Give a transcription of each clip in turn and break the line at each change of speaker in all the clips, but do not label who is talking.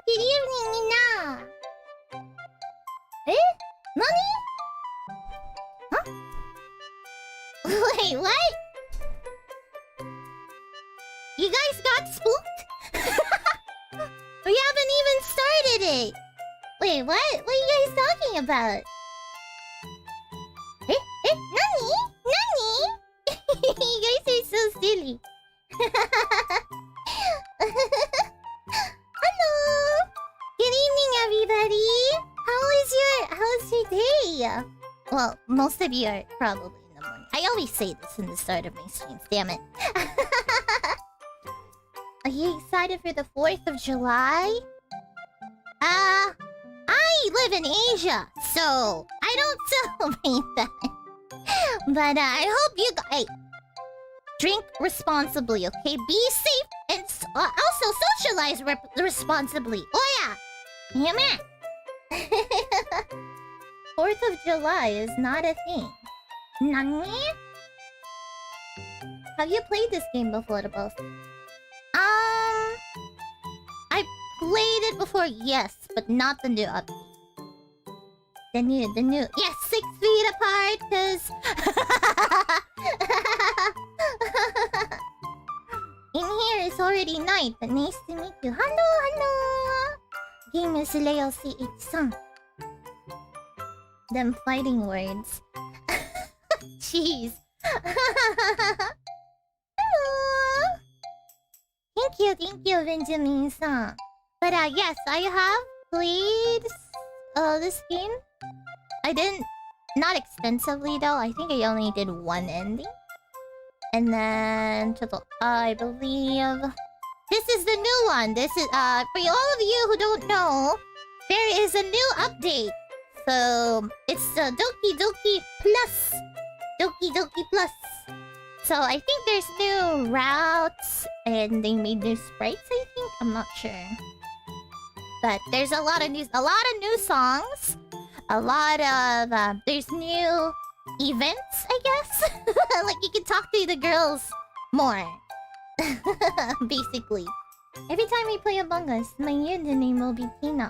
Good evening, Mina. Eh? Nani? Huh? Wait, what? You guys got spooked? We haven't even started it. Wait, what? What are you guys talking about? Eh? Nani? Nani? You guys are so silly. Hello. Good evening, everybody. How's your day? Well, most of you are probably in the morning. I always say this in the start of my streams. Damn it. Are you excited for the 4th of July? I live in Asia, so I don't celebrate that. But I hope you guys drink responsibly, okay? Be safe and also socialize responsibly. Oh yeah, damn it. 4th of July is not a thing. Nani? Have you played this game before, the both? I played it before, yes, but not the new update. The new. Yes, 6 feet apart, cause in here it's already night, but nice to meet you. Hello. Game is Leo CH-san. Them fighting words. Jeez. Hello. Thank you, Benjamin-san. But yes, I have played this game. I didn't, not extensively though. I think I only did one ending. And then I believe this is the new one. This is for all of you who don't know, there is a new update. So it's Doki Doki Plus. Doki Doki Plus. So I think there's new routes and they made new sprites, I think. I'm not sure. But there's a lot of new songs. A lot of there's new events, I guess. Like you can talk to the girls more. Basically. Every time we play Among Us, my username will be Tina.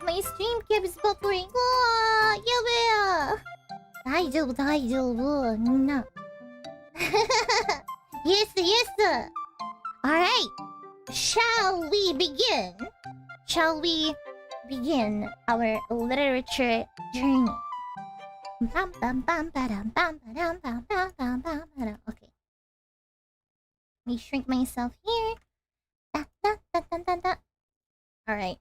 My stream keeps buffering. Oh, yabe. 大丈夫、みんな。Yes. Alright. Shall we begin? Shall we begin our literature journey? Okay. Let me shrink myself here. Alright.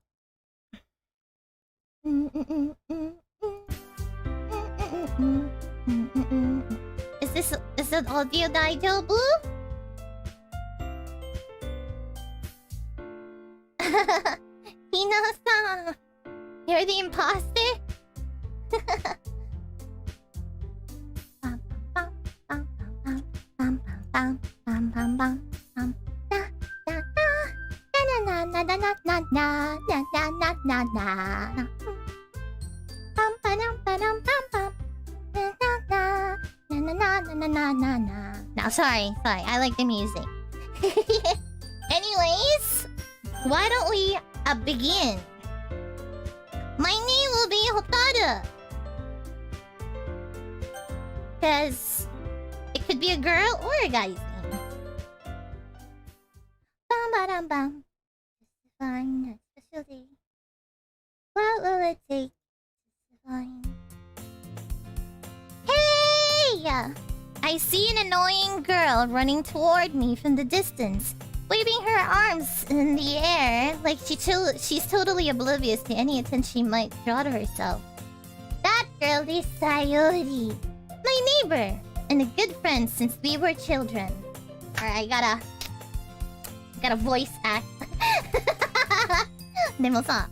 Is it audio daijoubu? Hina-san, you're the imposter? No, sorry, I like the music. Anyways, why don't we begin? My name will be Hotaru. Because it could be a girl or a guy's name. Bam. Fine, special day. What will it take to find? Hey! I see an annoying girl running toward me from the distance, waving her arms in the air like she's totally oblivious to any attention she might draw to herself. That girl is Sayori, my neighbor and a good friend since we were children. Alright, I gotta voice act. でもさ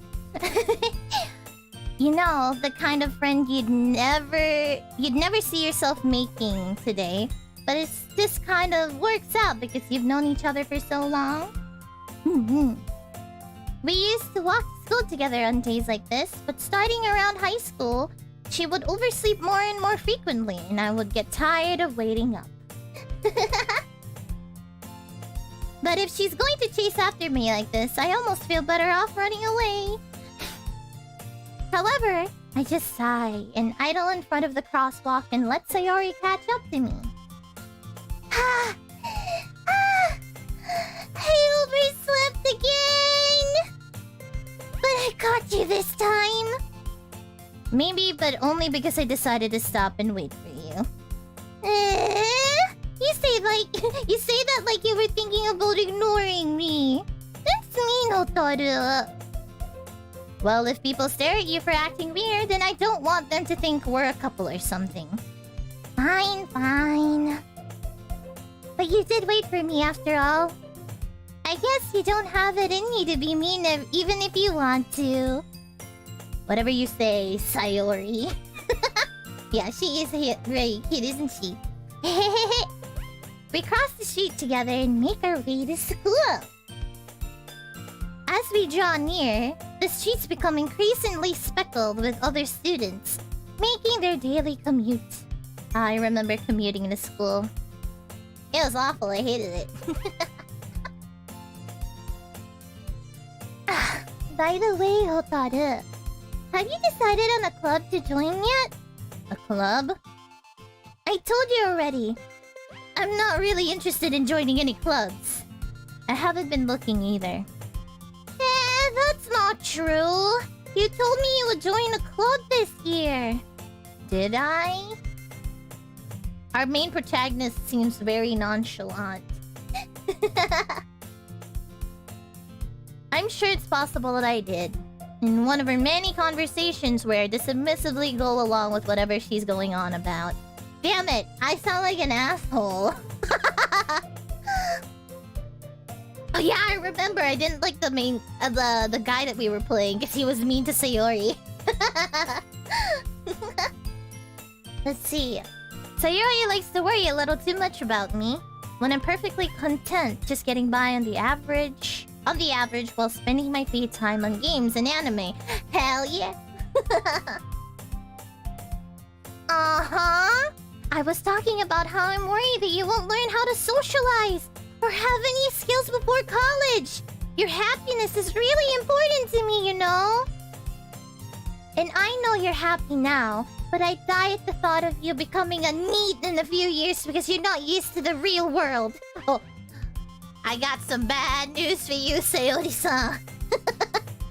You know, the kind of friend you'd never see yourself making today. But this kind of works out because you've known each other for so long. We used to walk to school together on days like this, but starting around high school, she would oversleep more and more frequently, and I would get tired of waiting up. But if she's going to chase after me like this, I almost feel better off running away. However, I just sigh and idle in front of the crosswalk and let Sayori catch up to me. I overslept again! But I caught you this time! Maybe, but only because I decided to stop and wait for you. You say that like you were thinking about ignoring me. That's mean, Hotaru. Well, if people stare at you for acting weird, then I don't want them to think we're a couple or something. Fine, fine. But you did wait for me after all. I guess you don't have it in you to be mean even if you want to. Whatever you say, Sayori. Yeah, she is very cute, isn't she? We cross the street together and make our way to school. As we draw near, the streets become increasingly speckled with other students, making their daily commute. I remember commuting to school. It was awful, I hated it. By the way, Hotaru, have you decided on a club to join yet? A club? I told you already. I'm not really interested in joining any clubs. I haven't been looking either. That's not true. You told me you would join a club this year. Did I? Our main protagonist seems very nonchalant. I'm sure it's possible that I did. In one of her many conversations where I submissively go along with whatever she's going on about. Damn it! I sound like an asshole. Oh yeah, I remember. I didn't like the main, the guy that we were playing because he was mean to Sayori. Let's see. Sayori likes to worry a little too much about me when I'm perfectly content just getting by on the average while spending my free time on games and anime. Hell yeah. Uh-huh. I was talking about how I'm worried that you won't learn how to socialize or have any skills before college. Your happiness is really important to me, you know? And I know you're happy now, but I die at the thought of you becoming a NEET in a few years because you're not used to the real world. Oh, I got some bad news for you, Sayori-san.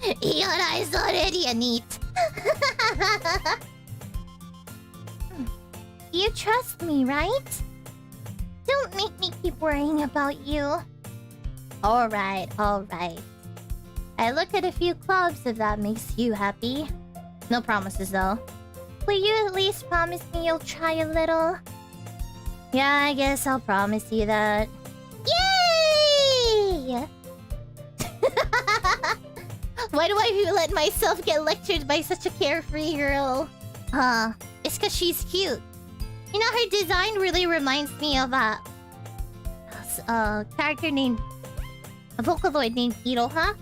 Iora is already a NEET. You trust me, right? Don't make me keep worrying about you. Alright, alright. I look at a few clubs if that makes you happy. No promises though. Will you at least promise me you'll try a little? Yeah, I guess I'll promise you that. Yay! Why do I let myself get lectured by such a carefree girl? It's cause she's cute. You know, her design really reminds me of a character named... a Vocaloid named Iroha.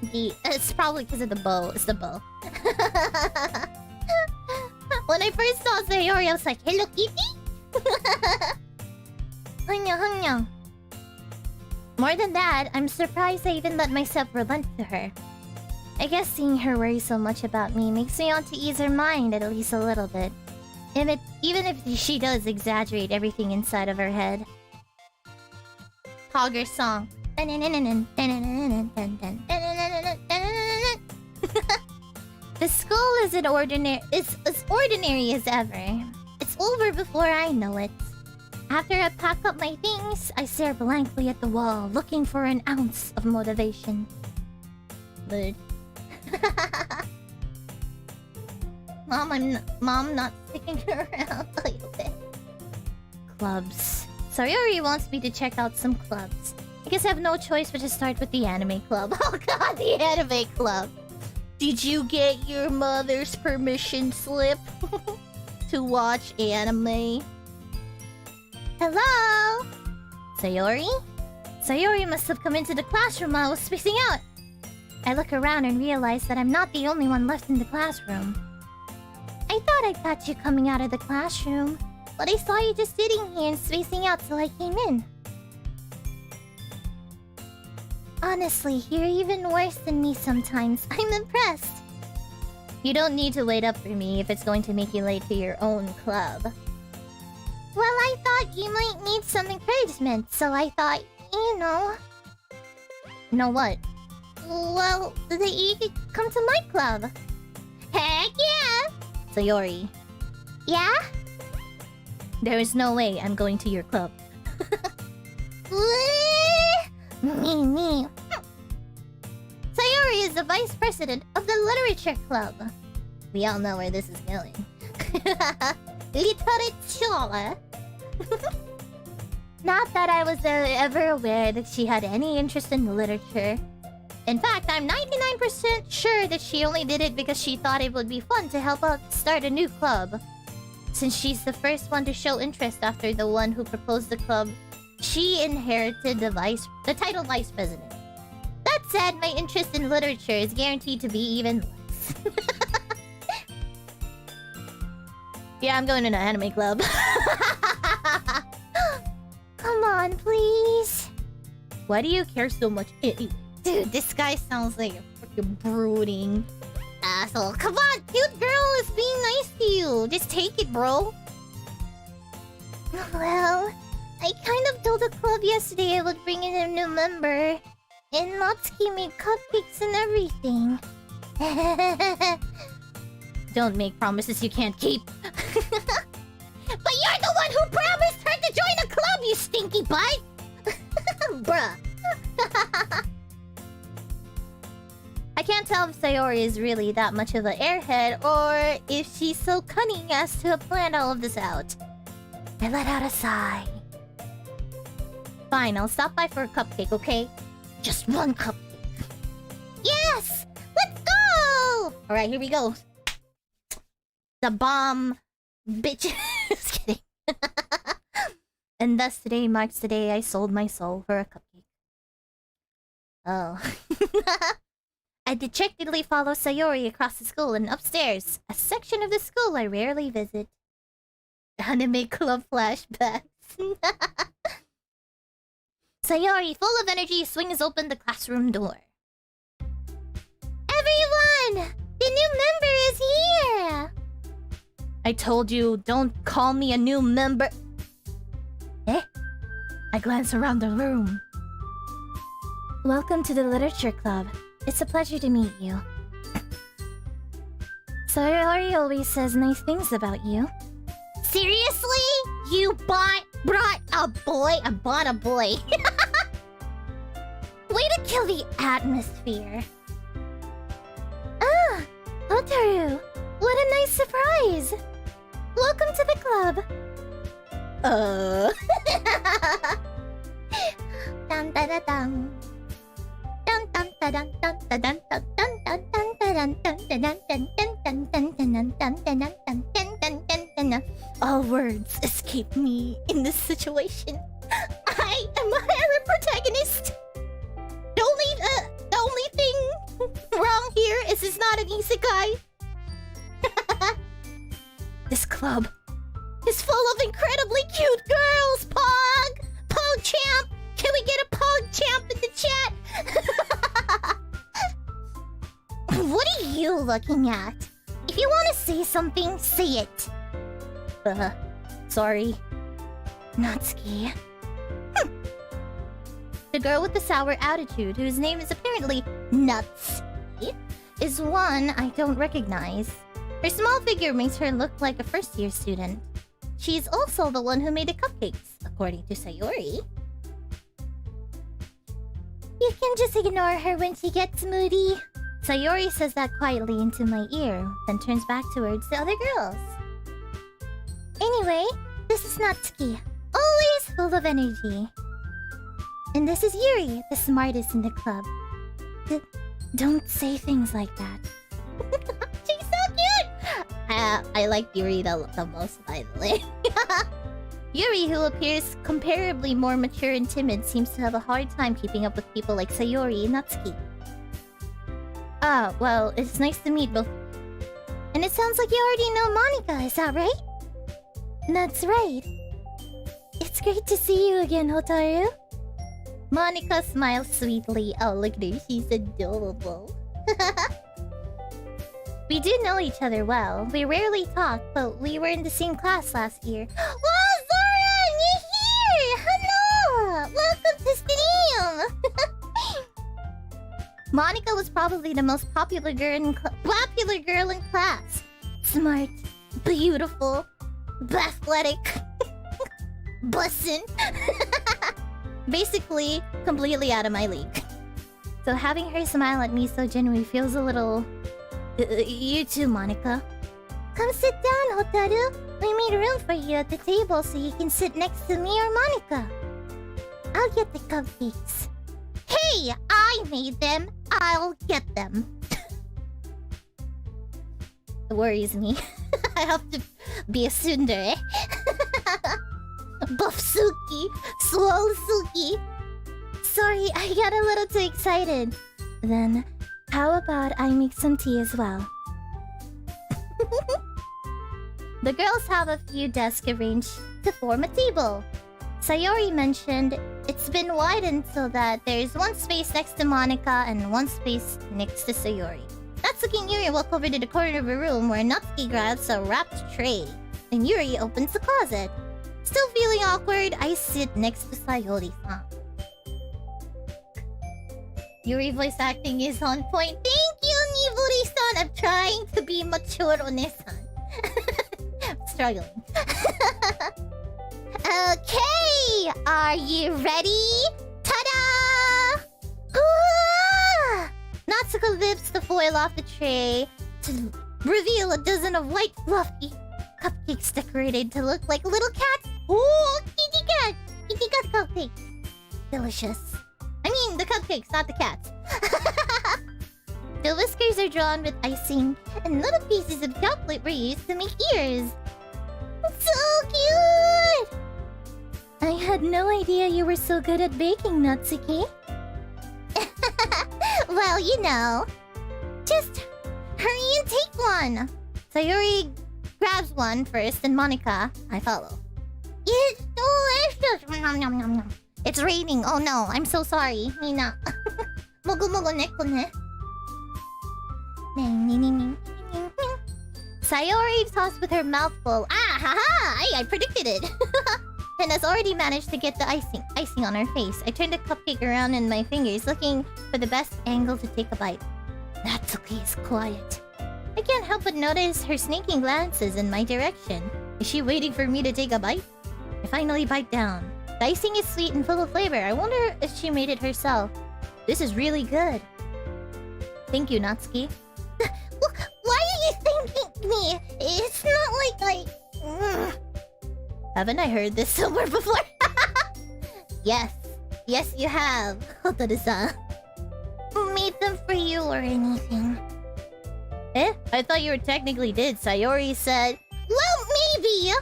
It's probably because of the bow. It's the bow. When I first saw Sayori, I was like, Hello Kitty? Hanya. More than that, I'm surprised I even let myself relent to her. I guess seeing her worry so much about me makes me want to ease her mind at least a little bit. Even if she does exaggerate everything inside of her head. Hogger song. The school is as ordinary as ever. It's over before I know it. After I pack up my things, I stare blankly at the wall, looking for an ounce of motivation. Mood. Mom not sticking around a little bit. Clubs. Sayori wants me to check out some clubs. I guess I have no choice but to start with the anime club. Oh god, the anime club. Did you get your mother's permission slip to watch anime? Hello? Sayori? Sayori must have come into the classroom while I was spacing out. I look around and realize that I'm not the only one left in the classroom. I thought I caught you coming out of the classroom, but I saw you just sitting here and spacing out, so I came in. Honestly, you're even worse than me sometimes. I'm impressed. You don't need to wait up for me if it's going to make you late to your own club. Well, I thought you might need some encouragement, so I thought, you know... Know what? Well, that you could come to my club. Heck yeah! Sayori. Yeah? There is no way I'm going to your club. Me. Sayori is the vice president of the literature club. We all know where this is going. Literature. Not that I was ever aware that she had any interest in literature. In fact, I'm 99% sure that she only did it because she thought it would be fun to help out start a new club. Since she's the first one to show interest after the one who proposed the club, she inherited the title vice president. That said, my interest in literature is guaranteed to be even less. Yeah, I'm going to an anime club. Come on, please. Why do you care so much? Dude, this guy sounds like a freaking brooding asshole. Come on, cute girl is being nice to you. Just take it, bro. Well, I kind of told the club yesterday I would bring in a new member. And Natsuki made cupcakes and everything. Don't make promises you can't keep. But you're the one who promised her to join the club, you stinky butt! Bruh. I can't tell if Sayori is really that much of an airhead or if she's so cunning as to have planned all of this out. I let out a sigh. Fine, I'll stop by for a cupcake, okay? Just one cupcake. Yes! Let's go! Alright, here we go. The bomb, bitch. Just kidding. And thus today marks the day I sold my soul for a cupcake. Oh. I dejectedly follow Sayori across the school and upstairs, a section of the school I rarely visit. Anime club flashbacks. Sayori, full of energy, swings open the classroom door. Everyone! The new member is here! I told you, don't call me a new member. Eh? I glance around the room. Welcome to the literature club. It's a pleasure to meet you. Sayori always says nice things about you. Seriously? You brought a boy? I bought a boy. Way to kill the atmosphere. Ah, Hotaru. What a nice surprise. Welcome to the club. Dun dun dun dun. Dun dun dun dun dun dun dun dun dun dun dun. All words escape me in this situation. I am a harem protagonist. The only thing wrong here is it's not an isekai. This club is full of incredibly cute girls, Pog! Pog champ! Can we get a Pog champ in the chat? What are you looking at? If you want to say something, say it. Sorry. Natsuki. The girl with the sour attitude, whose name is apparently Natsuki, is one I don't recognize. Her small figure makes her look like a first-year student. She's also the one who made the cupcakes, according to Sayori. You can just ignore her when she gets moody. Sayori says that quietly into my ear, then turns back towards the other girls. Anyway, this is Natsuki, always full of energy. And this is Yuri, the smartest in the club. Don't say things like that. She's so cute! I like Yuri the most, by the way. Yuri, who appears comparably more mature and timid, seems to have a hard time keeping up with people like Sayori and Natsuki. Ah, well, it's nice to meet both. And it sounds like you already know Monika, is that right? That's right. It's great to see you again, Hotaru. Monika smiles sweetly. Oh, look at her. She's adorable. We do know each other well. We rarely talk, but we were in the same class last year. Wow, Zoran! You're here! Hello! Welcome to stream! Monika was probably the most popular girl in class. Smart, beautiful, athletic, bussin'. Basically, completely out of my league. So having her smile at me so genuinely feels a little... you too, Monika. Come sit down, Hotaru. We made room for you at the table so you can sit next to me or Monika. I'll get the cupcakes. Hey, I made them. I'll get them. It worries me. I have to be a tsundere. Buff Suki, swole Suki. Sorry, I got a little too excited. Then, how about I make some tea as well? The girls have a few desks arranged to form a table. Sayori mentioned it's been widened so that there's one space next to Monika and one space next to Sayori. Natsuki and Yuri walk over to the corner of a room where Natsuki grabs a wrapped tray and Yuri opens the closet. Still feeling awkward, I sit next to Sayori-san. Yuri voice acting is on point. Thank you, Niburi-san! I'm trying to be mature, One-san. Struggling. Okay! Are you ready? Ta-da! Natsuki lifts the foil off the tray to reveal a dozen of white, fluffy cupcakes decorated to look like little cats. Ooh, kitty cat! Kitty cat cupcakes. Delicious. I mean, the cupcakes, not the cats. The whiskers are drawn with icing, and little pieces of chocolate were used to make ears. So cute! I had no idea you were so good at baking, Natsuki. Well, you know. Just hurry and take one. Sayori grabs one first, and Monika, I follow. It's delicious! Nom, nom, nom, nom. It's raining. Oh no, I'm so sorry. Mina. Mogo mogo neko ne. Sayori tossed with her mouth full. Ah, haha! I predicted it. And has already managed to get the icing on her face. I turned the cupcake around in my fingers, looking for the best angle to take a bite. Natsuki is quiet. I can't help but notice her sneaking glances in my direction. Is she waiting for me to take a bite? I finally bite down. The icing is sweet and full of flavor. I wonder if she made it herself. This is really good. Thank you, Natsuki. Why are you thanking me? It's not like I... Haven't I heard this somewhere before? Yes. Yes, you have, Hotaru-san. Made them for you or anything. Eh? I thought you were technically did. Sayori said... Well, maybe.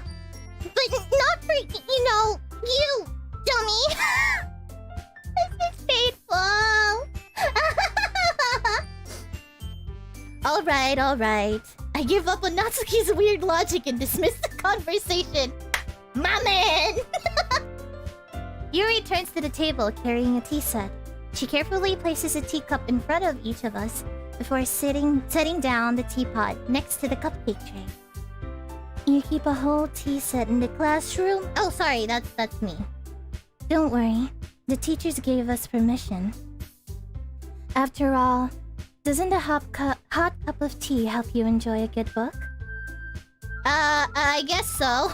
But not for, you, dummy. This is painful. Alright. I give up on Natsuki's weird logic and dismiss the conversation. My man! Yuri turns to the table carrying a tea set. She carefully places a teacup in front of each of us before setting down the teapot next to the cupcake tray. You keep a whole tea set in the classroom? Oh, sorry, that's me. Don't worry. The teachers gave us permission. After all, doesn't a hot cup of tea help you enjoy a good book? I guess so.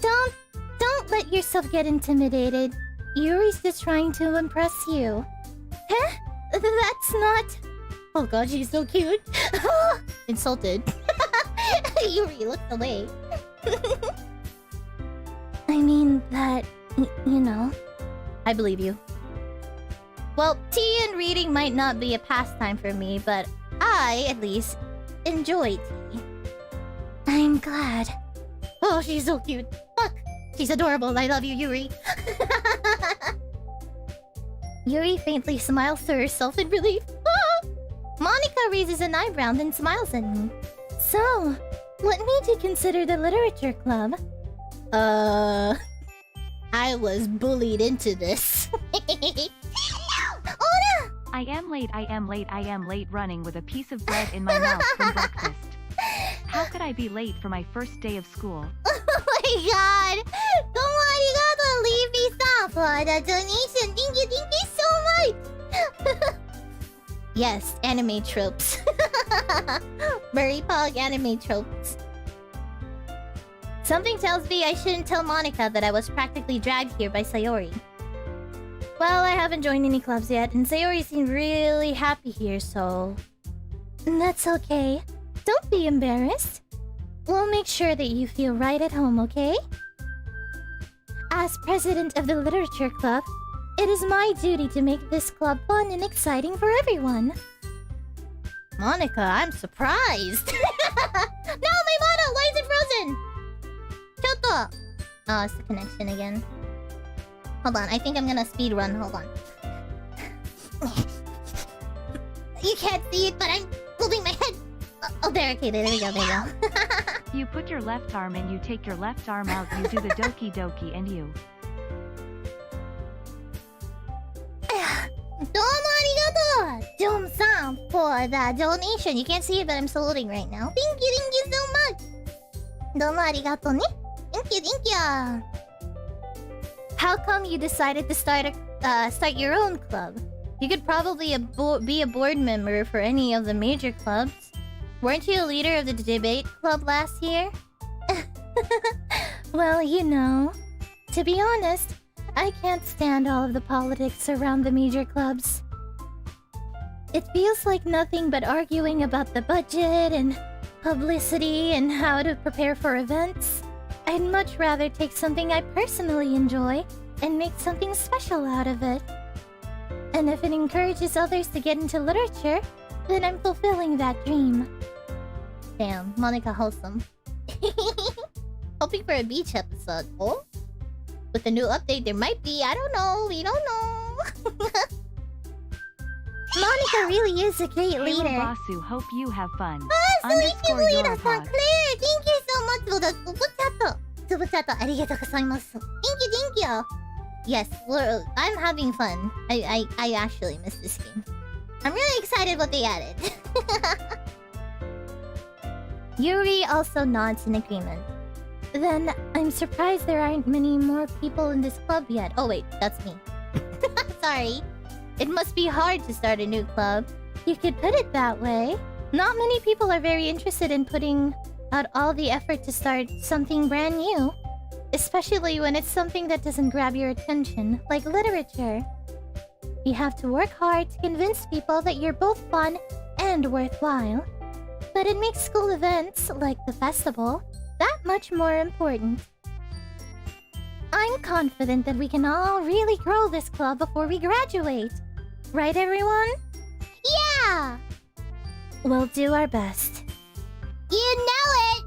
Don't let yourself get intimidated. Yuri's just trying to impress you. Huh? That's not... Oh god, she's so cute. Insulted. Yuri looked away. I mean that, you know. I believe you. Well, tea and reading might not be a pastime for me, but I, at least, enjoy tea. I'm glad. Oh, she's so cute. Fuck! She's adorable. I love you, Yuri. Yuri faintly smiles to herself in relief. Ah! Monika raises an eyebrow and smiles at me. So, what made you consider the literature club? I was bullied into this.
I am late running with a piece of bread in my mouth from breakfast. How could I be late for my first day of school?
Oh my god! Domo arigato, Leafy-san, for the donation. Thank you so much! Yes, anime tropes. Murray Pog anime tropes. Something tells me I shouldn't tell Monika that I was practically dragged here by Sayori. Well, I haven't joined any clubs yet, and Sayori seemed really happy here, so... That's okay. Don't be embarrassed. We'll make sure that you feel right at home, okay? As president of the Literature Club, it is my duty to make this club fun and exciting for everyone. Monika, I'm surprised. No, my model! Why is it frozen? Choto! Oh, it's the connection again. Hold on, I think I'm gonna speed run. Hold on. You can't see it, but I'm moving my head. Oh, there. Okay, there we go.
You put your left arm in, you take your left arm out, you do the doki doki, and you...
Domo arigato! Jom-san for the donation. You can't see it, but I'm saluting right now. Thank you so much! Domo arigato ne? Thank you. How come you decided to start your own club? You could probably be a board member for any of the major clubs. Weren't you a leader of the debate club last year? Well, you know, to be honest, I can't stand all of the politics around the major clubs. It feels like nothing but arguing about the budget and publicity and how to prepare for events. I'd much rather take something I personally enjoy and make something special out of it. And if it encourages others to get into literature, then I'm fulfilling that dream. Damn, Monika wholesome. Hoping for a beach episode. Oh? With the new update, there might be. I don't know. We don't know. Monika really is a great leader.
Basu, hope you have fun.
Thank you so much for the super chat. Super chat. Arigatou gozaimasu. Thank you. Yes, I'm having fun. I actually miss this game. I'm really excited what they added. Yuri also nods in agreement. Then, I'm surprised there aren't many more people in this club yet. Oh wait, that's me. Sorry. It must be hard to start a new club. You could put it that way. Not many people are very interested in putting out all the effort to start something brand new. Especially when it's something that doesn't grab your attention, like literature. You have to work hard to convince people that you're both fun and worthwhile. But it makes school events, like the festival, that much more important. I'm confident that we can all really grow this club before we graduate. Right, everyone? Yeah! We'll do our best. You know it!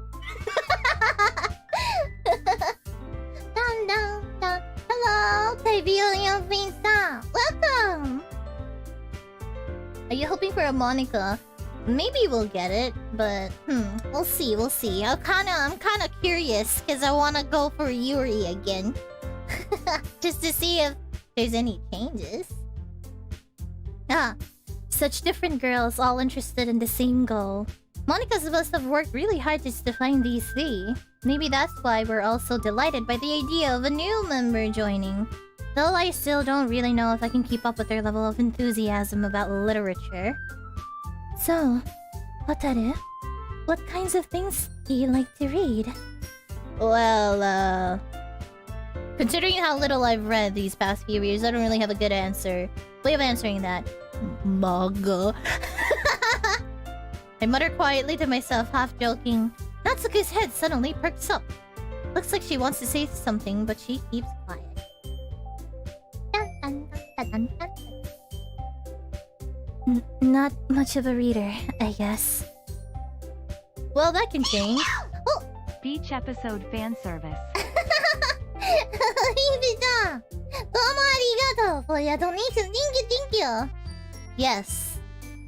Dun. Hello, Tiberian Prince-san. Welcome! Are you hoping for a Monika? Maybe we'll get it, but we'll see. I'm kinda curious because I wanna go for Yuri again. Just to see if there's any changes. Such different girls all interested in the same goal. Monika's must have worked really hard just to find these three. Maybe that's why we're all so delighted by the idea of a new member joining. Though I still don't really know if I can keep up with their level of enthusiasm about literature. So, Hotaru, what kinds of things do you like to read? Well, considering how little I've read these past few years, I don't really have a good way of answering that. Manga. I mutter quietly to myself, half joking. Natsuki's head suddenly perks up. Looks like she wants to say something, but she keeps quiet. Not much of a reader, I guess. Well, that can change. Oh!
Beach episode fan service.
Hibi-san! Domo arigato for your donation. Thank you. Yes.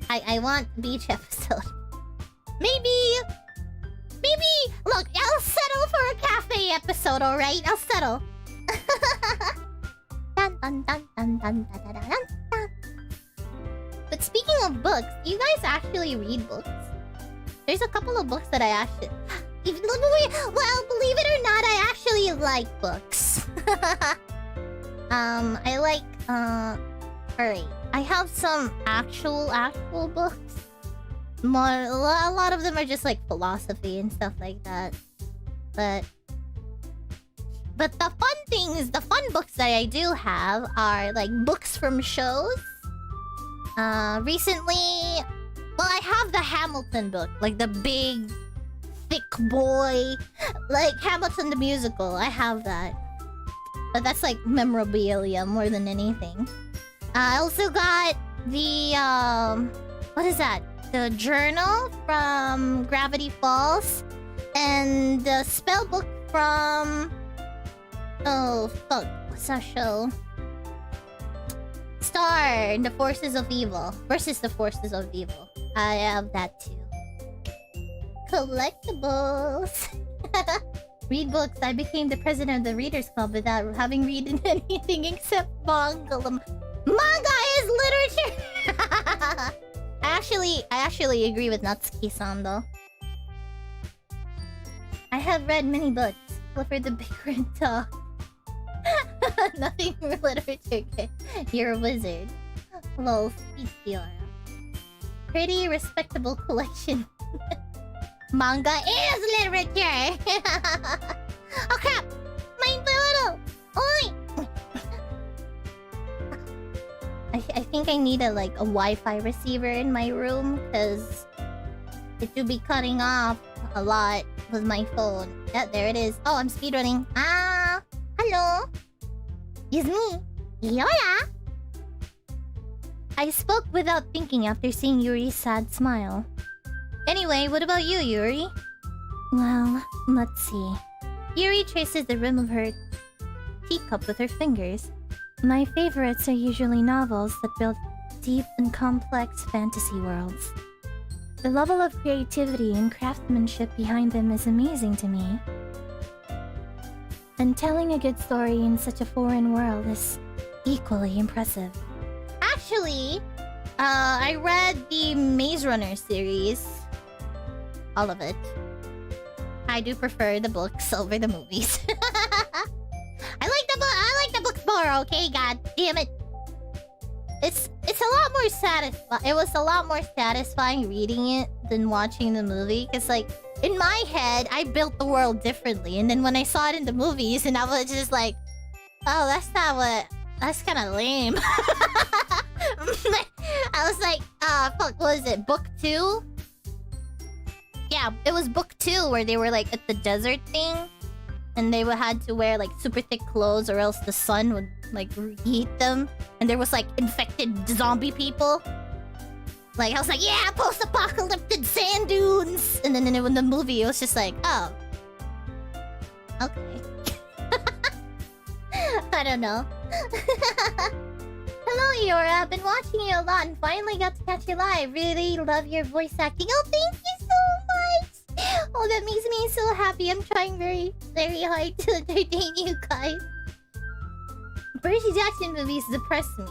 I want beach episode. Maybe... Look, I'll settle for a cafe episode, alright? I'll settle. dun, dun, dun, dun, dun, dun, dun, dun. But speaking of books, do you guys actually read books? There's a couple of books that I actually... Well, believe it or not, I actually like books. I like, alright. I have some actual books. A lot of them are just like philosophy and stuff like that. But the fun books that I do have are like books from shows. Recently, well, I have the Hamilton book, like the big, thick boy, like Hamilton the musical. I have that. But that's like memorabilia more than anything. I also got the, what is that? The journal from Gravity Falls. And the spell book from... Oh, fuck. What's that show? Star and the Forces of Evil. Versus the Forces of Evil. I have that too. Collectibles. Read books. I became the president of the Readers Club without having read anything except manga. Manga is literature! I actually agree with Natsuki-san though. I have read many books. Clifford the Big Red Dog. Nothing for literature. You're a wizard. Lol, speak Iora. Pretty respectable collection. Manga is literature! Oh crap! Mind little! Oi! I think I need a Wi-Fi receiver in my room because it would be cutting off a lot with my phone. Yeah, there it is. Oh, I'm speedrunning. Ah, hello. It's me, Iora. I spoke without thinking after seeing Yuri's sad smile. Anyway, what about you, Yuri? Well, let's see. Yuri traces the rim of her teacup with her fingers. My favorites are usually novels that build deep and complex fantasy worlds. The level of creativity and craftsmanship behind them is amazing to me. And telling a good story in such a foreign world is equally impressive. Actually, I read the Maze Runner series. All of it. I do prefer the books over the movies. I like the books more, okay? God damn it. It's a lot more satisfying. It was a lot more satisfying reading it than watching the movie. Cause like in my head, I built the world differently, and then when I saw it in the movies, and I was just like, oh, that's not what. That's kind of lame. I was like, fuck, what is it? Book 2? Yeah, it was book 2 where they were like at the desert thing, and they had to wear like super thick clothes or else the sun would like heat them, and there was like infected zombie people. Like I was like, yeah, post-apocalyptic sand dunes, and then in the movie it was just like, oh, okay. I don't know. Hello, Iora. I've been watching you a lot and finally got to catch you live. Really love your voice acting. Oh, thank you so much. Oh, that makes me so happy. I'm trying very, very hard to entertain you guys. Percy Jackson movies depress me.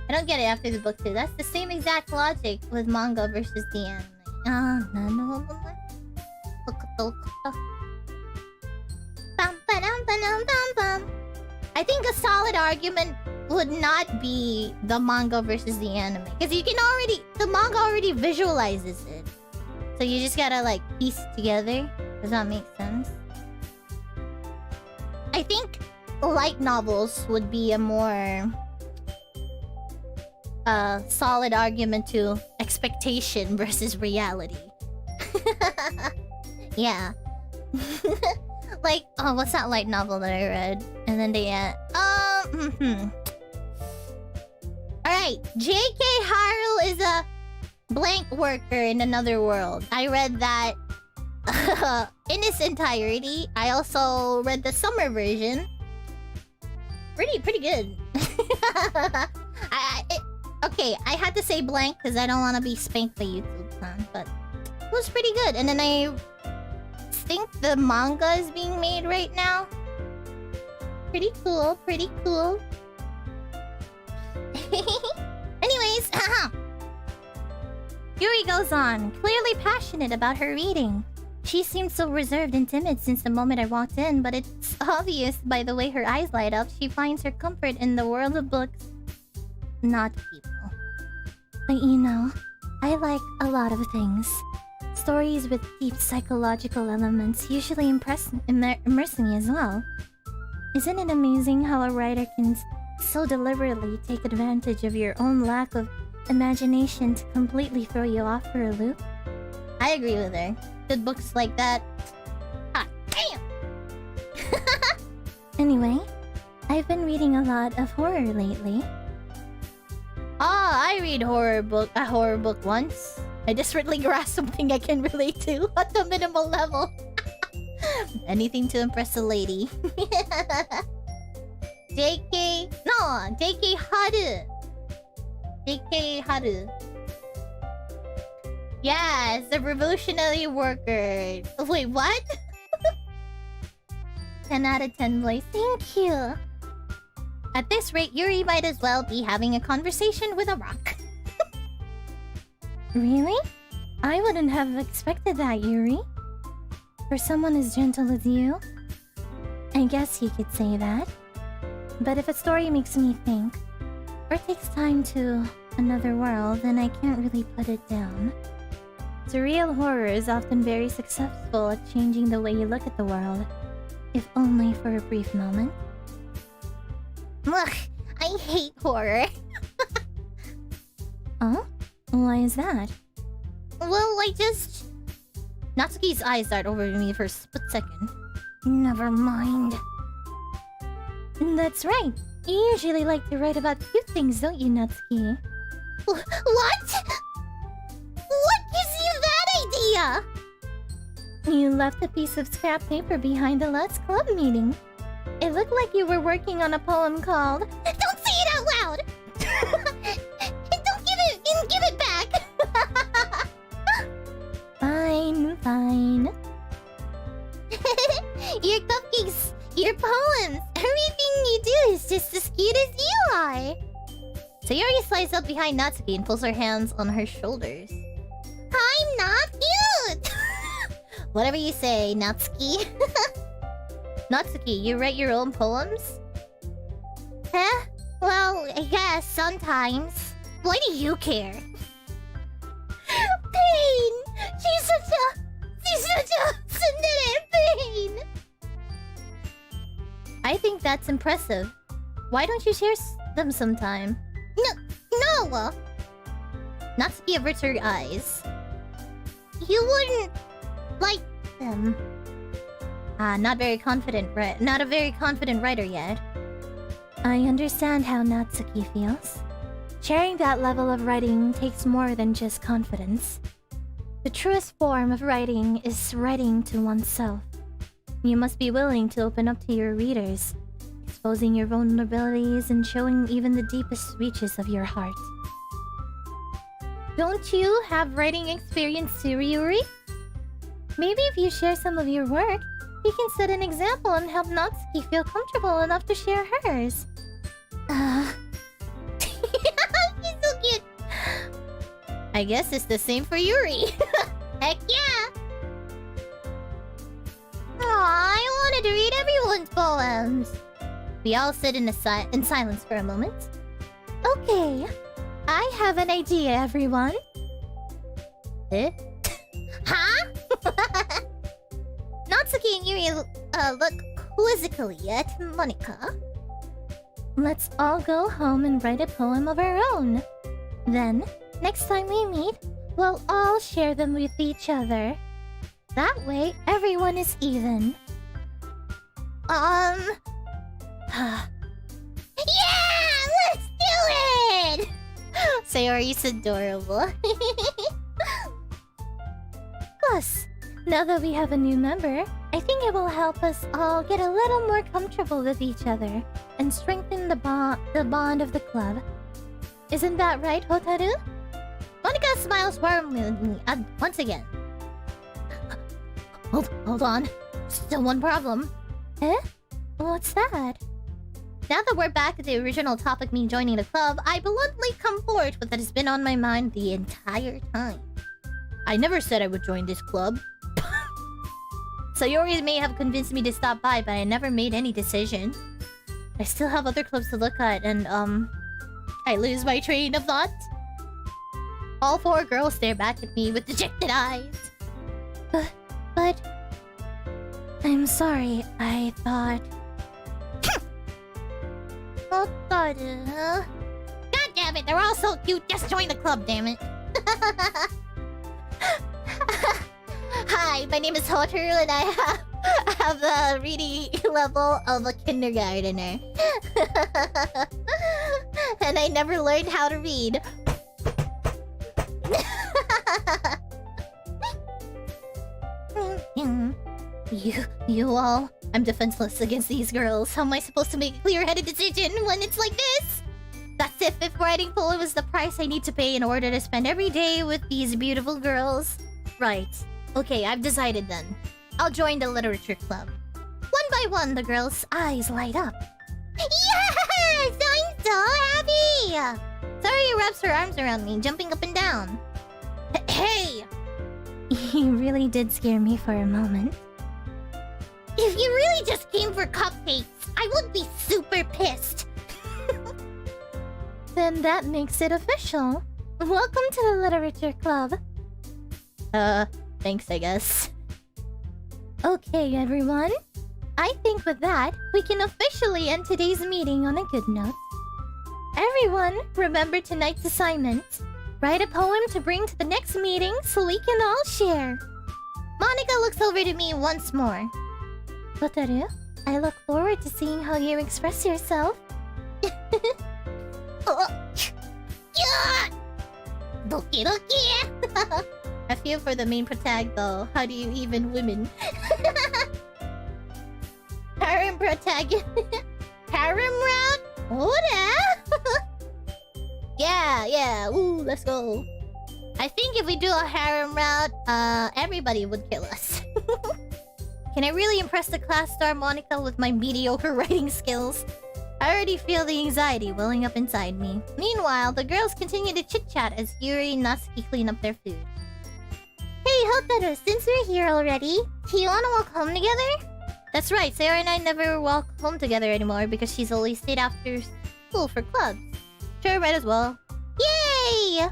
I don't get it after the book 2. That's the same exact logic with manga versus the anime. I think a solid argument would not be the manga versus the anime, because you can the manga already visualizes it, so you just gotta like piece it together. Does that make sense? I think light novels would be a more solid argument to expectation versus reality. Yeah. Like, oh, what's that light novel that I read? And then they Alright, J.K. Haru is a blank worker in another world. I read that in its entirety. I also read the summer version. Pretty good. Okay, I had to say blank because I don't want to be spanked by YouTube fan, but it was pretty good. And then I think the manga is being made right now. Pretty cool, pretty cool. Anyways, Yuri goes on, clearly passionate about her reading. She seemed so reserved and timid since the moment I walked in, but it's obvious by the way her eyes light up, she finds her comfort in the world of books, not people. But you know, I like a lot of things. Stories with deep psychological elements usually immerse me as well. Isn't it amazing how a writer can so deliberately take advantage of your own lack of imagination to completely throw you off for a loop? I agree with her. Good books like that. Ah, damn! Anyway, I've been reading a lot of horror lately. I read a horror book once. I desperately grasped something I can relate to at the minimal level. Anything to impress a lady. JK Haru. Yes, the revolutionary worker. Wait, what? 10 out of 10 boys. Thank you. At this rate, Yuri might as well be having a conversation with a rock. Really? I wouldn't have expected that, Yuri. For someone as gentle as you? I guess you could say that. But if a story makes me think, or takes time to another world, then I can't really put it down. Surreal horror is often very successful at changing the way you look at the world, if only for a brief moment. Ugh, I hate horror. Oh? Why is that? Well, Natsuki's eyes dart over me for a split second. Never mind. That's right. You usually like to write about cute things, don't you, Natsuki? What? What gives you that idea? You left a piece of scrap paper behind the last club meeting. It looked like you were working on a poem called... Don't say it out loud! Give it back! Fine. Your cupcakes, your poems, everything you do is just as cute as you are. Sayori slides up behind Natsuki and pulls her hands on her shoulders. I'm not cute! Whatever you say, Natsuki. Natsuki, you write your own poems? Huh? Well, I guess sometimes. Why do you care? Pain! She's such a tsundere pain! I think that's impressive. Why don't you share them sometime? No! Natsuki averts her eyes. You wouldn't like them. Not a very confident writer yet. I understand how Natsuki feels. Sharing that level of writing takes more than just confidence. The truest form of writing is writing to oneself. You must be willing to open up to your readers, exposing your vulnerabilities and showing even the deepest reaches of your heart. Don't you have writing experience too, Yuri? Maybe if you share some of your work, you can set an example and help Natsuki feel comfortable enough to share hers. He's so cute. I guess it's the same for Yuri. Heck yeah! I wanted to read everyone's poems. We all sit in silence for a moment. Okay, I have an idea, everyone. Eh? Huh? Natsuki and Yuri look quizzically at Monika. Let's all go home and write a poem of our own. Then, next time we meet, we'll all share them with each other. That way, everyone is even. Yeah! Let's do it! Sayori's adorable. Plus, now that we have a new member, I think it will help us all get a little more comfortable with each other and strengthen the bond of the club. Isn't that right, Hotaru? Monika smiles warmly at me once again. Hold on. Still one problem. Eh? What's that? Now that we're back at the original topic, me joining the club, I bluntly come forward with what has been on my mind the entire time. I never said I would join this club. Sayori may have convinced me to stop by, but I never made any decision. I still have other clubs to look at, and I lose my train of thought. All four girls stare back at me with dejected eyes. But... I'm sorry, I thought... God damn it, they're all so cute, just join the club, damn it. Hi, my name is Hotaru and I have the reading level of a kindergartner. And I never learned how to read. You all... I'm defenseless against these girls. How am I supposed to make a clear-headed decision when it's like this? That's if writing poem is the price I need to pay in order to spend every day with these beautiful girls. Right. Okay, I've decided then. I'll join the literature club. One by one, the girls' eyes light up. Yes! I'm so happy! Sayori wraps her arms around me, jumping up and down. Hey! You really did scare me for a moment. If you really just came for cupcakes, I would be super pissed. Then that makes it official. Welcome to the literature club. Thanks, I guess. Okay, everyone. I think with that, we can officially end today's meeting on a good note. Everyone, remember tonight's assignment. Write a poem to bring to the next meeting so we can all share. Monika looks over to me once more. Hotaru, I look forward to seeing how you express yourself. Doki doki! I feel for the main protag though. How do you even women? Harem protag... Harem route? What? Yeah. Ooh, let's go. I think if we do a harem route, everybody would kill us. Can I really impress the class star Monika with my mediocre writing skills? I already feel the anxiety welling up inside me. Meanwhile, the girls continue to chit-chat as Yuri and Natsuki clean up their food. Hey, Hotaru, since we're here already, do you wanna walk home together? That's right, Sayori and I never walk home together anymore because she's always stayed after school for clubs. Sure, might as well. Yay!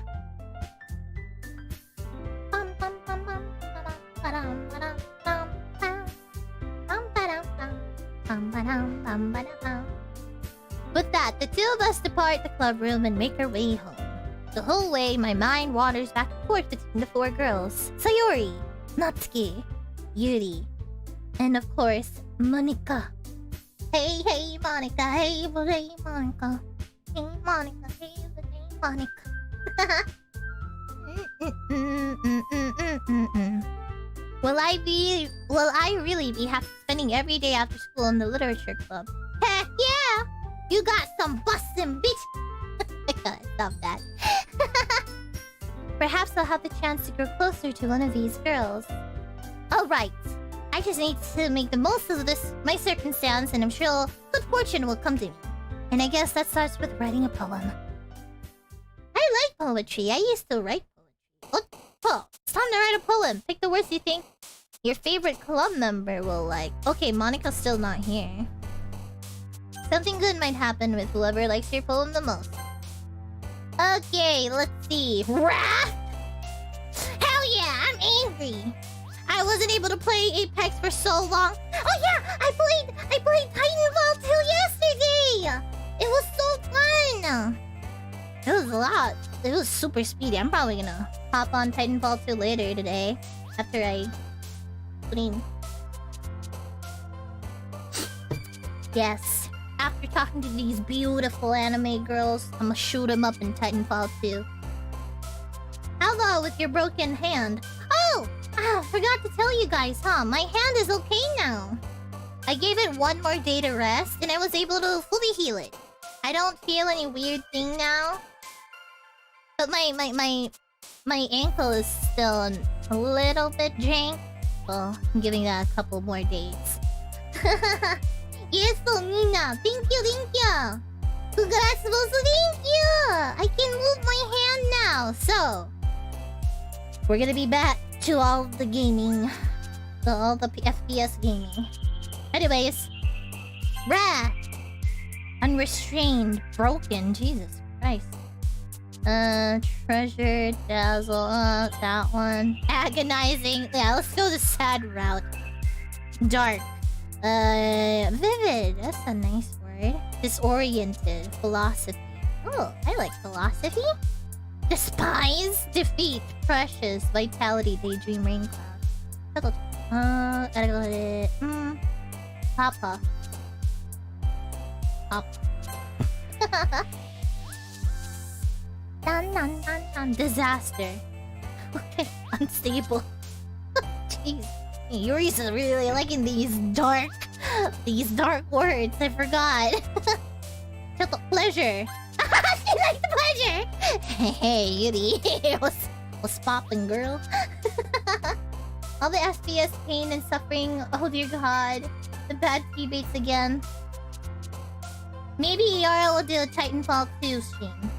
With that, the two of us depart the club room and make our way home. The whole way, my mind wanders back and forth between the four girls. Sayori, Natsuki, Yuri, and of course, Monika. Hey, Monika, hey, Monika. Hey, Monika, hey, Monika. Will I really be happy spending every day after school in the literature club? Heck yeah! You got some bustin' bitch! I gotta stop that. Perhaps I'll have the chance to grow closer to one of these girls. Alright. I just need to make the most of my circumstance, and I'm sure good fortune will come to me. And I guess that starts with writing a poem. I like poetry. I used to write poetry. Oh, it's time to write a poem. Pick the words you think your favorite club member will like. Okay, Monika's still not here. Something good might happen with whoever likes your poem the most. Okay, let's see. Wrath? Hell yeah, I'm angry. I wasn't able to play Apex for so long. Oh yeah, I played Titanfall 2 yesterday. It was so fun. It was a lot. It was super speedy. I'm probably gonna hop on Titanfall 2 later today after I clean. Yes. After talking to these beautiful anime girls, I'm gonna shoot them up in Titanfall 2. How about with your broken hand? Oh! Forgot to tell you guys, huh? My hand is okay now. I gave it one more day to rest, and I was able to fully heal it. I don't feel any weird thing now. But my ankle is still a little bit jank. Well, I'm giving that a couple more days. Yes, so Nina. Thank you. Congrats, thank you. I can move my hand now. So, we're gonna be back to all the gaming. So all the FPS gaming. Anyways. Rah! Unrestrained. Broken. Jesus Christ. Treasure, dazzle, that one. Agonizing. Yeah, let's go the sad route. Dark. Vivid. That's a nice word. Disoriented. Philosophy. Oh, I like philosophy. Despise. Defeat. Precious. Vitality. Daydream. Rain cloud. Gotta go with it. Papa. Dun. Disaster. Okay, unstable. Jeez. Yuri's really liking these dark words. I forgot. Pleasure. She liked pleasure. Hey, Yuri. What's poppin', girl? All the FPS pain and suffering. Oh dear God. The bad debates again. Maybe Iora will do a Titanfall 2 stream.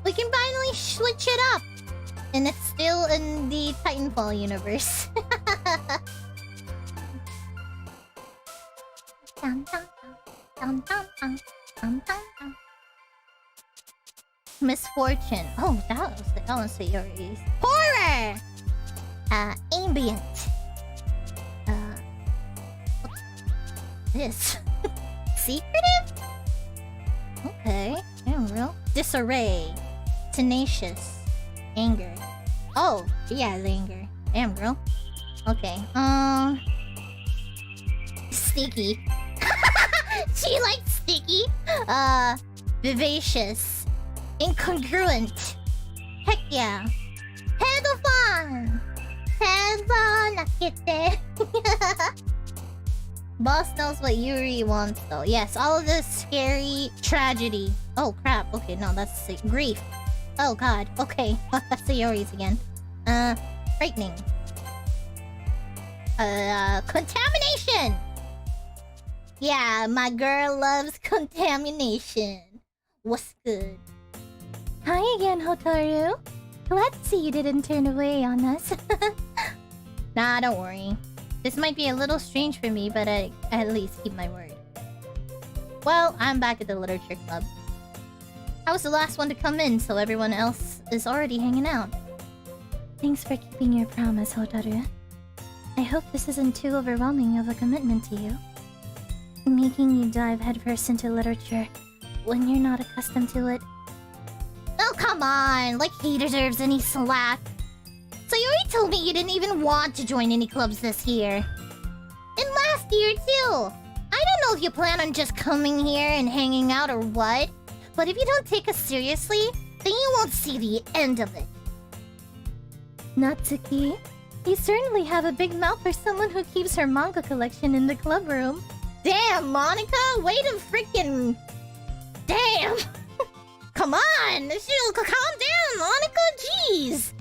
We can finally switch it up. And it's still in the Titanfall universe. Misfortune. Oh, that was Sayori's. Horror! Ambient. What's this? Secretive? Okay. Damn, real. Disarray. Tenacious. Anger. Oh, she has anger. Damn, girl. Okay. Sticky. She likes sticky. Vivacious. Incongruent. Heck yeah. Head-o-fan! Nakete. Boss knows what Yuri wants though. Yes, all of this scary tragedy. Oh crap. Okay, no, that's grief. Oh god. Okay. That's the Yuri's again. Frightening. Contamination! Yeah, my girl loves contamination. What's good? Hi again, Hotaru. Glad to see you didn't turn away on us. Nah, don't worry. This might be a little strange for me, but I at least keep my word. Well, I'm back at the literature club. I was the last one to come in, so everyone else is already hanging out. Thanks for keeping your promise, Hotaru. I hope this isn't too overwhelming of a commitment to you. Making you dive headfirst into literature when you're not accustomed to it. Oh, come on! Like he deserves any slack. So you already told me you didn't even want to join any clubs this year. And last year, too! I don't know if you plan on just coming here and hanging out or what, but if you don't take us seriously, then you won't see the end of it. Natsuki, you certainly have a big mouth for someone who keeps her manga collection in the club room. Damn, Monika! Way to freaking... Damn! Come on! Calm down, Monika! Jeez!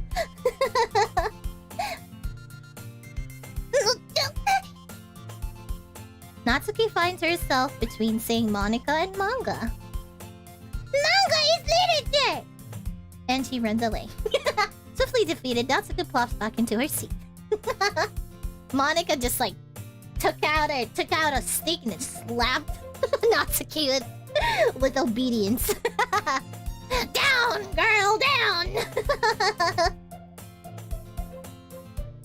Natsuki finds herself between saying Monika and manga. Manga is literature! And she runs away. Swiftly defeated, Natsuki plops back into her seat. Monika just like took out a stick and it slapped Natsuki with obedience. Down, girl, down!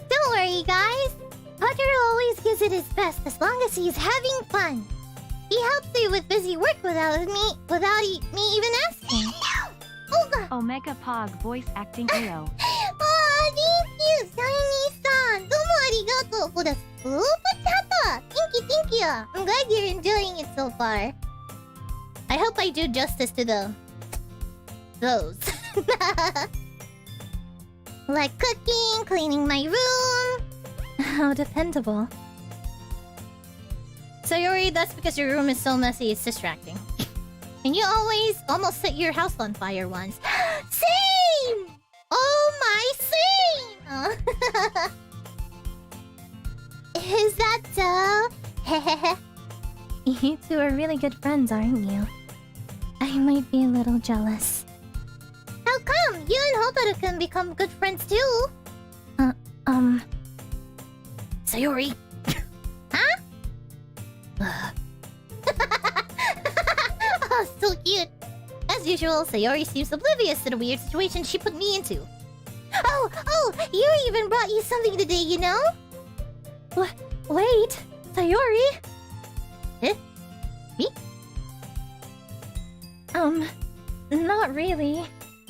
Don't worry, guys. Hotaru always gives it his best as long as he's having fun. He helps me with busy work without me even asking. Oh, God.
Omega Pog voice acting AO.
Oh, thank you, Sayori-san. Domo arigato for the super chat. Thank you. I'm glad you're enjoying it so far. I hope I do justice to those. Like cooking, cleaning my room. How dependable. Sayori, that's because your room is so messy, it's distracting. And you always almost set your house on fire once. Same! Oh my, same! Is that so? You two are really good friends, aren't you? I might be a little jealous. How come? You and Hotaru can become good friends too. Sayori. Huh? Oh, so cute. As usual, Sayori seems oblivious to the weird situation she put me into. Oh, Yuri even brought you something today, you know? Wait, Sayori? Eh? Me? Not really.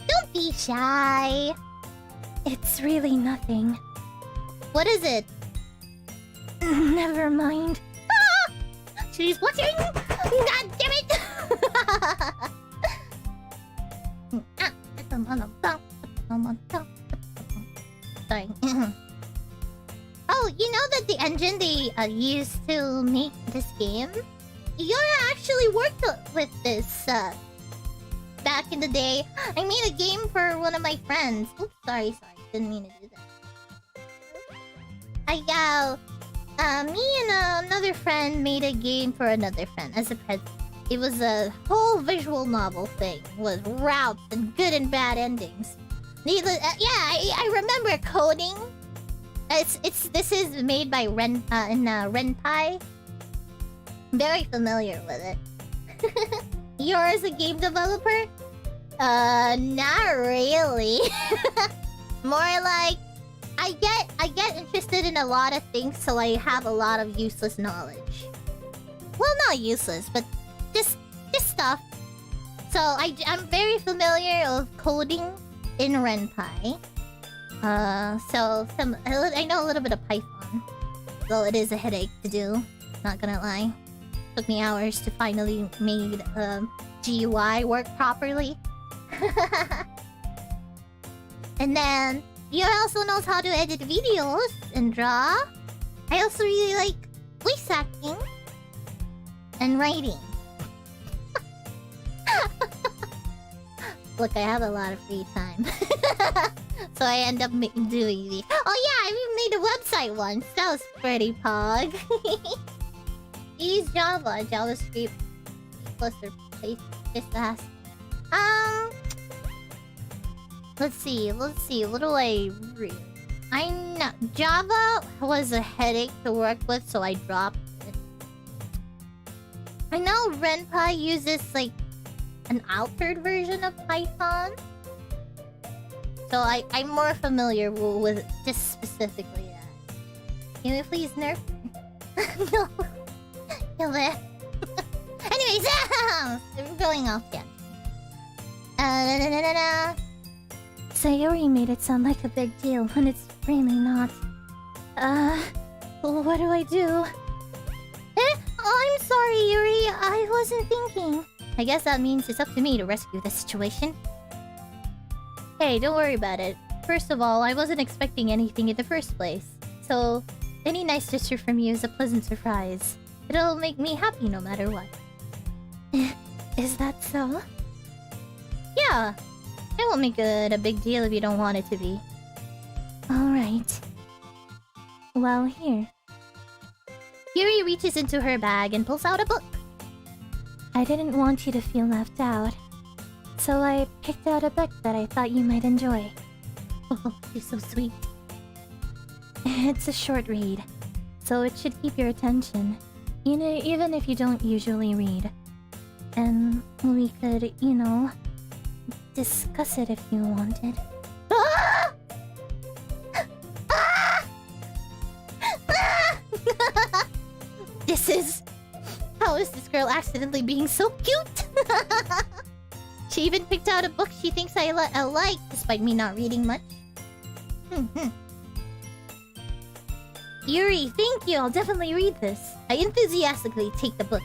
Don't be shy. It's really nothing. What is it? Never mind. Ah! She's watching! God damn it! Sorry. Oh, you know that the engine they used to make this game? Iora actually worked with this back in the day. I made a game for one of my friends. Oops, sorry. Didn't mean to do that. Me and another friend made a game for another friend as a present. It was a whole visual novel thing with routes and good and bad endings. I remember coding. This is made by Renpai. Very familiar with it. Yours a game developer? Not really. More like I get interested in a lot of things, so I have a lot of useless knowledge. Well, not useless, but just stuff. So I'm very familiar with coding in Renpai. I know a little bit of Python, though it is a headache to do. Not gonna lie. Took me hours to finally make GUI work properly. And then Yuri also knows how to edit videos and draw. I also really like voice acting and writing. Look, I have a lot of free time. So I end up doing these. Oh yeah, I made a website once. That was pretty pog. Use Java, JavaScript, plus or just ask. Let's see. What do I read? I know Java was a headache to work with, so I dropped it. I know Renpai uses like an altered version of Python, so I'm more familiar with just specifically that. Can we please nerf? No. Kill it. Anyways, we're going off again. Sayori made it sound like a big deal when it's really not. What do I do? Oh, I'm sorry, Yuri. I wasn't thinking. I guess that means it's up to me to rescue the situation. Hey, don't worry about it. First of all, I wasn't expecting anything in the first place. So, any nice gesture from you is a pleasant surprise. It'll make me happy no matter what. Is that so? Yeah. It won't make it a big deal if you don't want it to be. Alright. Well, here. Yuri reaches into her bag and pulls out a book. I didn't want you to feel left out, so I picked out a book that I thought you might enjoy. Oh, you're so sweet. It's a short read, so it should keep your attention, even if you don't usually read. And we could, discuss it if you wanted. Ah! Ah! Ah! How is this girl accidentally being so cute? She even picked out a book she thinks I like, despite me not reading much. Yuri, thank you. I'll definitely read this. I enthusiastically take the book.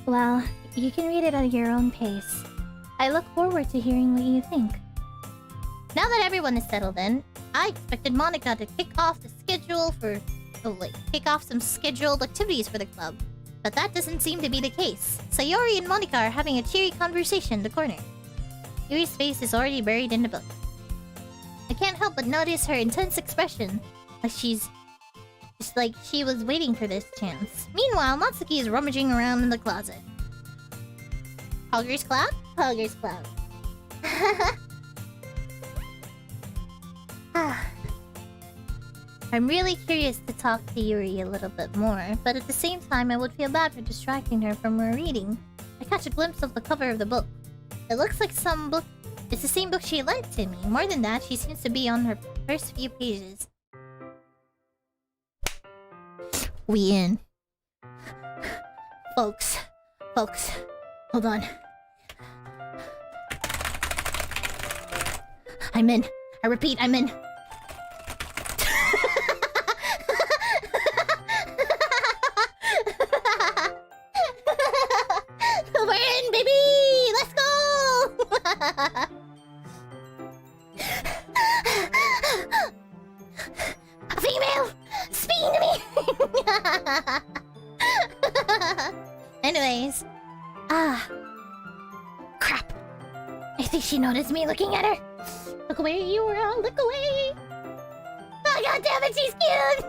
Well, you can read it at your own pace. I look forward to hearing what you think. Now that everyone is settled in, I expected Monika to kick off some scheduled activities for the club. But that doesn't seem to be the case. Sayori and Monika are having a cheery conversation in the corner. Yuri's face is already buried in the book. I can't help but notice her intense expression, like she's Just like she was waiting for this chance. Meanwhile, Natsuki is rummaging around in the closet. Hugger's Cloud? Hugger's Cloud. I'm really curious to talk to Yuri a little bit more, but at the same time I would feel bad for distracting her from her reading. I catch a glimpse of the cover of the book. It looks like some book. It's the same book she lent to me. More than that, she seems to be on her first few pages. We in. Folks, hold on. I'm in. I repeat, I'm in. We're in, baby! Let's go! A female! Speaking to me! Anyways. Crap. I think she noticed me looking at her. Look away, Iora! Look away! Oh, God damn it, she's cute!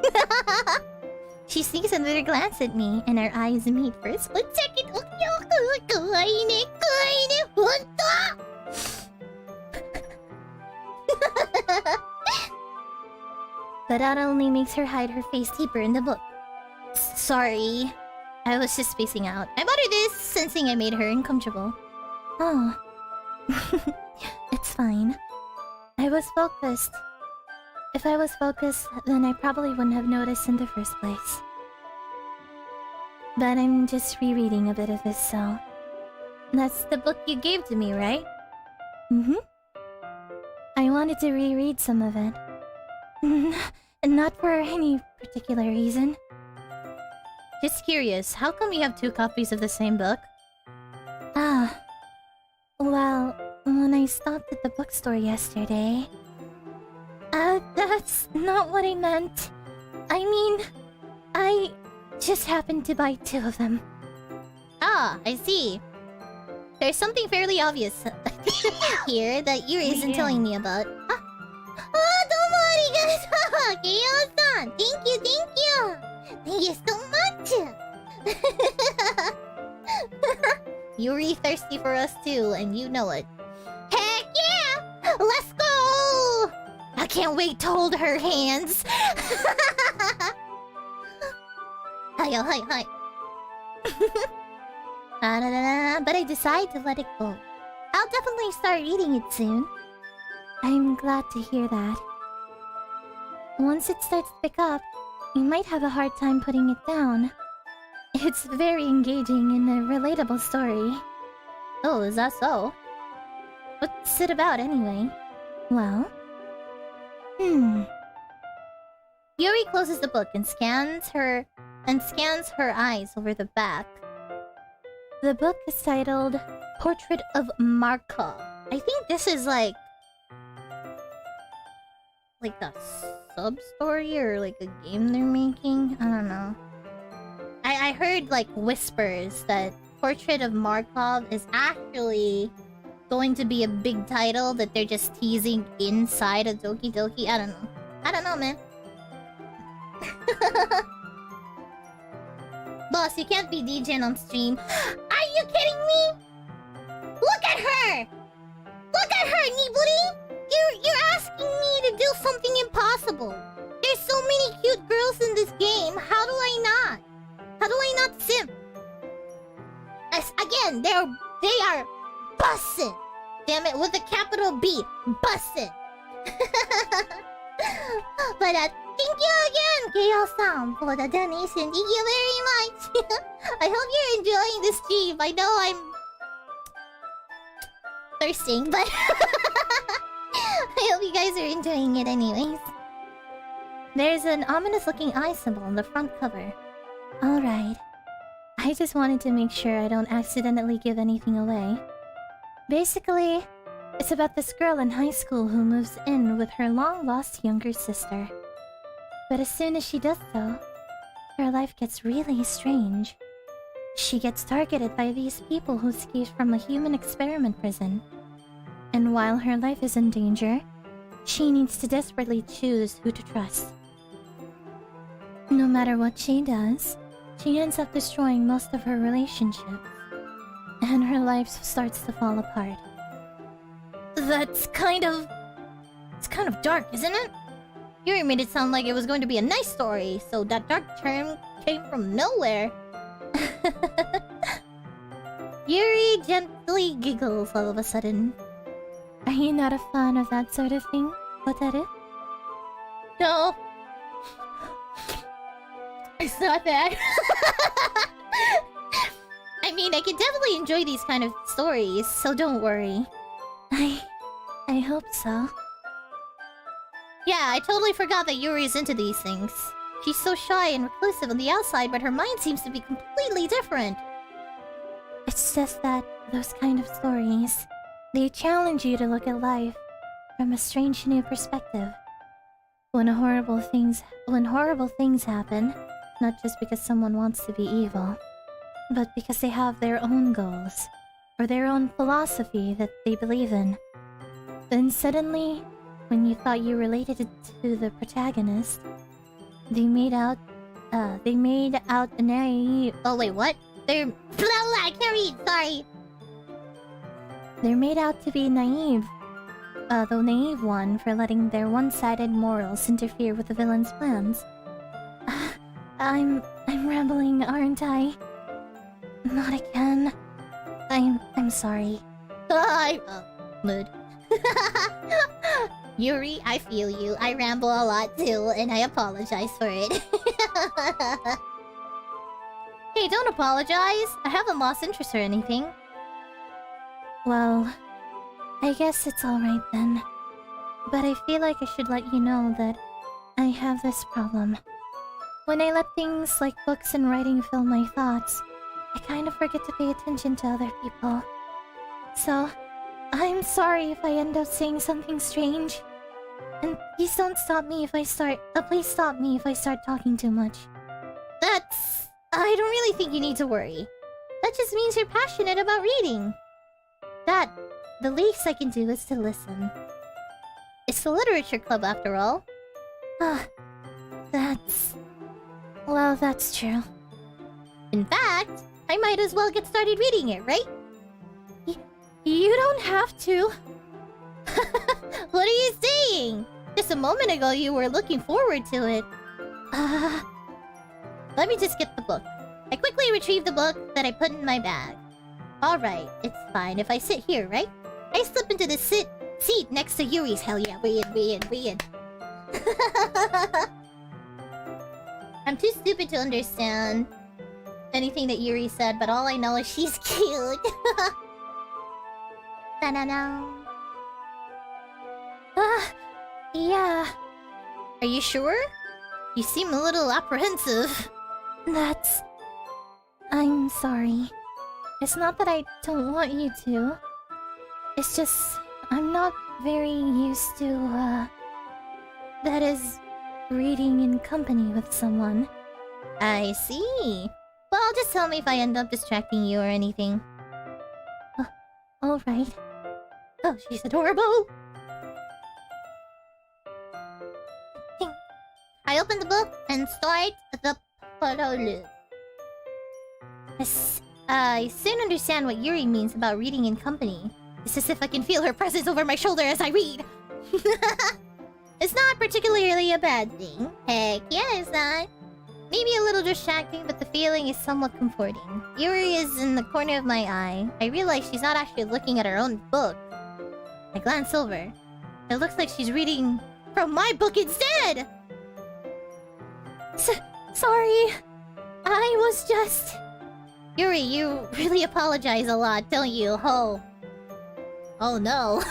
She sneaks another glance at me, and our eyes meet for a split second. But that only makes her hide her face deeper in the book. Sorry. I was just spacing out. I bought her this, sensing I made her uncomfortable. Oh. It's fine. I was focused. If I was focused, then I probably wouldn't have noticed in the first place. But I'm just rereading a bit of this, so... That's the book you gave to me, right? Mm-hmm. I wanted to reread some of it. Not for any particular reason. Just curious, how come you have 2 copies of the same book? Well, when I stopped at the bookstore yesterday... that's not what I meant. I mean, I just happened to buy 2 of them. Ah, I see. There's something fairly obvious here that Yuri isn't telling me about. Oh, don't worry, guys. Keiyo-san, thank you. Thank you so much. Yuri thirsty for us too, and you know it. Heck yeah! Let's go! I can't wait to hold her hands. Hi. But I decide to let it go. I'll definitely start reading it soon. I'm glad to hear that. Once it starts to pick up, you might have a hard time putting it down. It's very engaging and a relatable story. Oh, is that so? What's it about anyway? Well... Yuri closes the book and scans her eyes over the back. The book is titled Portrait of Markov. I think this is like a sub-story or like a game they're making. I don't know. I heard like whispers that Portrait of Markov is actually going to be a big title that they're just teasing inside of Doki Doki. I don't know, man. Boss, you can't be DJing on stream. Are you kidding me? Look at her! Look at her, Niburi! You're asking me to do something impossible. There's so many cute girls in this game. How do I not? How do I not simp? Again, they are bussin'. Damn it, with a capital B. Bussin'. But thank you again, Keiyo-san, for the donation. Thank you very much. I hope you're enjoying this stream. I know I'm thirsting, but I hope you guys are enjoying it anyways. There's an ominous-looking eye symbol on the front cover. Alright. I just wanted to make sure I don't accidentally give anything away. Basically, it's about this girl in high school who moves in with her long-lost younger sister. But as soon as she does so, her life gets really strange. She gets targeted by these people who escaped from a human experiment prison. And while her life is in danger, she needs to desperately choose who to trust. No no matter what she does, she ends up destroying most of her relationships. And her life starts to fall apart. That's kind of... It's kind of dark, isn't it? Yuri made it sound like it was going to be a nice story, so that dark turn came from nowhere. Yuri gently giggles all of a sudden. Are you not a fan of that sort of thing, Hotaru? No. It's not that. I mean, I can definitely enjoy these kind of stories, so don't worry. I hope so. Yeah, I totally forgot that Yuri's into these things. She's so shy and reclusive on the outside, but her mind seems to be completely different. It's just that those kind of stories, they challenge you to look at life from a strange new perspective. When horrible things happen, not just because someone wants to be evil, but because they have their own goals, or their own philosophy that they believe in. Then suddenly, when you thought you related to the protagonist, they made out a naive... Oh wait, what? They're... Blah, blah, I can't read, sorry! They're made out to be naive. The naive one for letting their one-sided morals interfere with the villain's plans. I'm rambling, aren't I? Not again. I'm sorry. Mood. Yuri, I feel you. I ramble a lot too, and I apologize for it. Hey, don't apologize. I haven't lost interest or anything. Well, I guess it's alright then. But I feel like I should let you know that I have this problem. When I let things like books and writing fill my thoughts, I kind of forget to pay attention to other people. So, I'm sorry if I end up saying something strange. And please don't stop me if I start... please stop me if I start talking too much. That's... I don't really think you need to worry. That just means you're passionate about reading. The least I can do is to listen. It's the literature club after all. Well, that's true. In fact, I might as well get started reading it, right? You don't have to. What are you saying? Just a moment ago you were looking forward to it. Let me just get the book. I quickly retrieved the book that I put in my bag. Alright, it's fine if I sit here, right? I slip into the seat next to Yuri's. Hell yeah, we in. I'm too stupid to understand anything that Yuri said, but all I know is she's cute. Da-da-da. Yeah. Are you sure? You seem a little apprehensive. I'm sorry. It's not that I don't want you to. It's just... I'm not very used to, that is... reading in company with someone. I see. Well, just tell me if I end up distracting you or anything. Alright. Oh, she's adorable! I open the book and start the prologue. I soon understand what Yuri means about reading in company. It's as if I can feel her presence over my shoulder as I read. It's not particularly a bad thing. Heck yeah, it's not. Maybe a little distracting, but the feeling is somewhat comforting. Yuri is in the corner of my eye. I realize she's not actually looking at her own book. I glance over. It looks like she's reading from my book instead! Sorry. I was just... Yuri, you really apologize a lot, don't you? Oh no.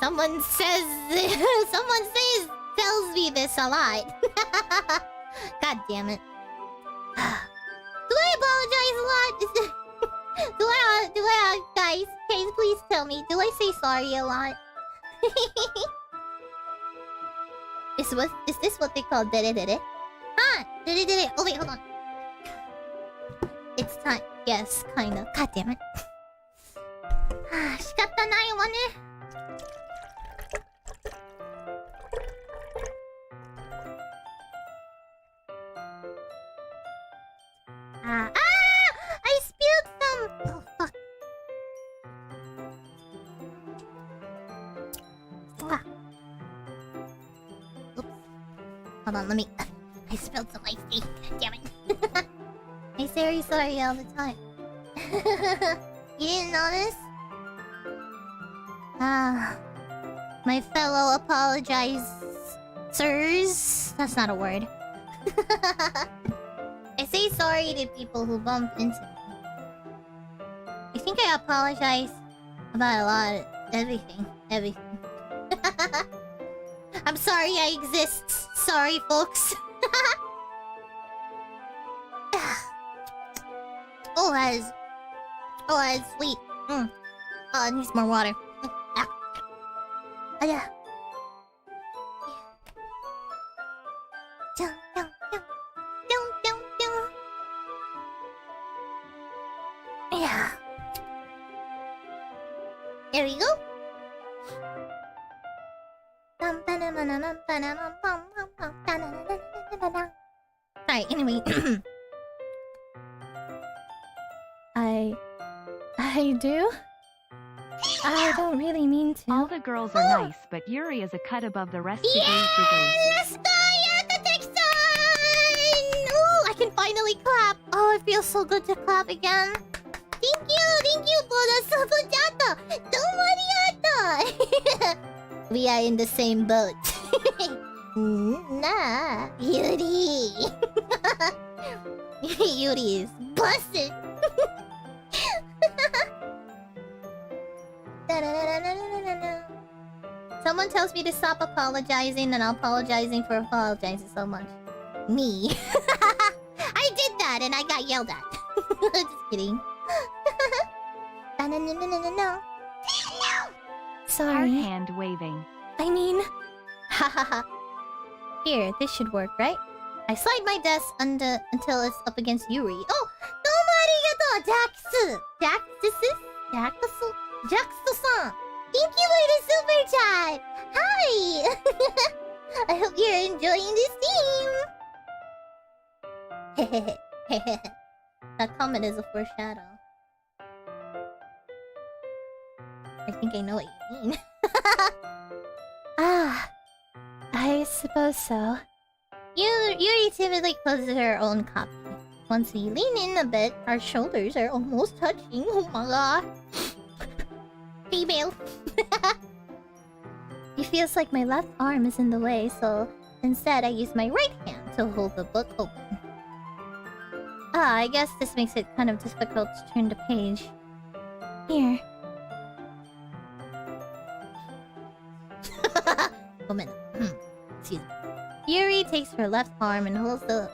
Someone tells me this a lot. God damn it. Do I apologize a lot? Guys, please tell me, do I say sorry a lot? Is this what they call dere? Dere. Oh wait, hold on. It's time. Yes, kinda. God damn it. 仕方ないわね。Hold on, let me... I spilled some iced tea. Damn it. I say sorry all the time. You didn't notice? Ah... My fellow apologizers. That's not a word. I say sorry to people who bump into me. I think I apologize about a lot of everything. Everything. I'm sorry I exist. Sorry, folks. Oh, that is sweet. Oh, it needs more water. Oh, yeah. Dun, dun, dun. Dun, dun, dun. Yeah. There we go. Alright, anyway.
I do? I don't really mean to.
All the girls are nice, but Yuri is a cut above the rest today.
Let's go! Yeah, the next time! Ooh, I can finally clap. Oh, it feels so good to clap again. Thank you for the self-advertisement. Don't worry, we are in the same boat. Nah, Yuri. Yuri is busted. Someone tells me to stop apologizing, and I'm apologizing for apologizing so much. Me. I did that, and I got yelled at. Just kidding.
Sorry.
Hand waving.
I mean...
Hahaha. Here, this should work, right? I slide my desk until it's up against Yuri. Oh! Domo arigato! Jaxo-san! Thank you for the super chat! Hi! I hope you're enjoying this theme! That comment is a foreshadow. I think I know what you mean.
I suppose so.
Yuri timidly closes her own copy. Once we lean in a bit, our shoulders are almost touching. Oh my god. Female.
It feels like my left arm is in the way, so
instead I use my right hand to hold the book open. I guess this makes it kind of difficult to turn the page.
here.
Moment. Excuse me. Yuri takes her left arm and holds the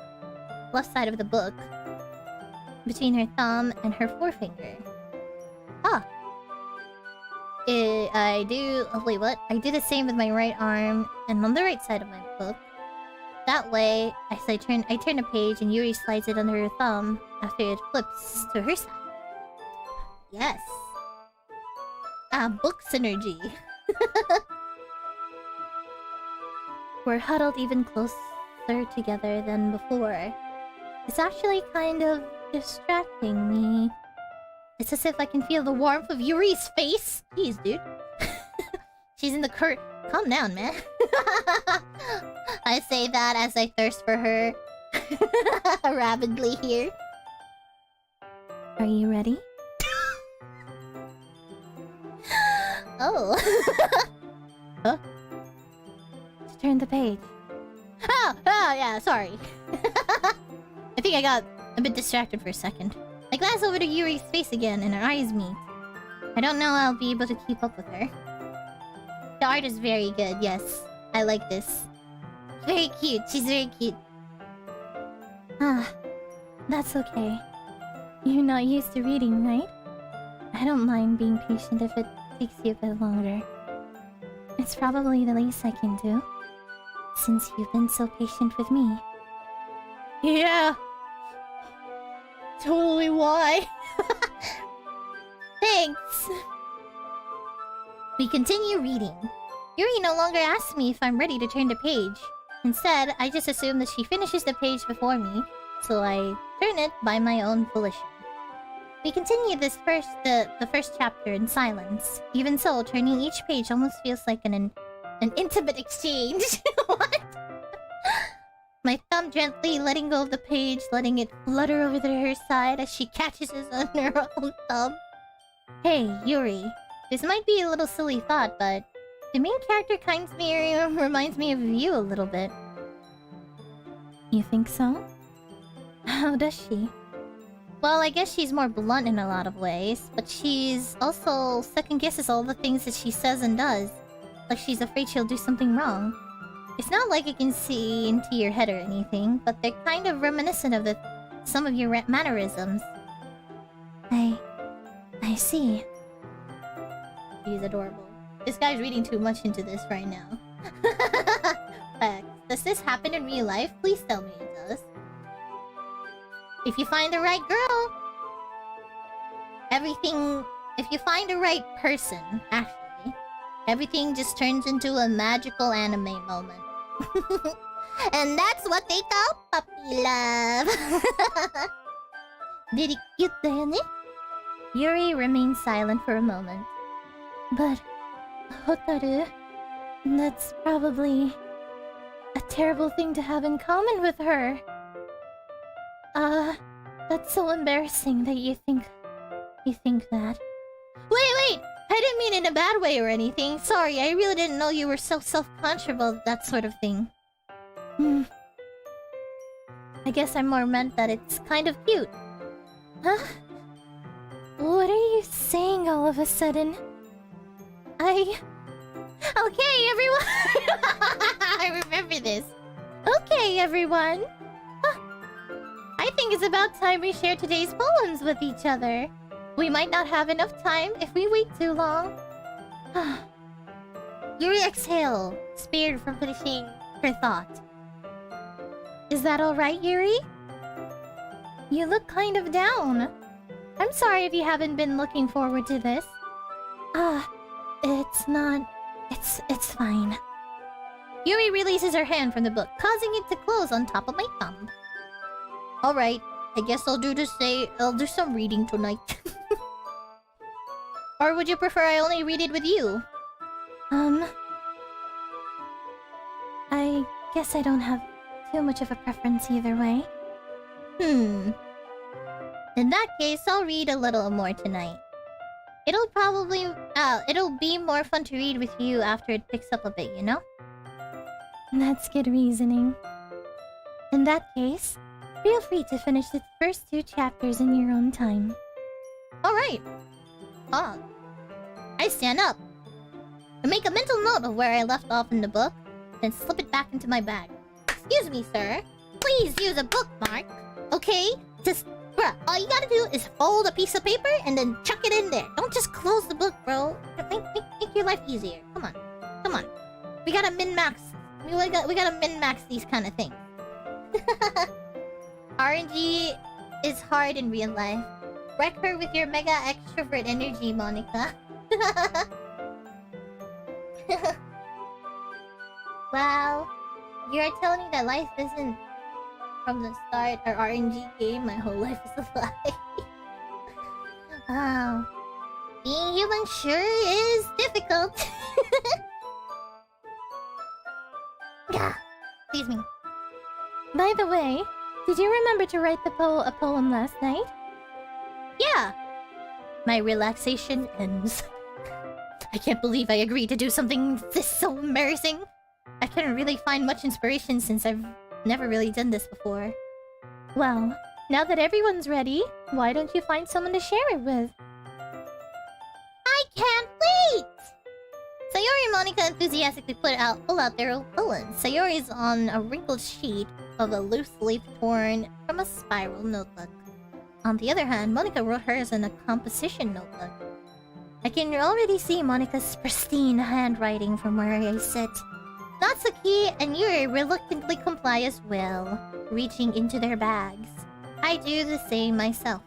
left side of the book between her thumb and her forefinger. I do... Oh, wait, what? I do the same with my right arm and on the right side of my book. That way, as I turn the page and Yuri slides it under her thumb after it flips to her side. Yes. Book synergy.
We're huddled even closer together than before. It's actually kind of distracting me.
It's as if I can feel the warmth of Yuri's face. Jeez, dude. She's in the curt. Calm down, man. I say that as I thirst for her rapidly here.
Are you ready?
Oh.
Huh? To turn the page.
Oh, yeah, sorry. I think I got a bit distracted for a second. I glance over to Yuri's face again and our eyes meet. I don't know I'll be able to keep up with her. The art is very good, yes. I like this. Very cute, she's very cute.
That's okay. You're not used to reading, right? I don't mind being patient if it takes you a bit longer. It's probably the least I can do, since you've been so patient with me.
Yeah. Totally why. Thanks. We continue reading. Yuri no longer asks me if I'm ready to turn the page. Instead, I just assume that she finishes the page before me, so I turn it by my own volition. We continue the first chapter in silence. Even so, turning each page almost feels like an intimate exchange. What? My thumb gently letting go of the page, letting it flutter over to her side as she catches it on her own thumb. Hey, Yuri. This might be a little silly thought, but the main character kind of reminds me of you a little bit.
You think so? How does she?
Well, I guess she's more blunt in a lot of ways, but she's also second-guesses all the things that she says and does. Like she's afraid she'll do something wrong. It's not like I can see into your head or anything, but they're kind of reminiscent of some of your mannerisms.
I see.
He's adorable. This guy's reading too much into this right now. Does this happen in real life? Please tell me it does. If you find the right girl, if you find the right person, actually, everything just turns into a magical anime moment. And that's what they call puppy love. Did it cute, Dayane? Yuri remained silent for a moment.
But, Hotaru, that's probably a terrible thing to have in common with her. That's so embarrassing that you think that.
Wait! I didn't mean it in a bad way or anything. Sorry, I really didn't know you were so self-conscious about that sort of thing. I guess I more meant that it's kind of cute.
Huh? What are you saying all of a sudden?
Okay, everyone! I remember this.
Okay, everyone. I think it's about time we share today's poems with each other. We might not have enough time if we wait too long.
Yuri exhale, spared from finishing her thought.
Is that alright, Yuri? You look kind of down. I'm sorry if you haven't been looking forward to this. It's not... It's fine.
Yuri releases her hand from the book, causing it to close on top of my thumb. Alright, I guess I'll do some reading tonight. Or would you prefer I only read it with you?
I guess I don't have too much of a preference either way.
In that case, I'll read a little more tonight. It'll be more fun to read with you after it picks up a bit, you know?
That's good reasoning. In that case, feel free to finish the first 2 chapters in your own time.
Alright. I stand up. I make a mental note of where I left off in the book, then slip it back into my bag. Excuse me, sir. Please use a bookmark, okay? Bruh, all you gotta do is fold a piece of paper and then chuck it in there. Don't just close the book, bro. Make your life easier. Come on. We gotta min-max. We gotta min-max these kind of things. RNG is hard in real life. Wreck her with your mega extrovert energy, Monika. Wow. You're telling me that life isn't from the start our RNG game. My whole life is a lie. Wow. Being human sure is difficult. Excuse me.
By the way, did you remember to write a poem last night?
Yeah. My relaxation ends. I can't believe I agreed to do something this so embarrassing. I couldn't really find much inspiration since I've never really done this before.
Well, now that everyone's ready, why don't you find someone to share it with?
I can't wait! Sayori and Monika enthusiastically pull out their poems. Sayori's on a wrinkled sheet of a loose leaf torn from a spiral notebook. On the other hand, Monika wrote hers in a composition notebook. I can already see Monika's pristine handwriting from where I sit. Natsuki and Yuri reluctantly comply as well, reaching into their bags. I do the same myself.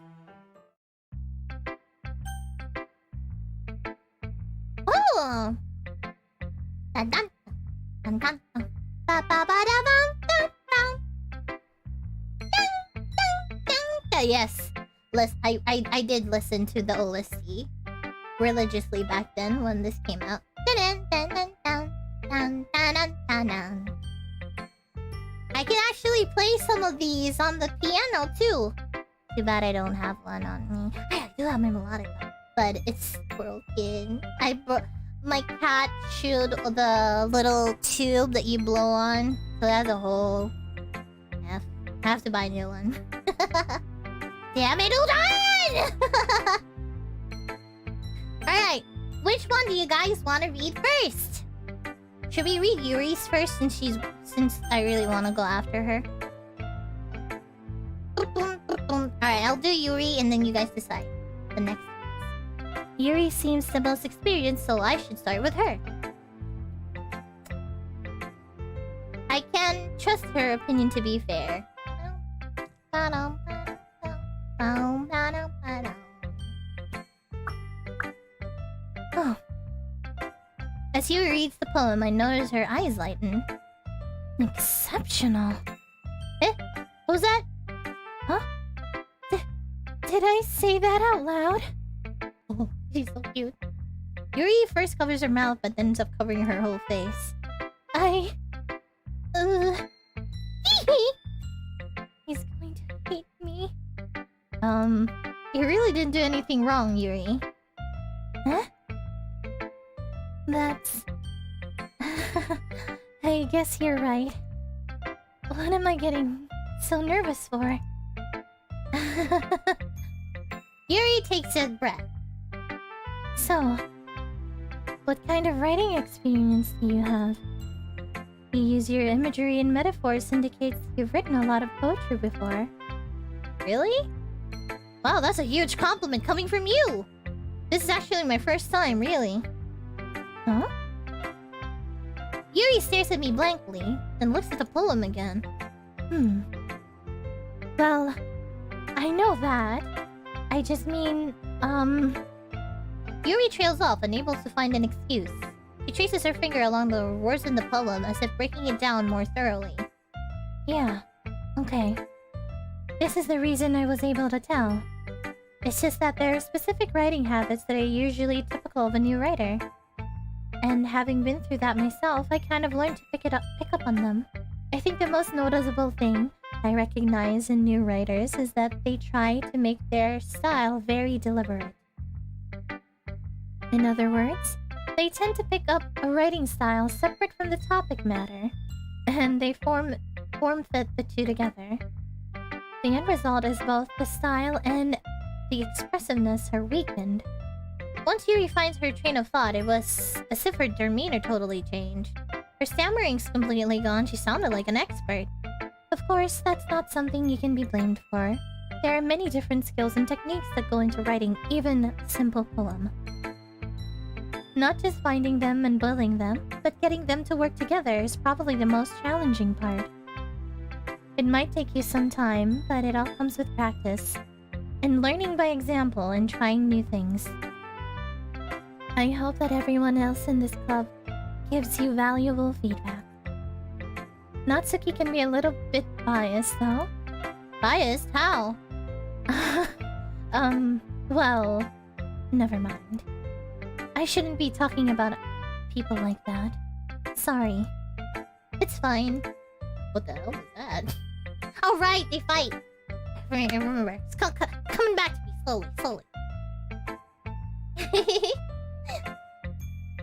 Oh! Dun dun dun dun dun ba ba ba da bum dun dun dun dun dun. Yes, I did listen to the OST religiously back then when this came out. Dun dun dun dun dun dun dun dun dun. I can actually play some of these on the piano too. Too bad I don't have one on me. I do have my melodica, but it's broken. My cat chewed the little tube that you blow on, so that's a hole. I have to buy a new one. Damn it, Udon! Alright, which one do you guys want to read first? Should we read Yuri's first since I really want to go after her? Alright, I'll do Yuri and then you guys decide. The next. Yuri seems the most experienced, so I should start with her. I can trust her opinion to be fair. Oh. As Yuri reads the poem, I notice her eyes lighten. Exceptional. Eh? What was that? Huh? Did I say that out loud? Oh, she's so cute. Yuri first covers her mouth, but then ends up covering her whole face. He's going to hate me. You really didn't do anything wrong, Yuri. Huh? That's... I guess you're right. What am I getting so nervous for? Yuri takes a breath. So, what kind of writing experience do you have? You use your imagery and metaphors indicates you've written a lot of poetry before. Really? Wow, that's a huge compliment coming from you! This is actually my first time, really. Huh? Yuri stares at me blankly, then looks at the poem again. Well, I know that. I just mean, Yuri trails off, unable to find an excuse. She traces her finger along the words in the poem as if breaking it down more thoroughly. Yeah, okay. This is the reason I was able to tell. It's just that there are specific writing habits that are usually typical of a new writer. And having been through that myself, I kind of learned to pick up on them. I think the most noticeable thing I recognize in new writers is that they try to make their style very deliberate. In other words, they tend to pick up a writing style separate from the topic matter, and they form fit the two together. The end result is both the style and the expressiveness are weakened. Once Yuri finds her train of thought, it was as if her demeanor totally changed. Her stammering's completely gone, she sounded like an expert. Of course, that's not something you can be blamed for. There are many different skills and techniques that go into writing even a simple poem. Not just finding them and building them, but getting them to work together is probably the most challenging part. It might take you some time, but it all comes with practice, and learning by example and trying new things. I hope that everyone else in this club gives you valuable feedback. Natsuki can be a little bit biased, though. Biased? How? Well, never mind. I shouldn't be talking about people like that. Sorry. It's fine. What the hell was that? Oh, right, they fight. I remember. It's coming back to me slowly.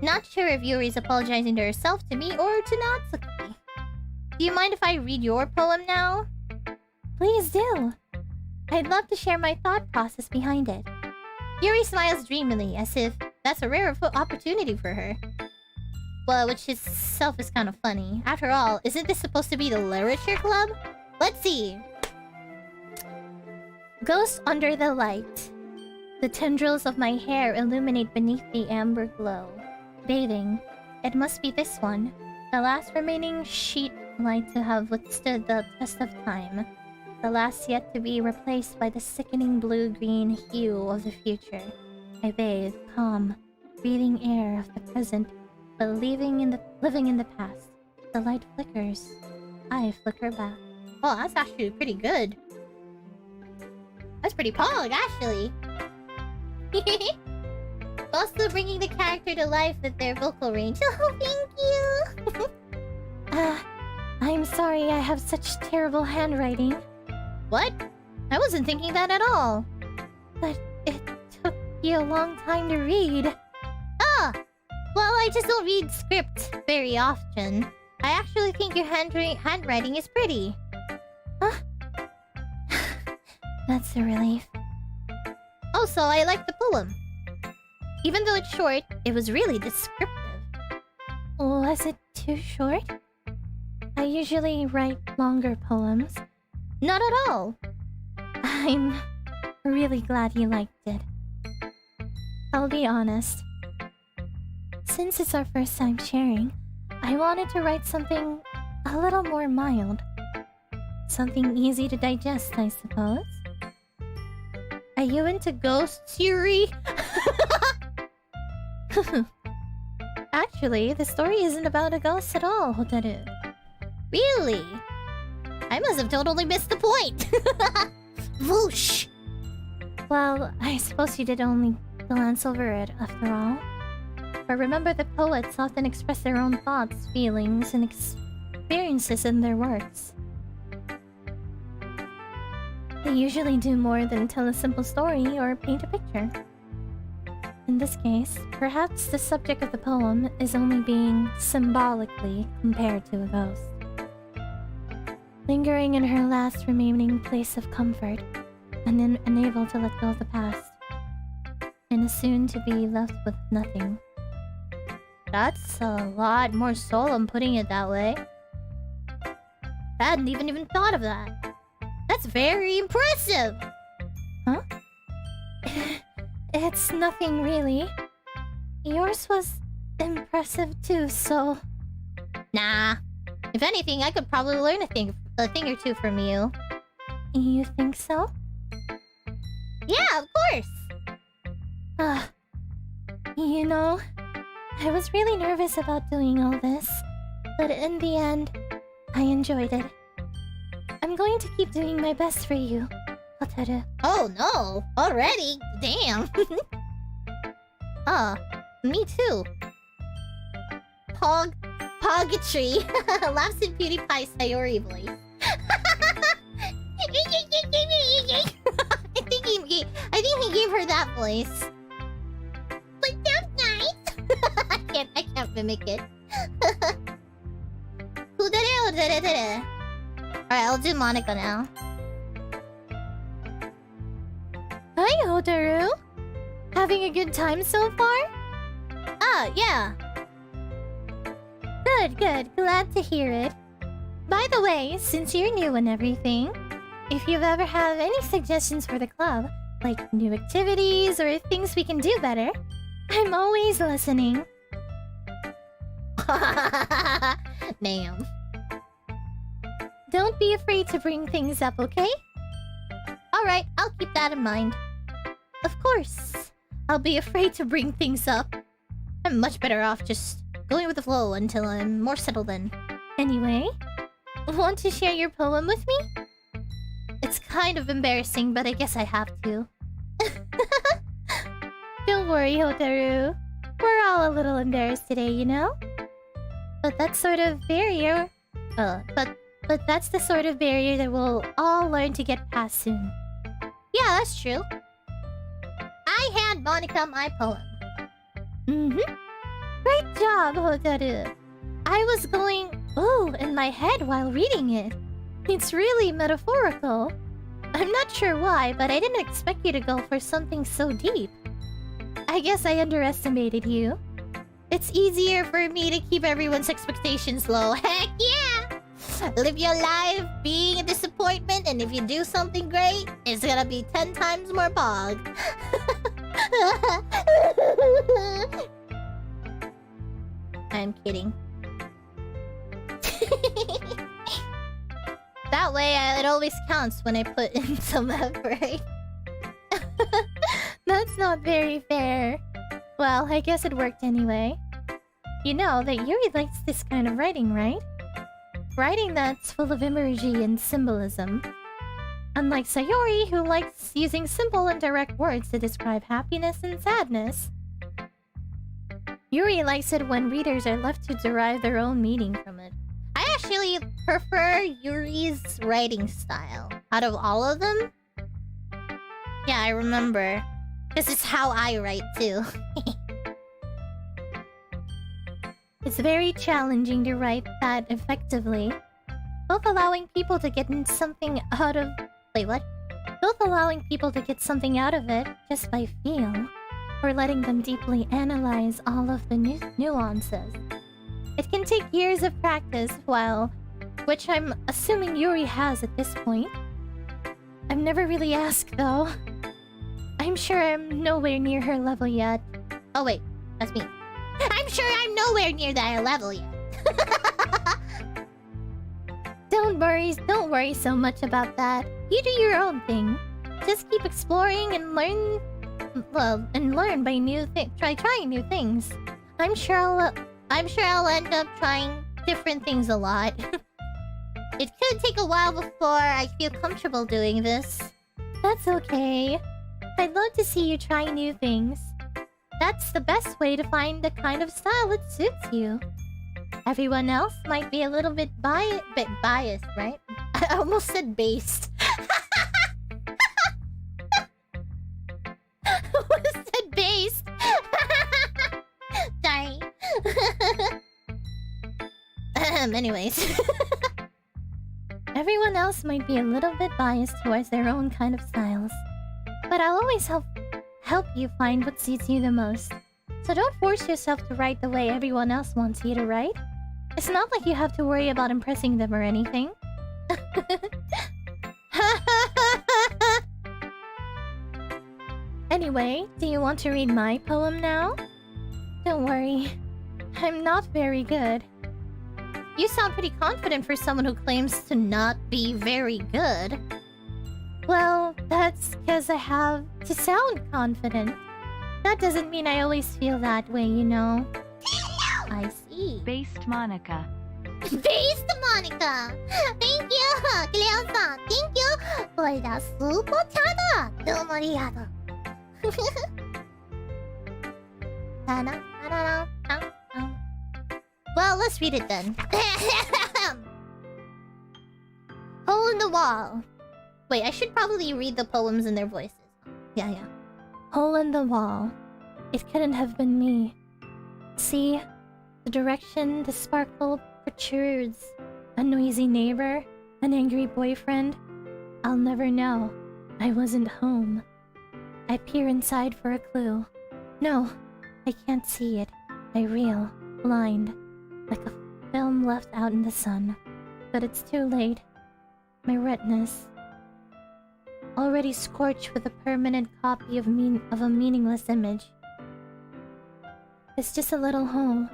Not sure if Yuri's apologizing to herself, to me, or to Natsuki. Do you mind if I read your poem now? Please do. I'd love to share my thought process behind it. Yuri smiles dreamily, as if that's a rare opportunity for her. Well, which itself is kind of funny. After all, isn't this supposed to be the literature club? Let's see. Ghost under the light. The tendrils of my hair illuminate beneath the amber glow. Bathing. It must be this one. The last remaining sheet light to have withstood the test of time. The last yet to be replaced by the sickening blue-green hue of the future. I bathe, calm, breathing air of the present, but living in the past. The light flickers. I flicker back. Oh, that's actually pretty good. That's pretty pog, actually. Also bringing the character to life with their vocal range. Oh, thank you!
I'm sorry I have such terrible handwriting.
What? I wasn't thinking that at all.
But it took you a long time to read.
Ah! Well, I just don't read scripts very often. I actually think your handwriting is pretty.
Huh? That's a relief.
Also, I like the poem. Even though it's short, it was really descriptive.
Was it too short? I usually write longer poems.
Not at all.
I'm really glad you liked it. I'll be honest. Since it's our first time sharing, I wanted to write something a little more mild. Something easy to digest, I suppose.
Are you into ghosts, Yuri?
Actually, the story isn't about a ghost at all, Hotaru.
Really? I must have totally missed the point. Whoosh!
Well, I suppose you did only glance over it, after all. But remember, the poets often express their own thoughts, feelings, and experiences in their works. They usually do more than tell a simple story or paint a picture. In this case, perhaps the subject of the poem is only being symbolically compared to a ghost. Lingering in her last remaining place of comfort, and unable to let go of the past, and is soon to be left with nothing.
That's a lot more solemn putting it that way. I hadn't even thought of that. That's very impressive!
Huh? It's nothing really. Yours was impressive too, so...
Nah. If anything, I could probably learn a thing or two from you.
You think so?
Yeah, of course!
You know, I was really nervous about doing all this, but in the end, I enjoyed it. I'm going to keep doing my best for you, Hotaru.
Oh no! Already? Damn! Me too. Poggetry. Laughs in PewDiePie's Sayori voice. I think he gave her that voice. But that's nice! I can't mimic it. Alright, I'll do Monika now.
Hi, Hotaru! Having a good time so far?
Yeah.
Good. Glad to hear it. By the way, since you're new and everything, if you've ever have any suggestions for the club, like new activities or things we can do better, I'm always listening.
Damn.
Don't be afraid to bring things up, okay?
Alright, I'll keep that in mind.
Of course.
I'll be afraid to bring things up. I'm much better off just going with the flow until I'm more settled in.
Anyway, want to share your poem with me?
It's kind of embarrassing, but I guess I have to.
Don't worry, Hotaru. We're all a little embarrassed today, you know? But that sort of barrier... But that's the sort of barrier that we'll all learn to get past soon.
Yeah, that's true. I hand Monika my poem.
Great job, Hotaru. I was going in my head while reading it. It's really metaphorical. I'm not sure why, but I didn't expect you to go for something so deep. I guess I underestimated you.
It's easier for me to keep everyone's expectations low. Heck yeah! Live your life being a disappointment, and if you do something great, it's gonna be 10 times more pog. I'm kidding. That way, it always counts when I put in some effort.
That's not very fair. Well, I guess it worked anyway. You know that Yuri likes this kind of writing, right? Writing that's full of imagery and symbolism. Unlike Sayori, who likes using simple and direct words to describe happiness and sadness. Yuri likes it when readers are left to derive their own meaning from it.
I actually really prefer Yuri's writing style. Out of all of them? Yeah, I remember. This is how I write too.
It's very challenging to write that effectively. Both allowing people to get something out of...
Wait, what?
Both allowing people to get something out of it just by feel, or letting them deeply analyze all of the nuances. It can take years of practice, which I'm assuming Yuri has at this point. I've never really asked, though. I'm sure I'm nowhere near her level yet.
Oh wait, that's me. I'm sure I'm nowhere near that level yet.
Don't worry so much about that. You do your own thing. Just keep exploring and learn. Well, and learn by trying new things. I'm sure I'll end up trying different things a lot.
It could take a while before I feel comfortable doing this.
That's okay. I'd love to see you try new things. That's the best way to find the kind of style that suits you. Everyone else might be a little bit biased, right? I almost said based. I almost said based.
Sorry. Anyways.
Everyone else might be a little bit biased towards their own kind of styles. But I'll always help you find what suits you the most. So don't force yourself to write the way everyone else wants you to write. It's not like you have to worry about impressing them or anything. Anyway, do you want to read my poem now? Don't worry. I'm not very good.
You sound pretty confident for someone who claims to not be very good.
Well, that's because I have to sound confident. That doesn't mean I always feel that way, you know.
I see.
Based Monika.
Based Monika! Thank you! Cleon-san, thank you for the super chat! どうもありがとう。Well, let's read it then. Hole in the wall. Wait, I should probably read the poems in their voices. Yeah.
Hole in the wall. It couldn't have been me. See? The direction the sparkle protrudes. A noisy neighbor? An angry boyfriend? I'll never know. I wasn't home. I peer inside for a clue. No, I can't see it. I reel, blind, like a film left out in the sun. But it's too late. My retinas, already scorched with a permanent copy of a meaningless image. It's just a little hole.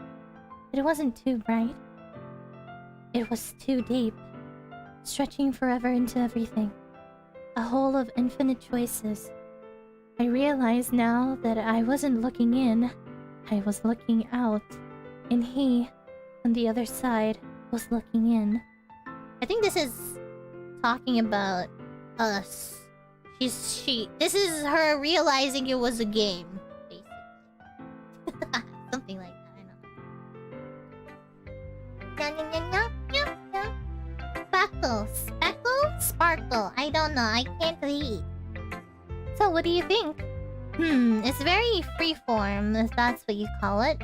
It wasn't too bright. It was too deep, stretching forever into everything. A hole of infinite choices. I realize now that I wasn't looking in, I was looking out. And he, on the other side, was looking in.
I think this is talking about us. This is her realizing it was a game, basically. Something like that, I know. Sparkle. I don't know. I can't read.
So what do you think?
It's very freeform, if that's what you call it.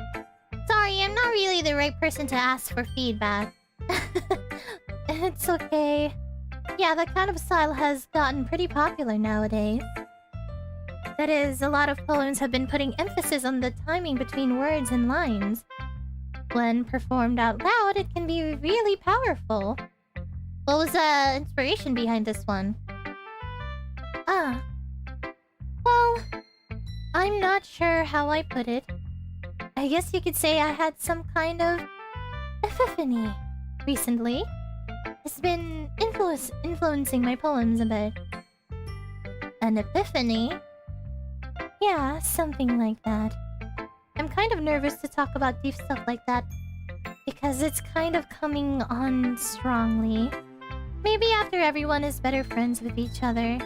Sorry, I'm not really the right person to ask for feedback.
It's okay. Yeah, that kind of style has gotten pretty popular nowadays. That is, a lot of poems have been putting emphasis on the timing between words and lines. When performed out loud, it can be really powerful.
What was the inspiration behind this one?
Well, I'm not sure how I put it. I guess you could say I had some kind of epiphany recently. It's been influencing my poems a bit.
An epiphany?
Yeah, something like that. I'm kind of nervous to talk about deep stuff like that because it's kind of coming on strongly. Maybe after everyone is better friends with each other.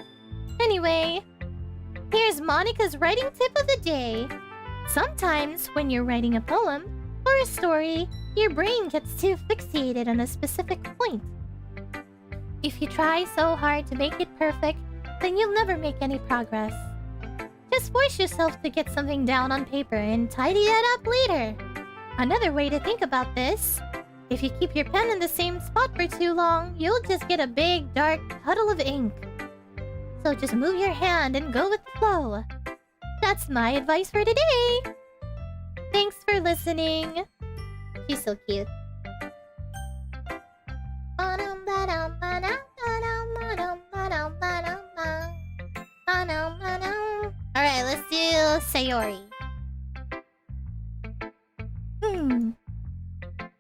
Anyway, here's Monika's writing tip of the day. Sometimes when you're writing a poem or a story, your brain gets too fixated on a specific point. If you try so hard to make it perfect, then you'll never make any progress. Just force yourself to get something down on paper and tidy it up later. Another way to think about this, if you keep your pen in the same spot for too long, you'll just get a big, dark puddle of ink. So just move your hand and go with the flow. That's my advice for today. Thanks for listening.
She's so cute. Alright, let's do Sayori.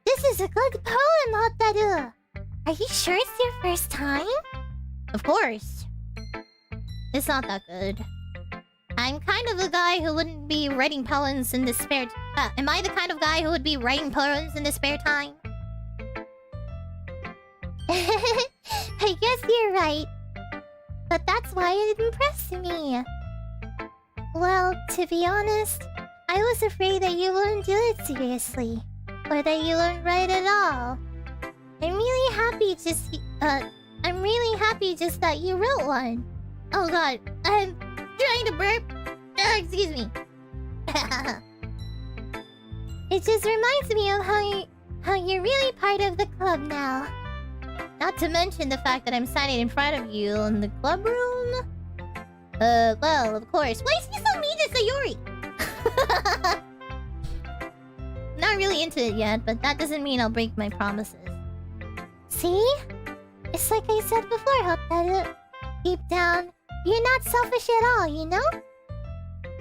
This is a good poem, Hotaru. Are you sure it's your first time?
Of course. It's not that good. I'm kind of the guy who wouldn't be writing poems in the spare... am I the kind of guy who would be writing poems in the spare time?
I guess you're right. But that's why it impressed me. Well, to be honest, I was afraid that you wouldn't do it seriously. Or that you wouldn't write at all. I'm really happy just that you wrote one.
Oh god, I'm trying to burp. Excuse me.
It just reminds me of how you're really part of the club now.
Not to mention the fact that I'm standing in front of you in the club room. Well, of course. Why is he so mean to Sayori? Not really into it yet, but that doesn't mean I'll break my promises.
See? It's like I said before, Hotaru. Deep down, you're not selfish at all, you know?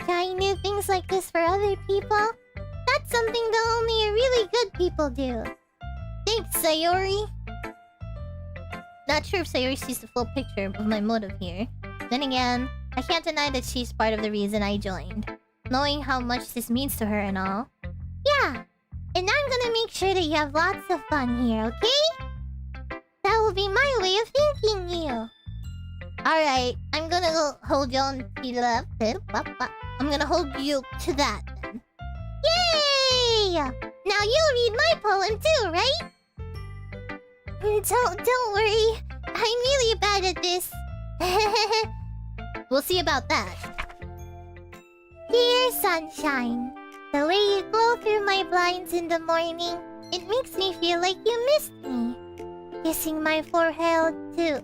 Trying new things like this for other people, that's something that only really good people do.
Thanks, Sayori. Not sure if Sayori sees the full picture of my motive here. Then again, I can't deny that she's part of the reason I joined. Knowing how much this means to her and all.
Yeah, and I'm gonna make sure that you have lots of fun here, okay? That will be my way of thanking you.
Alright, I'm gonna go hold you on to the left. I'm gonna hold you to that then.
Yay! Now you'll read my poem too, right? Don't worry. I'm really bad at this.
We'll see about that.
Dear sunshine, the way you glow through my blinds in the morning, it makes me feel like you missed me. Kissing my forehead to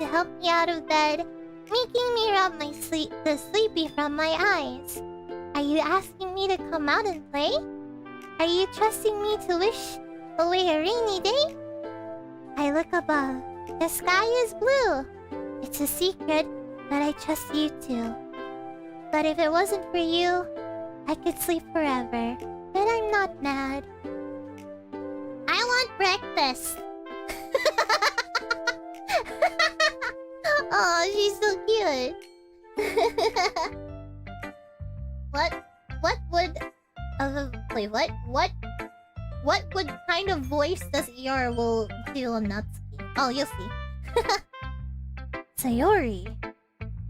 help me out of bed, making me rub the sleepy from my eyes. Are you asking me to come out and play? Are you trusting me to wish away a rainy day? I look above. The sky is blue. It's a secret, but I trust you too. But if it wasn't for you, I could sleep forever. But I'm not mad.
I want breakfast. Oh, she's so cute. What kind of voice does Iora will do on Natsuki? Oh, you'll see.
Sayori,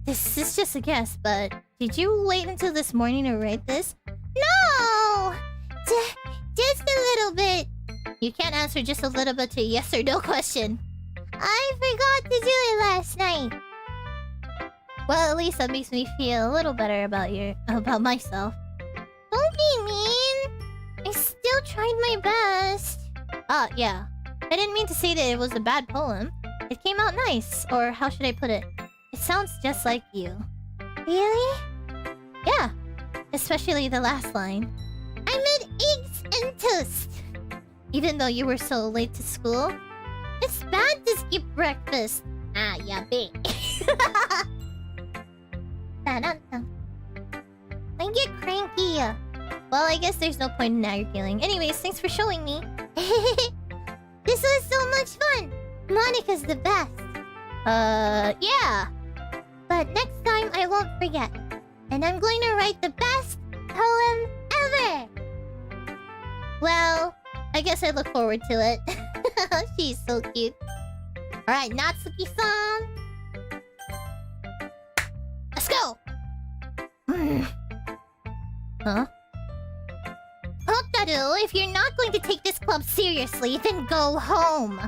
This is just a guess, but did you wait until this morning to write this?
no! Just a little bit.
You can't answer just a little bit to a yes or no question.
I forgot to do it last night.
Well, at least that makes me feel a little better about myself.
Don't be mean. I still tried my best.
Ah, yeah. I didn't mean to say that it was a bad poem. It came out nice, or how should I put it? It sounds just like you.
Really?
Yeah, especially the last line.
I meant eggs and toast.
Even though you were so late to school?
It's bad to skip breakfast.
Ah, yeah, big.
I get cranky.
Well, I guess there's no point in arguing. Anyways, thanks for showing me.
This was so much fun. Monika's the best.
Yeah.
But next time I won't forget. And I'm going to write the best poem ever.
Well, I guess I look forward to it. She's so cute. Alright, Natsuki-san. Let's go!
Huh?
Hotaru, you, if you're not going to take this club seriously, then go home.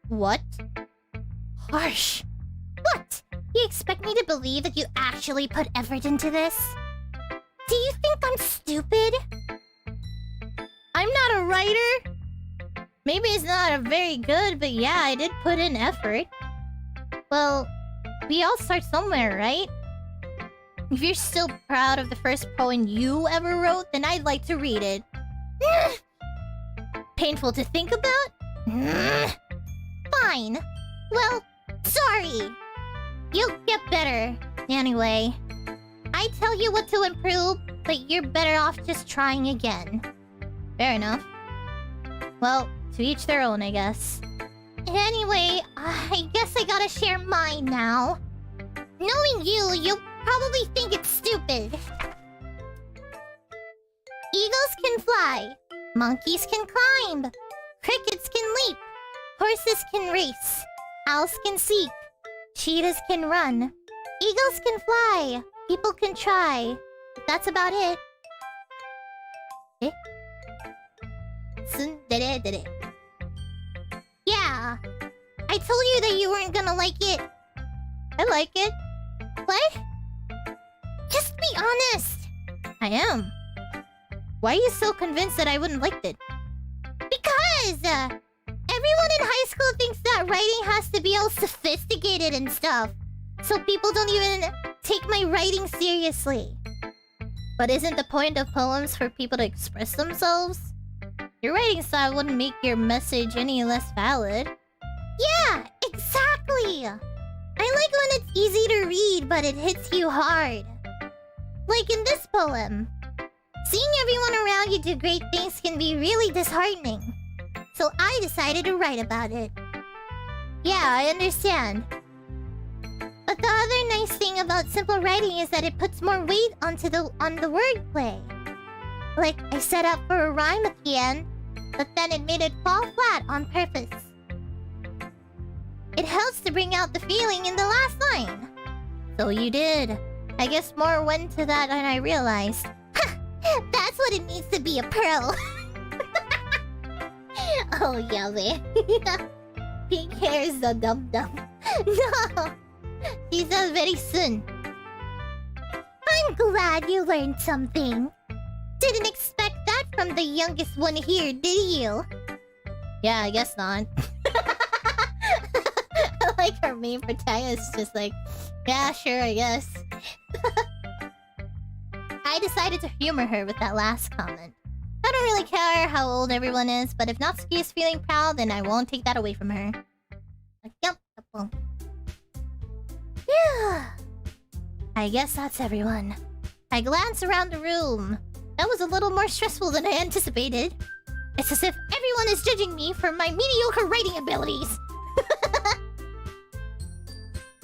What? Harsh. What? You expect me to believe that you actually put effort into this? Do you think I'm stupid? I'm not a writer. Maybe it's not a very good, but yeah, I did put in effort. Well, we all start somewhere, right? If you're still proud of the first poem you ever wrote, then I'd like to read it. Painful to think about? Fine. Well, sorry. You'll get better. Anyway, I tell you what to improve, but you're better off just trying again. Fair enough. Well, to each their own, I guess. Anyway, I guess I gotta share mine now. Knowing you, you'll probably think it's stupid. Eagles can fly. Monkeys can climb. Crickets can leap. Horses can race. Owls can seek. Cheetahs can run. Eagles can fly. People can try. But that's about it. Eh? Tsundere. Yeah. I told you that you weren't gonna like it. I like it. What? Just be honest. I am. Why are you so convinced that I wouldn't like it? Because everyone in high school thinks that writing has to be all sophisticated and stuff. So people don't even take my writing seriously. But isn't the point of poems for people to express themselves? Your writing style wouldn't make your message any less valid. Yeah, exactly! I like when it's easy to read, but it hits you hard. Like in this poem. Seeing everyone around you do great things can be really disheartening. So I decided to write about it. Yeah, I understand. But the other nice thing about simple writing is that it puts more weight on the wordplay. Like, I set up for a rhyme at the end, but then it made it fall flat on purpose. It helps to bring out the feeling in the last line. So you did. I guess more went to that than I realized. Ha! That's what it needs to be a pro. Oh, yummy. Pink hair is a dum-dum. No! See that very soon. I'm glad you learned something. Didn't expect that from the youngest one here, did you? Yeah, I guess not. I like our main protagonist just like, yeah, sure, I guess. I decided to humor her with that last comment. I don't really care how old everyone is, but if Natsuki is feeling proud, then I won't take that away from her. Yep. Yeah. I guess that's everyone. I glance around the room. That was a little more stressful than I anticipated. It's as if everyone is judging me for my mediocre writing abilities.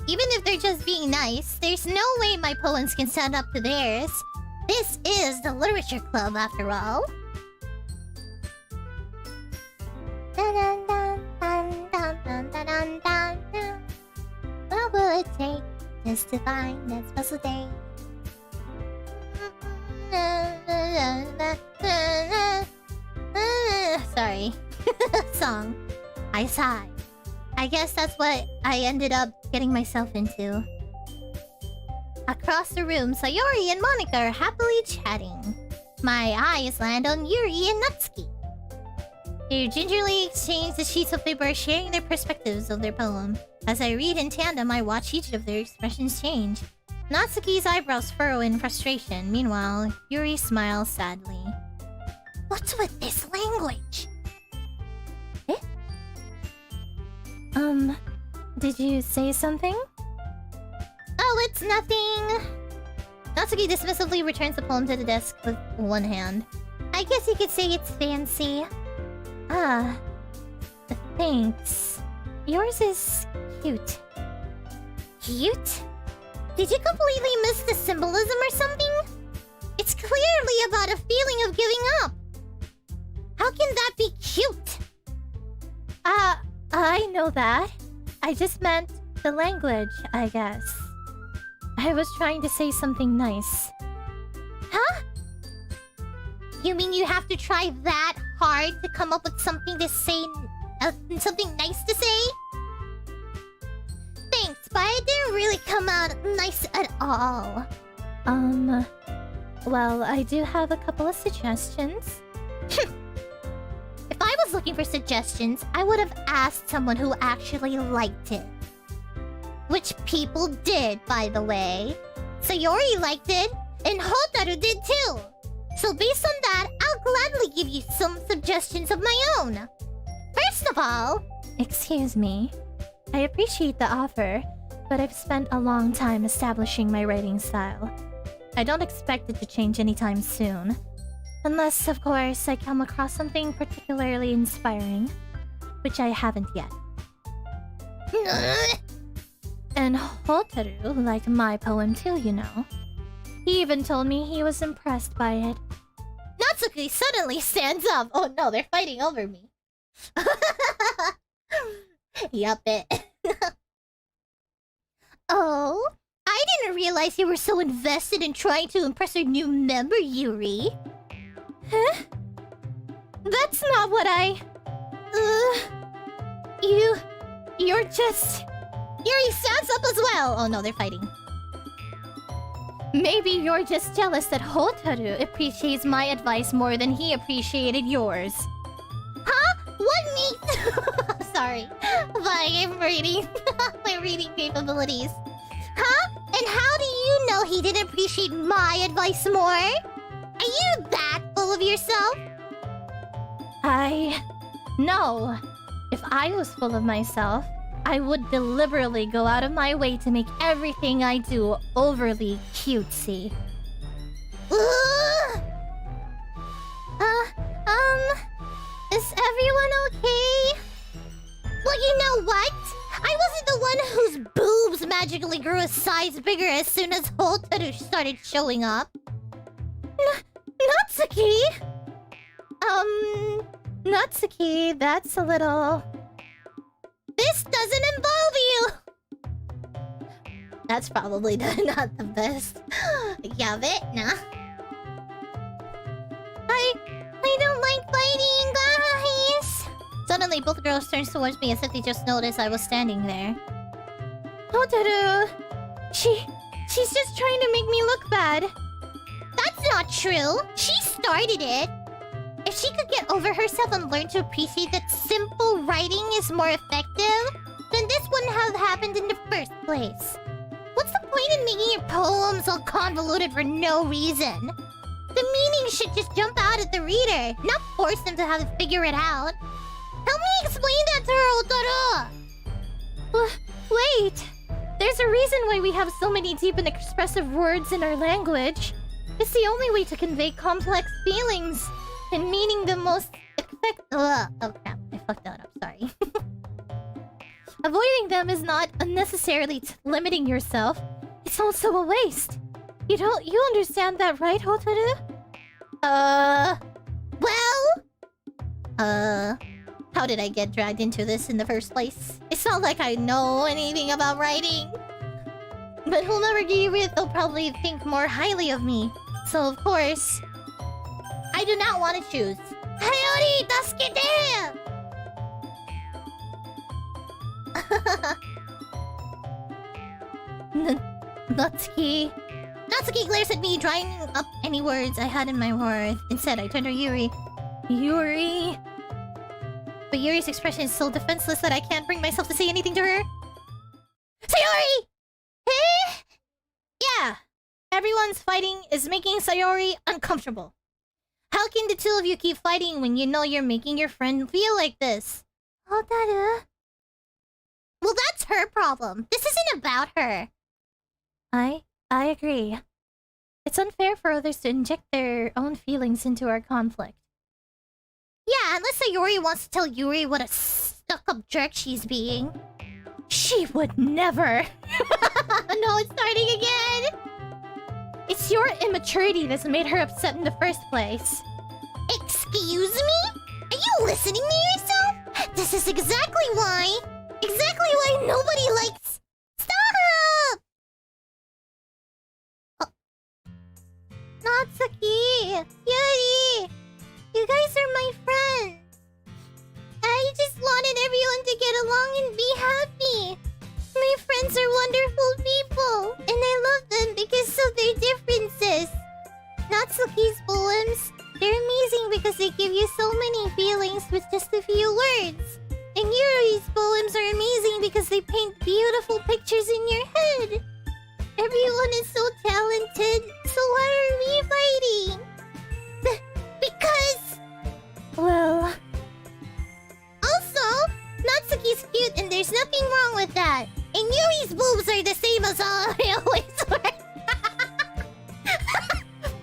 Even if they're just being nice, there's no way my poems can stand up to theirs. This is the literature club, after all. What will it take just to find that special day? Sorry. Song. I sigh. I guess that's what I ended up getting myself into. Across the room, Sayori and Monika are happily chatting. My eyes land on Yuri and Natsuki. They gingerly exchange the sheets of paper, sharing their perspectives of their poem. As I read in tandem, I watch each of their expressions change. Natsuki's eyebrows furrow in frustration. Meanwhile, Yuri smiles sadly. What's with this language?
Eh? Did you say something?
Oh, it's nothing. Natsuki dismissively returns the poem to the desk with one hand. I guess you could say it's fancy.
Ah, thanks. Yours is cute.
Cute? Did you completely miss the symbolism or something? It's clearly about a feeling of giving up. How can that be cute?
I know that. I just meant the language, I guess. I was trying to say something nice.
Huh? You mean you have to try that hard to come up with something to say, something nice to say? Thanks, but it didn't really come out nice at all.
Well, I do have a couple of suggestions.
If I was looking for suggestions, I would have asked someone who actually liked it. Which people did, by the way. Sayori liked it, and Hotaru did too. So based on that, I'll gladly give you some suggestions of my own. First of all...
Excuse me. I appreciate the offer, but I've spent a long time establishing my writing style. I don't expect it to change anytime soon. Unless, of course, I come across something particularly inspiring. Which I haven't yet. And Hotaru liked my poem too, you know. He even told me he was impressed by it.
Natsuki suddenly stands up. Oh no, they're fighting over me. Yup it. Oh, I didn't realize you were so invested in trying to impress our new member, Yuri.
Huh? That's not what I... You're just...
Yuri stands up as well. Oh no, they're fighting.
Maybe you're just jealous that Hotaru appreciates my advice more than he appreciated yours.
Huh? What me? Sorry. I'm reading. My reading capabilities. Huh? And how do you know he didn't appreciate my advice more? Are you that full of yourself?
No. If I was full of myself, I would deliberately go out of my way to make everything I do overly cutesy.
Is everyone okay? Well, you know what? I wasn't the one whose boobs magically grew a size bigger as soon as Hotaru started showing up.
Natsuki? Natsuki, that's a little...
This doesn't involve you! That's probably not the best. Yeah, nah. I don't like fighting, guys! Suddenly, both girls turned towards me as if they just noticed I was standing there.
Hotaru... She's just trying to make me look bad.
That's not true! She started it! If she could get over herself and learn to appreciate that simple writing is more effective, then this wouldn't have happened in the first place. What's the point in making your poems all convoluted for no reason? The meaning should just jump out at the reader, not force them to have to figure it out. Help me explain that to her, Hotaru!
Wait! There's a reason why we have so many deep and expressive words in our language. It's the only way to convey complex feelings and meaning the most
oh crap, I fucked that up, sorry.
Avoiding them is not unnecessarily limiting yourself. It's also a waste. You understand that, right, Hotaru?
How did I get dragged into this in the first place? It's not like I know anything about writing. But whomever gave it, they'll probably think more highly of me. So, of course, I do not want to choose. Sayori, tasukete!
Natsuki.
Natsuki glares at me, drying up any words I had in my words. Instead, I turn to Yuri.
Yuri.
But Yuri's expression is so defenseless that I can't bring myself to say anything to her. Sayori! Eh? Yeah. Everyone's fighting is making Sayori uncomfortable. How can the two of you keep fighting when you know you're making your friend feel like this? Hotaru? Well, that's her problem. This isn't about her.
I agree. It's unfair for others to inject their own feelings into our conflict.
Yeah, unless Sayori wants to tell Yuri what a stuck-up jerk she's being.
She would never!
No, it's starting again!
It's your immaturity that's made her upset in the first place.
Excuse me? Are you listening to yourself? This is exactly why nobody likes... Stop! Oh. Natsuki! Yuri! get along and be happy. My friends are wonderful people, and I love them because of their differences. Natsuki's poems, they're amazing because they give you so many feelings with just a few words. And Yuri's poems are amazing because they paint beautiful pictures in your head. Everyone is so talented, so why are we fighting? Because...
Well...
Also, Natsuki's cute and there's nothing wrong with that. And Yuri's boobs are the same as all I always were.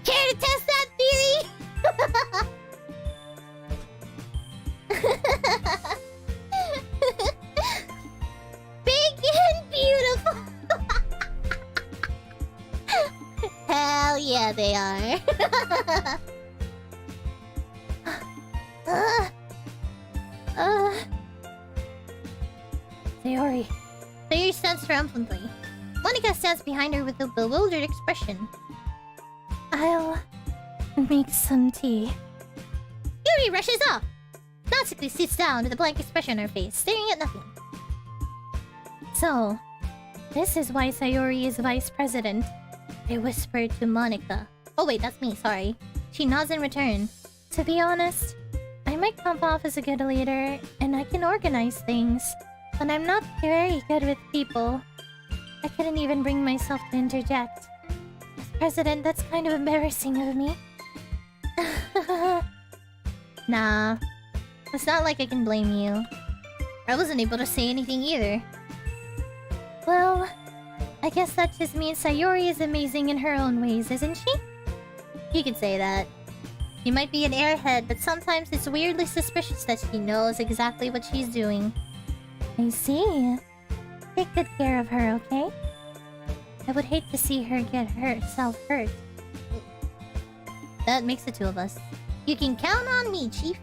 Care to test that theory? Big and beautiful. Hell yeah, they are.
Sayori.
Sayori stands triumphantly. Monika stands behind her with a bewildered expression.
I'll... make some tea.
Yuri rushes off. Natsuki sits down with a blank expression on her face, staring at nothing.
So, this is why Sayori is vice president.
I whispered to Monika. Oh wait, that's me, sorry. She nods in return.
To be honest, I might come off as a good leader, and I can organize things, but I'm not very good with people. I couldn't even bring myself to interject. As president, that's kind of embarrassing of me.
Nah. It's not like I can blame you. I wasn't able to say anything either.
Well, I guess that just means Sayori is amazing in her own ways, isn't she?
You could say that. She might be an airhead, but sometimes it's weirdly suspicious that she knows exactly what she's doing.
I see. Take good care of her, okay? I would hate to see her get herself hurt.
That makes the two of us. You can count on me, Chief.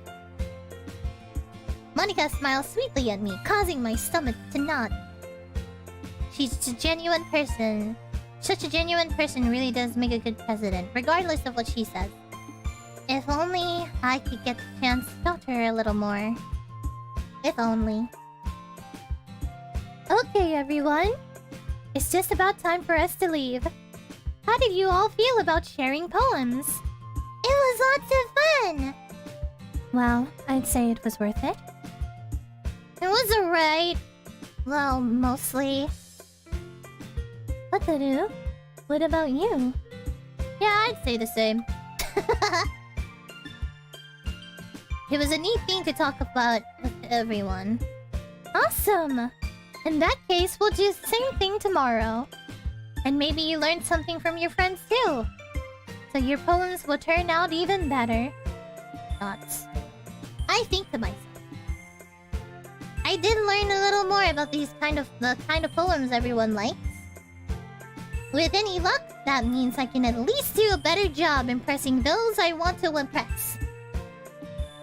Monika smiles sweetly at me, causing my stomach to knot. She's a genuine person. Such a genuine person really does make a good president, regardless of what she says. If only I could get the chance to talk to her a little more. If only.
Okay, everyone. It's just about time for us to leave. How did you all feel about sharing poems?
It was lots of fun!
Well, I'd say it was worth it.
It was alright. Well, mostly.
What to do? What about you?
Yeah, I'd say the same. It was a neat thing to talk about with everyone.
Awesome! In that case, we'll do the same thing tomorrow. And maybe you learned something from your friends too. So your poems will turn out even better.
Thoughts. I think to myself. I did learn a little more about the kind of poems everyone likes. With any luck, that means I can at least do a better job impressing those I want to impress.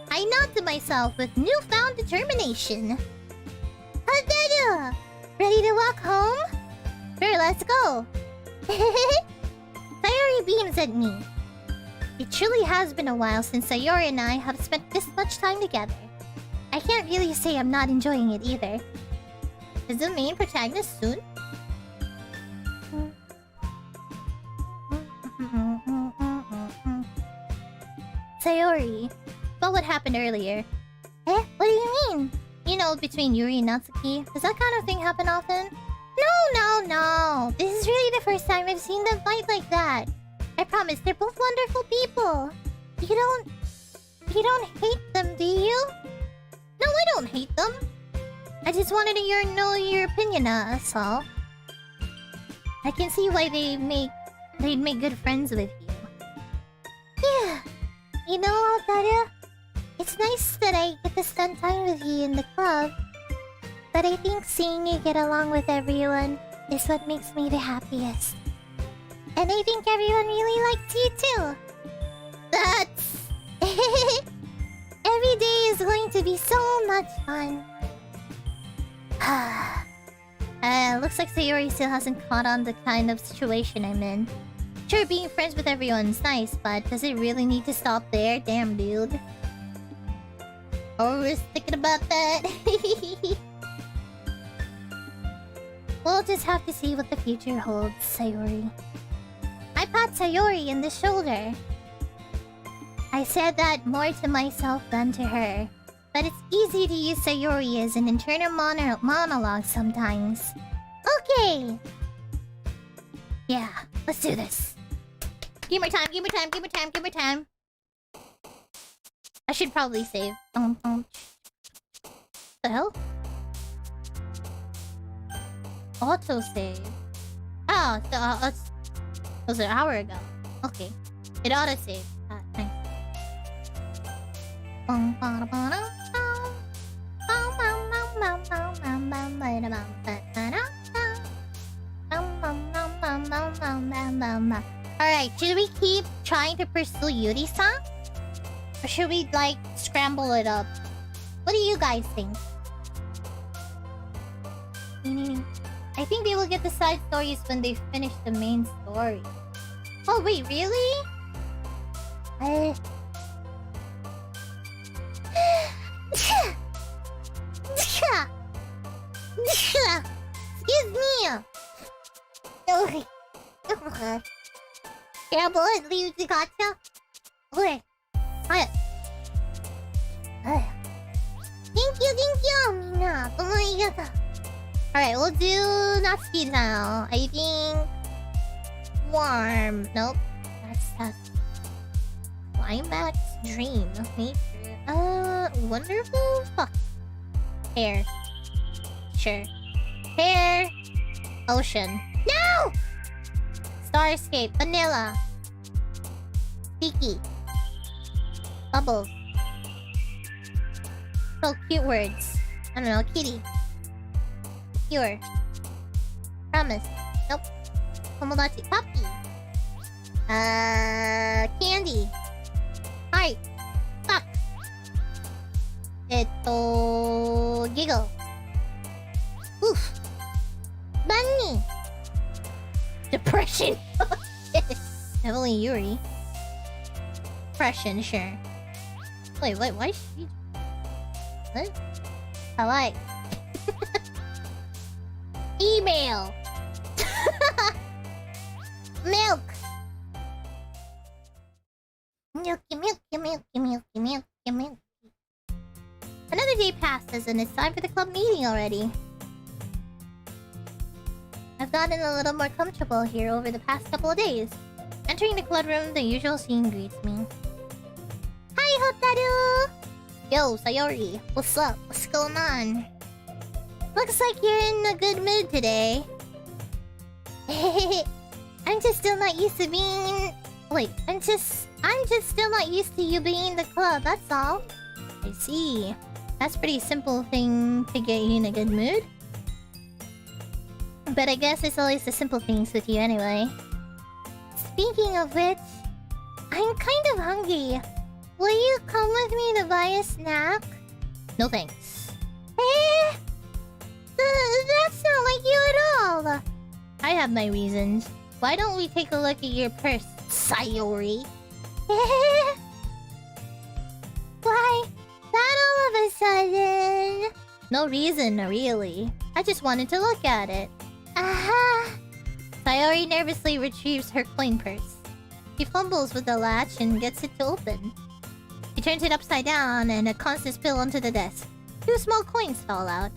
I nod to myself with newfound determination. Hotaru! Ready to walk home? Sure, let's go. Sayori beams at me. It truly has been a while since Sayori and I have spent this much time together. I can't really say I'm not enjoying it either. Is the main protagonist soon? Sayori, about what happened earlier. Eh? What do you mean? You know, between Yuri and Natsuki. Does that kind of thing happen often? No. This is really the first time I've seen them fight like that. I promise, they're both wonderful people. You don't hate them, do you? No, I don't hate them. I just wanted to know your opinion, that's all. I can see why they'd make good friends with you. Yeah. You know, Hotaru, it's nice that I get to spend time with you in the club. But I think seeing you get along with everyone is what makes me the happiest. And I think everyone really likes you too. That's... Every day is going to be so much fun. Looks like Sayori still hasn't caught on the kind of situation I'm in. Sure, being friends with everyone's nice, but does it really need to stop there? Damn, dude. I was thinking about that. We'll just have to see what the future holds, Sayori. I pat Sayori in the shoulder. I said that more to myself than to her. But it's easy to use Sayori as an internal monologue sometimes. Okay! Yeah, let's do this. Give me time, give me time, give me time, give me time. I should probably save. The hell? Auto save. Oh, it was an hour ago. Okay. It auto saved. Nice. Alright, should we keep trying to pursue Yuri-san? Or should we, like, scramble it up? What do you guys think? I think they will get the side stories when they finish the main story. Oh, wait, really? Excuse me! Okay. Yeah, but leave the gotcha. Okay. Alright. Thank you, Mina. Alright, we'll do Natsuki now. I think... Warm. Nope. That's... Climax Dream. Nature. Wonderful? Fuck. Hair. Sure. Hair. Ocean. No! Starscape. Vanilla. Sticky. Bubbles. So cute words. I don't know. Kitty. Pure. Promise. Nope. Tomodachi. Puppy. Candy. Heart. Fuck. Giggle. Oof. Bunny. Depression. Definitely Yuri. Depression, sure. Wait, why is she... What? I like. Email. Milk. Milky. Another day passes and it's time for the club meeting already. I've gotten a little more comfortable here over the past couple of days. Entering the club room, the usual scene greets me. Hi, Hotaru! Yo, Sayori. What's up? What's going on? Looks like you're in a good mood today. I'm just still not used to being... Wait, I'm just still not used to you being in the club, that's all. I see. That's a pretty simple thing to get you in a good mood. But I guess it's always the simple things with you anyway. Speaking of which, I'm kind of hungry. Will you come with me to buy a snack? No thanks. That's not like you at all. I have my reasons. Why don't we take a look at your purse, Sayori? Why? That all of a sudden? No reason, really. I just wanted to look at it. Sayori nervously retrieves her coin purse. She fumbles with the latch and gets it to open. She turns it upside down and a constant spill onto the desk. 2 small coins fall out.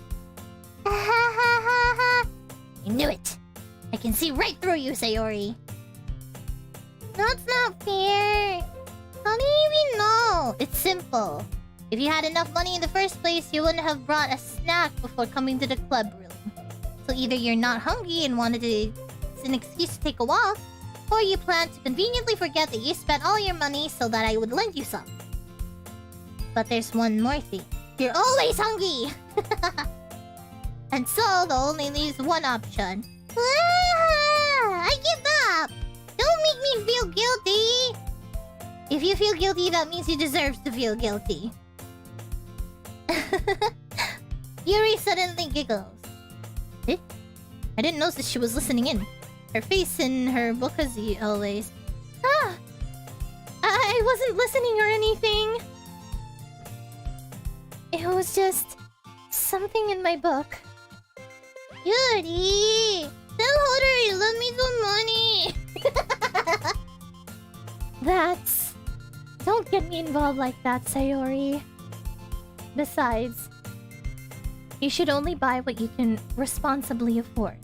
I knew it! I can see right through you, Sayori. That's not fair. How do you even know? It's simple. If you had enough money in the first place, you wouldn't have brought a snack before coming to the club room. So either you're not hungry and wanted an excuse to take a walk, or you plan to conveniently forget that you spent all your money so that I would lend you some. But there's one more thing. You're always hungry! And so, there only leaves one option. I give up! Don't make me feel guilty! If you feel guilty, that means you deserve to feel guilty. Yuri suddenly giggles. Eh? I didn't notice she was listening in. Her face in her book as always. I wasn't listening or anything. It was just... something in my book. Yuri! Tell Hotaru you love me some money!
That's... Don't get me involved like that, Sayori. Besides, you should only buy what you can responsibly afford.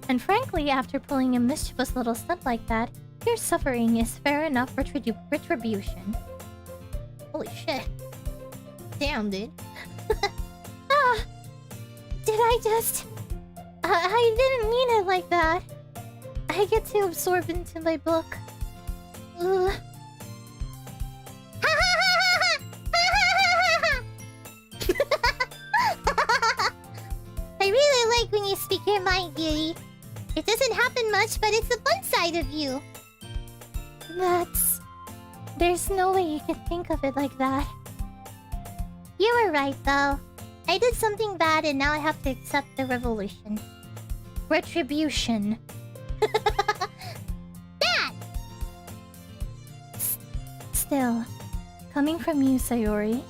And frankly, after pulling a mischievous little stunt like that, your suffering is fair enough for retribution.
Holy shit. Damn, dude.
Did I just... I didn't mean it like that. I get too absorbed into my book. Ugh.
I really like when you speak your mind, Yuri. It doesn't happen much, but it's the fun side of you.
That's... There's no way you could think of it like that.
You were right, though. I did something bad and now I have to accept the revolution.
Retribution.
That!
Still, coming from you, Sayori,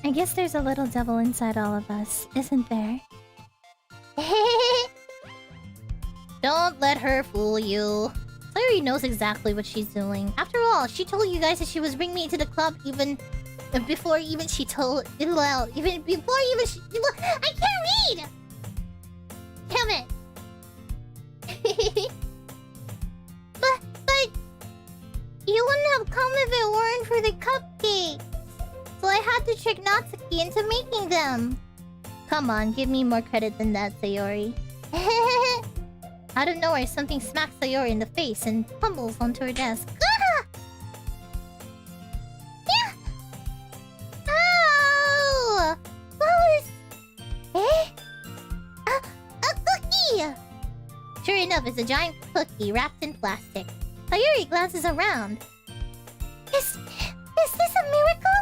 I guess there's a little devil inside all of us, isn't there?
Don't let her fool you. Sayori knows exactly what she's doing. After all, she told you guys that she was bringing me to the club even before she told... Well, even before she... I can't read! Damn it. But... You wouldn't have come if it weren't for the cupcakes. So I had to trick Natsuki into making them. Come on, give me more credit than that, Sayori. Out of nowhere, something smacks Sayori in the face and tumbles onto her desk. Ah! Yeah! Ow! What was... Eh? A cookie! Sure enough, it's a giant cookie wrapped in plastic. Sayori glances around. Is this a miracle?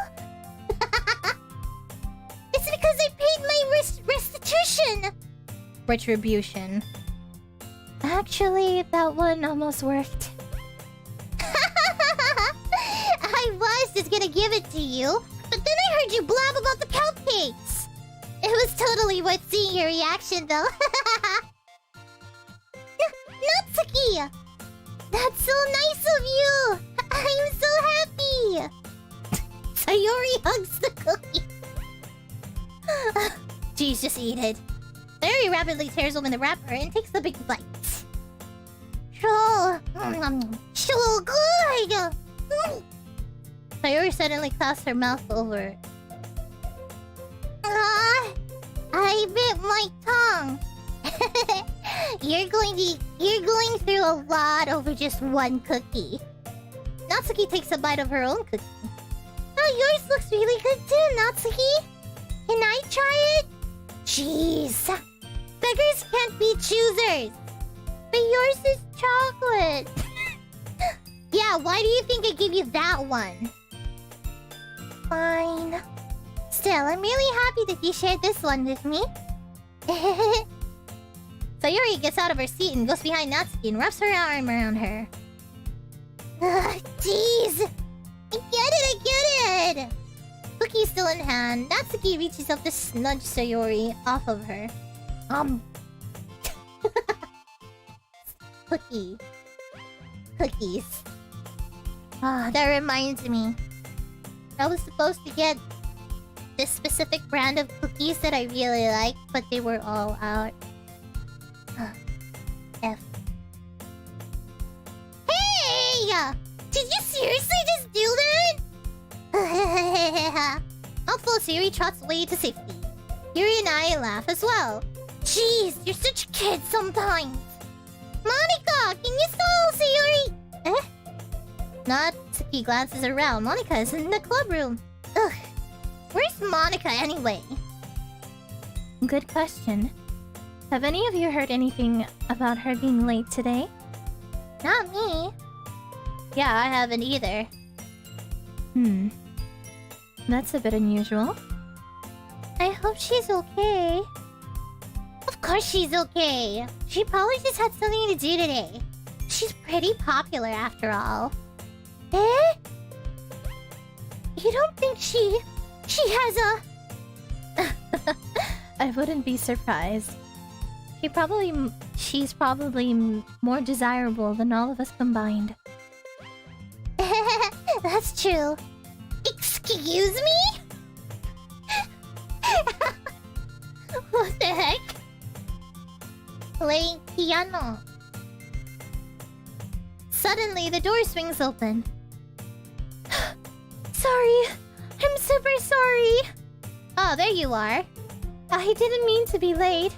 It's because I paid my restitution! Retribution.
Actually, that one almost worked.
I was just gonna give it to you, but then I heard you blab about the cupcakes. It was totally worth seeing your reaction, though. Natsuki! That's so nice of you! I'm so happy! Sayori hugs the cookie. Jeez, just eat it. Sayori rapidly tears open the wrapper and takes the big bites. So good! Sayori suddenly clasps her mouth over. I bit my tongue. You're going through a lot over just one cookie. Natsuki takes a bite of her own cookie. Oh, yours looks really good too, Natsuki. Can I try it? Jeez. Beggars can't be choosers. But yours is chocolate. Yeah, why do you think I gave you that one? Fine. Still, I'm really happy that you shared this one with me. Sayori gets out of her seat and goes behind Natsuki and wraps her arm around her. Jeez! I get it! Cookie still in hand, Natsuki reaches up to nudge Sayori off of her. Cookies. That reminds me. I was supposed to get this specific brand of cookies that I really like, but they were all out. F. Hey! Did you seriously just do that? Although Sayori trots away to safety. Yuri and I laugh as well. Jeez, you're such a kid sometimes. Monika, can you stall Sayori? Natsuki glances around. Monika is in the club room. Ugh. Where's Monika anyway?
Good question. Have any of you heard anything about her being late today?
Not me. Yeah, I haven't either.
That's a bit unusual.
I hope she's okay. Of course she's okay. She probably just had something to do today. She's pretty popular after all. Eh? You don't think she has a...
I wouldn't be surprised. She's probably more desirable than all of us combined.
That's true. Excuse me? What the heck? Playing piano. Suddenly, the door swings open.
Sorry. I'm super sorry.
Oh, there you are.
I didn't mean to be late.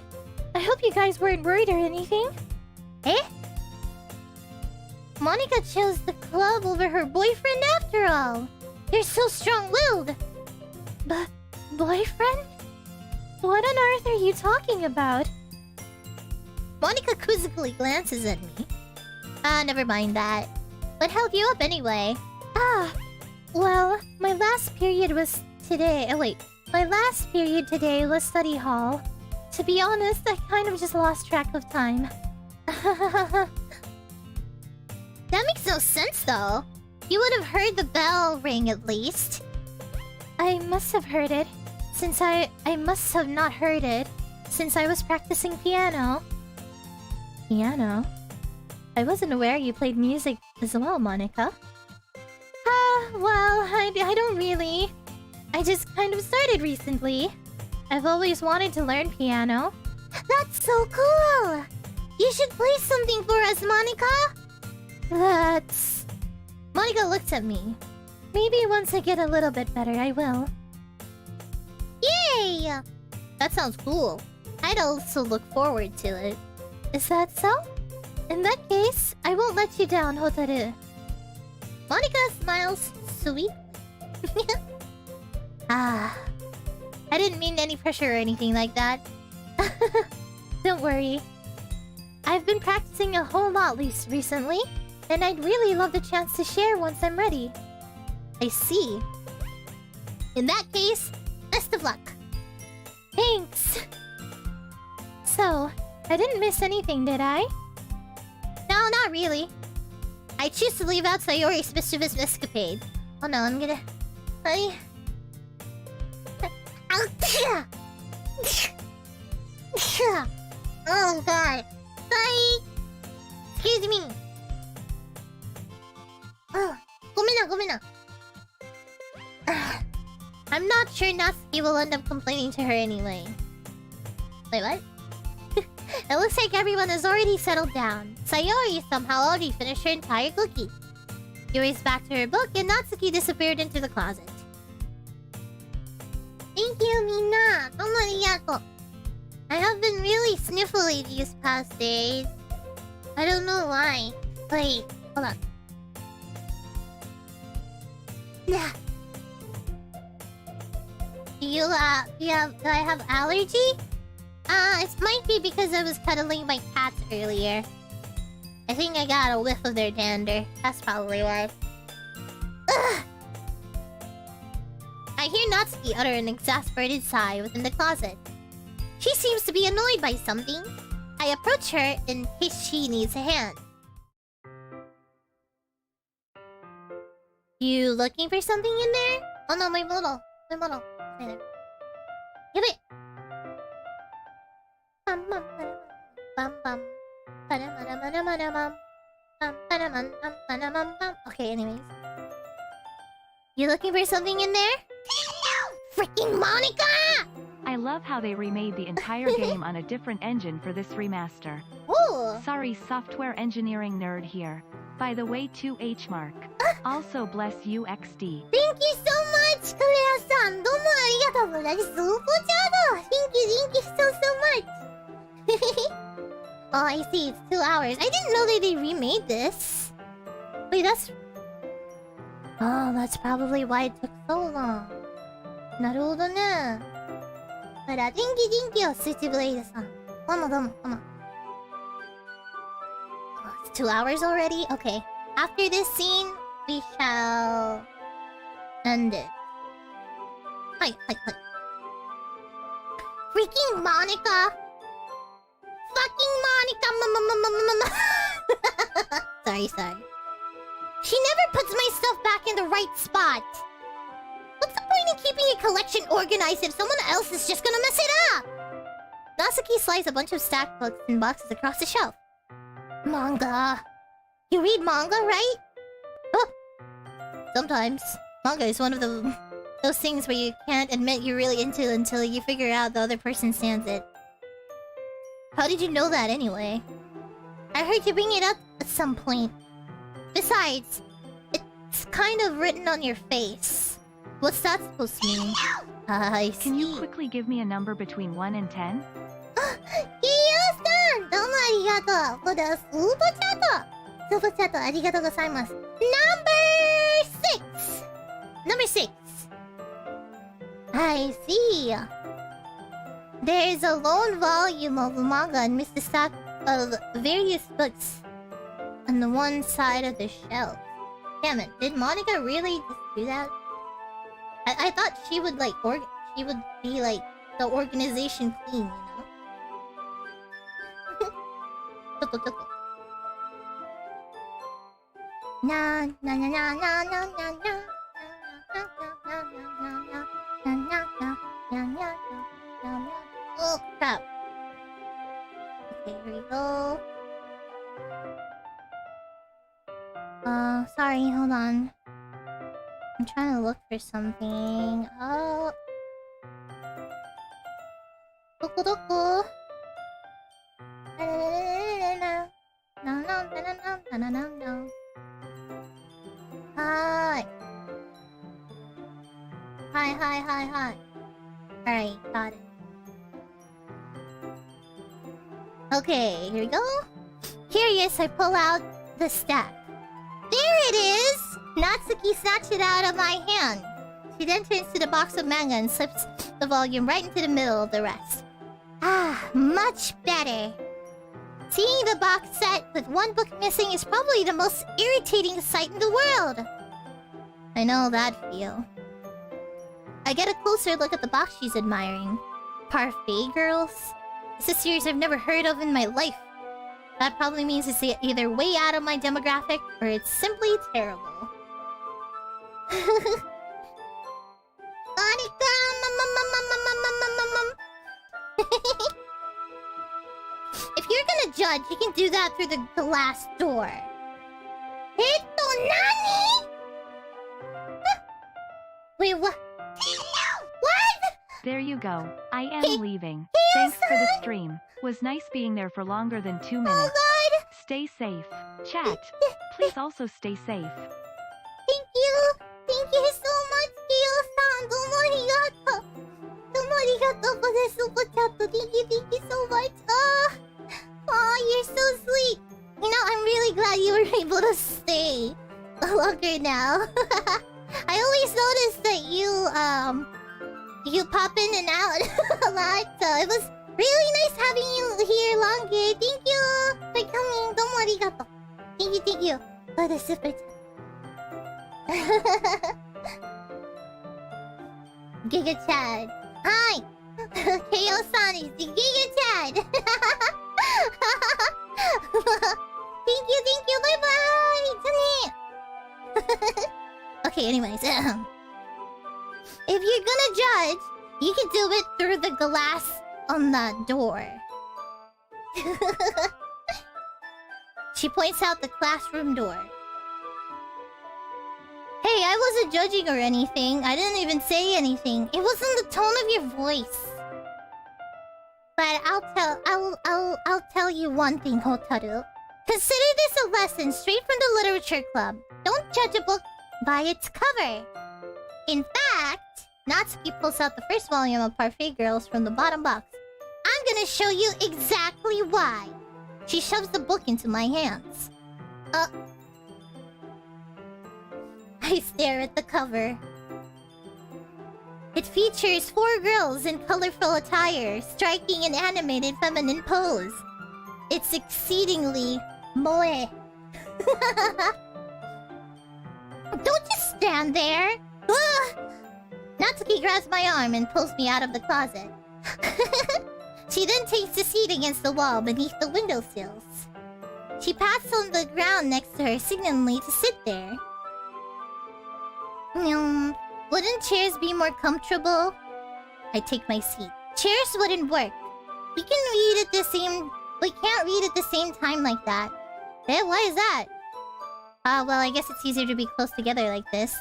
I hope you guys weren't worried or anything.
Eh? Monika chose the club over her boyfriend after all. You're so strong-willed.
But boyfriend? What on earth are you talking about?
Monika quizzically glances at me. Never mind that. What held you up anyway?
Well, my last period was today. Oh wait, my last period today was study hall. To be honest, I kind of just lost track of time.
That makes no sense, though. You would have heard the bell ring at least.
I must have heard it, since I must have not heard it, since I was practicing piano. Piano? I wasn't aware you played music as well, Monika. Well, I don't really. I just kind of started recently. I've always wanted to learn piano.
That's so cool! You should play something for us, Monika!
That's...
Monika looks at me.
Maybe once I get a little bit better, I will.
Yay! That sounds cool. I'd also look forward to it.
Is that so? In that case, I won't let you down, Hotaru.
Monika smiles sweetly. I didn't mean any pressure or anything like that.
Don't worry. I've been practicing a whole lot recently, and I'd really love the chance to share once I'm ready.
I see. In that case, best of luck.
Thanks. So, I didn't miss anything, did I?
No, not really. I choose to leave out Sayori's mischievous escapade. Oh no, I'm gonna... Oh god. Sorry. Excuse me. Gomena. I'm not sure Natsuki will end up complaining to her anyway. Wait, what? It looks like everyone has already settled down. Sayori somehow already finished her entire cookie. Yuri's back to her book and Natsuki disappeared into the closet. Thank you, Mina. Tomariyato. I have been really sniffly these past days. I don't know why. Wait, hold on. Yeah. Do I have allergy? It might be because I was cuddling my cats earlier. I think I got a whiff of their dander. That's probably why. Ugh! I hear Natsuki utter an exasperated sigh within the closet. She seems to be annoyed by something. I approach her in case she needs a hand. You looking for something in there? Oh no, my model. Right there. Give it! Okay, anyways. You looking for something in there? Freaking Monika!
I love how they remade the entire game on a different engine for this remaster.
Ooh!
Sorry, software engineering nerd here. By the way, 2H Mark. Also bless you XD.
Thank you so much, Korea-san! Domo arigatou gozaimasu. Super chat! Thank you so much! Oh, I see, it's 2 hours. I didn't know that they remade this. Wait, that's... Oh, that's probably why it took so long. Naruhodo ne. But thank you, Switchblade-san. Come on. Oh, it's 2 hours already? Okay. After this scene, we shall... end it. Hi. Freaking Monika! Fucking Monika! Sorry. She never puts my stuff back in the right spot. What's the point in keeping a collection organized if someone else is just gonna mess it up? Natsuki slides a bunch of stacked books in boxes across the shelf. Manga. You read manga, right? Oh. Sometimes. Manga is one of those things where you can't admit you're really into until you figure out the other person stands it. How did you know that anyway? I heard you bring it up at some point. Besides, it's kind of written on your face. What's that supposed to mean? I see.
Can you quickly give me a number between 1 and 10?
Kiyo-san! Domo arigatou for the super chat! Super chat, arigatou gozaimasu. Number 6! I see. There's a lone volume of manga and Mr. Stack of various books on the one side of the shelf. Damn it, did Monika really just do that? I thought she would like she would be like the organization queen, you know? Toko toko. Na na na na na na na na. Oh crap. Okay, here we go. Sorry, hold on. I'm trying to look for something. Oh. Doko doko. No. Hi. Hi. Alright, got it. Okay, here we go. Curious, I pull out the stack. There it is! Natsuki snatched it out of my hand. She then turns to the box of manga and slips the volume right into the middle of the rest. Ah, much better. Seeing the box set with one book missing is probably the most irritating sight in the world. I know that feel. I get a closer look at the box she's admiring. Parfait Girls? It's a series I've never heard of in my life. That probably means it's either way out of my demographic or it's simply terrible. Monika, if you're gonna judge, you can do that through the glass door. Nani? Wait, what? What?
There you go. I am leaving. Thanks for the stream. Was nice being there for longer than 2 minutes.
Oh god!
Stay safe. Chat. Please also stay safe.
Thank you! Thank you so much, Kyo-san! Domo arigato! Domo arigato for the super chat! Thank you so much! Oh, you're so sweet! You know, I'm really glad you were able to stay longer now. I always noticed that you pop in and out a lot, so it was really nice having you here longer. Thank you for coming. Domo arigato. Thank you for the super chat. Giga Chad. Hi! KO-san is the Giga Chad. Thank you, bye-bye! Okay, anyways. If you're gonna judge, you can do it through the glass on that door. She points out the classroom door. Hey, I wasn't judging or anything. I didn't even say anything. It wasn't the tone of your voice. But I'll tell you one thing, Hotaru. Consider this a lesson straight from the literature club. Don't judge a book by its cover. In fact, Natsuki pulls out the first volume of Parfait Girls from the bottom box. I'm gonna show you exactly why. She shoves the book into my hands. I stare at the cover. It features 4 girls in colorful attire, striking an animated feminine pose. It's exceedingly moe. Don't just stand there! Ugh. Natsuki grabs my arm and pulls me out of the closet. She then takes a seat against the wall beneath the windowsills. She pats on the ground next to her, signaling me to sit there. Wouldn't chairs be more comfortable? I take my seat. Chairs wouldn't work. We can read at the same... We can't read at the same time like that. Eh, why is that? Well, I guess it's easier to be close together like this.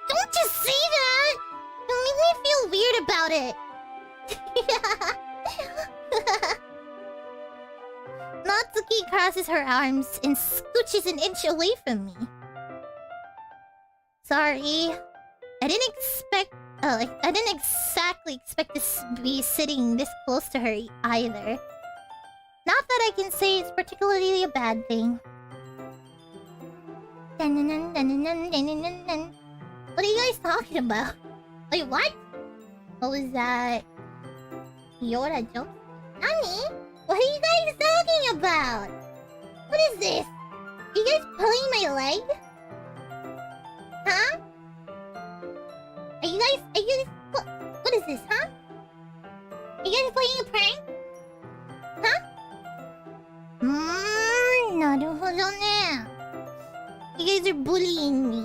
Don't just say that! Don't make me feel weird about it. Natsuki crosses her arms and scooches an inch away from me. Sorry. I didn't exactly expect to be sitting this close to her either. Not that I can say it's particularly a bad thing. What are you guys talking about? Wait, what? What was that? Iora jump? Nani? What are you guys talking about? What is this? Are you guys pulling my leg? Huh? Are you guys... What is this, huh? Are you guys playing a prank? Huh? Naruhodo ne. You guys are bullying me.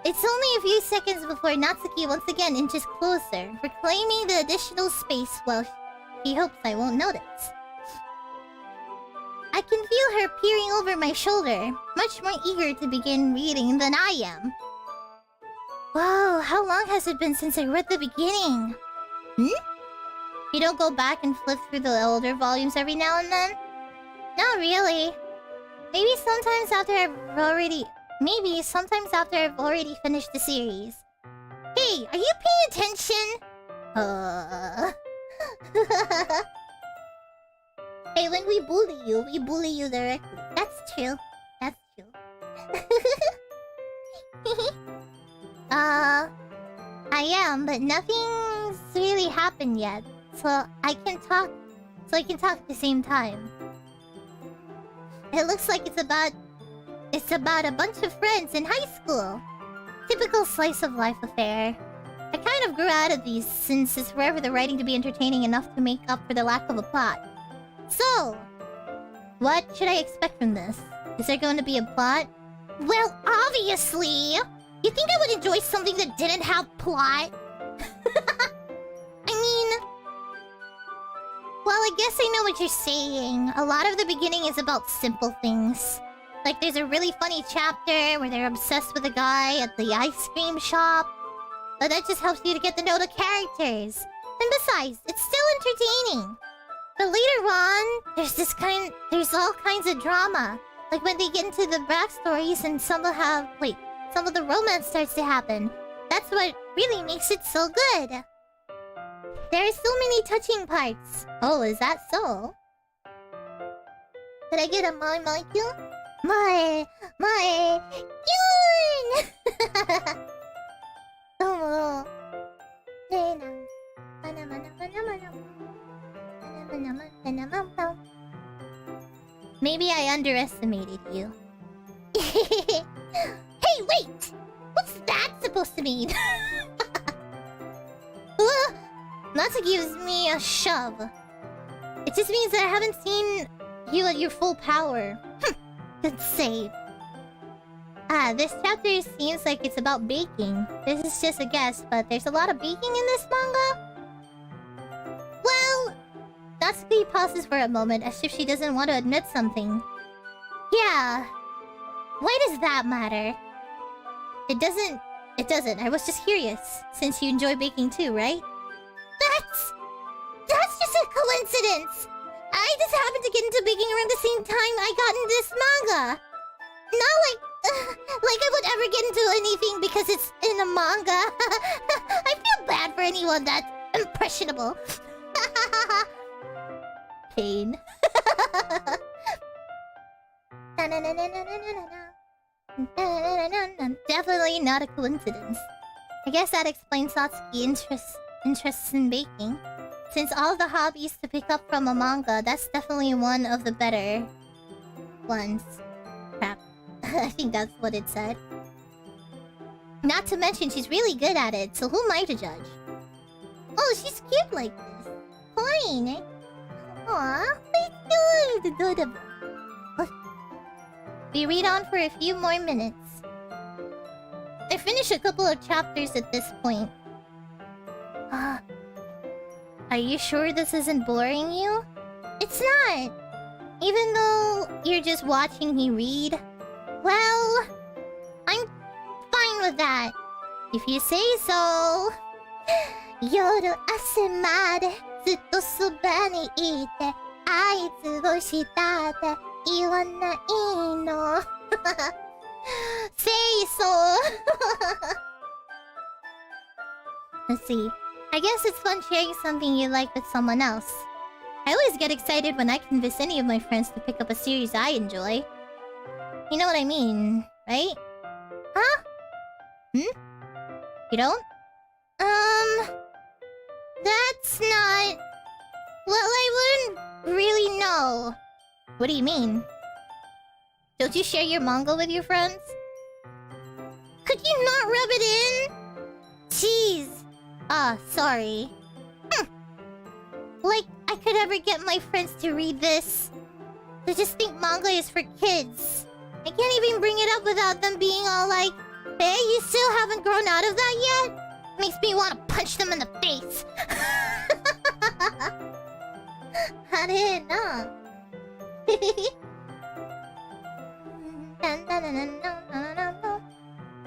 It's only a few seconds before Natsuki once again inches closer, reclaiming the additional space while she hopes I won't notice. I can feel her peering over my shoulder, much more eager to begin reading than I am. Whoa, how long has it been since I read the beginning? You don't go back and flip through the older volumes every now and then? Not really. Maybe sometimes after I've already finished the series. Hey, are you paying attention? Hey, when we bully you directly. That's true. That's true. I am, but nothing's really happened yet. So I can talk at the same time. It looks like it's about a bunch of friends in high school. Typical slice of life affair. I kind of grew out of these since it's rare for the writing to be entertaining enough to make up for the lack of a plot. So, what should I expect from this? Is there going to be a plot? Well, obviously! You think I would enjoy something that didn't have plot? I mean... Well, I guess I know what you're saying. A lot of the beginning is about simple things. Like there's a really funny chapter where they're obsessed with a guy at the ice cream shop. But that just helps you to get to know the characters. And besides, it's still entertaining. But later on, there's all kinds of drama. Like when they get into the backstories and some of the romance starts to happen. That's what really makes it so good. There are so many touching parts. Oh, is that so? Did I get a molecule? My Yuri! Maybe I underestimated you. Hey, wait! What's that supposed to mean? Natsuki gives me a shove. It just means that I haven't seen you at your full power. Good save. This chapter seems like it's about baking. This is just a guess, but there's a lot of baking in this manga? Well... Natsuki pauses for a moment as if she doesn't want to admit something. Yeah. Why does that matter? It doesn't. I was just curious, since you enjoy baking too, right? That's just a coincidence! I just happened to get into baking around the same time I got into this manga! Not like I would ever get into anything because it's in a manga. I feel bad for anyone that's impressionable. Pain. Definitely not a coincidence. I guess that explains Natsuki's interests in baking. Since all the hobbies to pick up from a manga, that's definitely one of the better ones. Crap. I think that's what it said. Not to mention she's really good at it, so who am I to judge? Oh, she's cute like this. Fine. Aww, it's adorable. We read on for a few more minutes. I finished a couple of chapters at this point. Are you sure this isn't boring you? It's not. Even though you're just watching me read. Well, I'm fine with that. If you say so. 夜朝までずっとそばにいて合図をしたって言わないの Say so. Let's see. I guess it's fun sharing something you like with someone else. I always get excited when I convince any of my friends to pick up a series I enjoy. You know what I mean, right? Huh? You don't? That's not... Well, I wouldn't really know. What do you mean? Don't you share your manga with your friends? Could you not rub it in? Jeez. Sorry. Like, I could ever get my friends to read this. They just think manga is for kids. I can't even bring it up without them being all like, hey, you still haven't grown out of that yet? Makes me want to punch them in the face. I didn't know.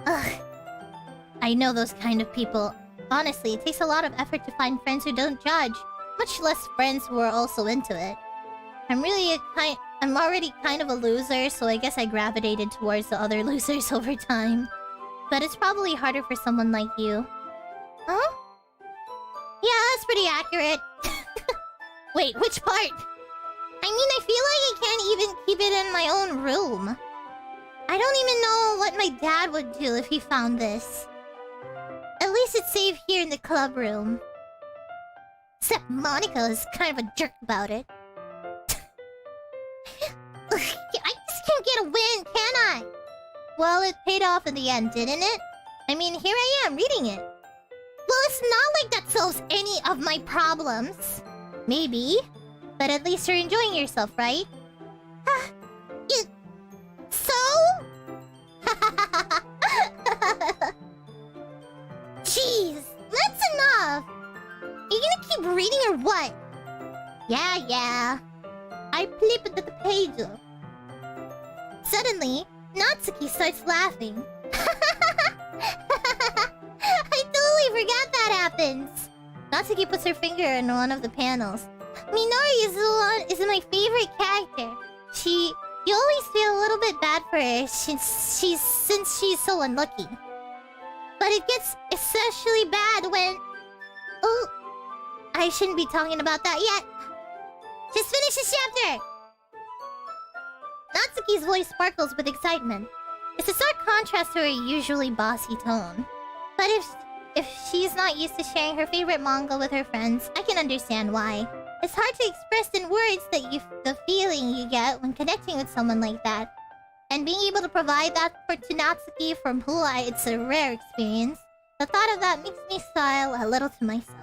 Ugh. I know those kind of people. Honestly, it takes a lot of effort to find friends who don't judge. Much less friends who are also into it. I'm already kind of a loser, so I guess I gravitated towards the other losers over time. But it's probably harder for someone like you. Huh? Yeah, that's pretty accurate. Wait, which part? I mean, I feel like I can't even keep it in my own room. I don't even know what my dad would do if he found this. At least it's safe here in the club room. Except Monika is kind of a jerk about it. I just can't get a win, can I? Well, it paid off in the end, didn't it? I mean, here I am, reading it. Well, it's not like that solves any of my problems. Maybe. But at least you're enjoying yourself, right? So? Jeez, that's enough! You gonna keep reading or what? Yeah. I flipped the page. Suddenly, Natsuki starts laughing. I totally forgot that happens. Natsuki puts her finger in one of the panels. Minori is my favorite character. You always feel a little bit bad for her since she's so unlucky. But it gets especially bad when... Oh, I shouldn't be talking about that yet. Just finish the chapter! Natsuki's voice sparkles with excitement. It's a stark contrast to her usually bossy tone. But if she's not used to sharing her favorite manga with her friends, I can understand why. It's hard to express in words the feeling you get when connecting with someone like that. And being able to provide that to Natsuki, from who it's a rare experience. The thought of that makes me smile a little to myself.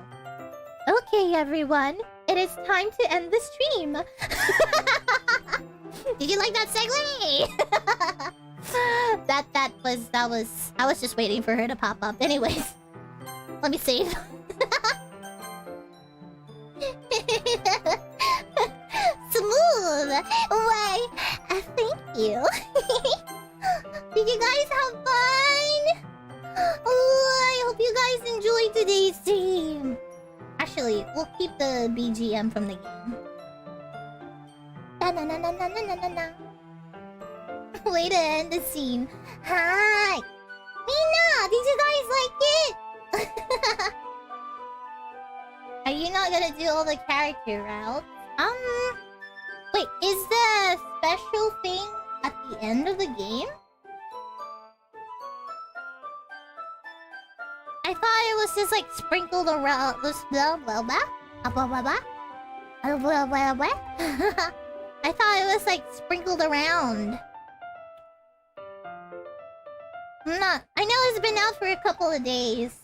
Okay, everyone. It is time to end the stream. Did you like that segue? I was just waiting for her to pop up. Anyways, let me save. Smooth. Why? Thank you. Did you guys have fun? Oh, I hope you guys enjoyed today's stream. Actually, we'll keep the BGM from the game. Da-na-na-na-na-na-na-na. Way to end the scene. Hi! Mina! Did you guys like it? Are you not gonna do all the character routes? Wait, is the special thing at the end of the game? I thought it was just like sprinkled around. Blah blah blah. Blah blah blah. Blah blah blah. I thought it was like sprinkled around. I know it's been out for a couple of days.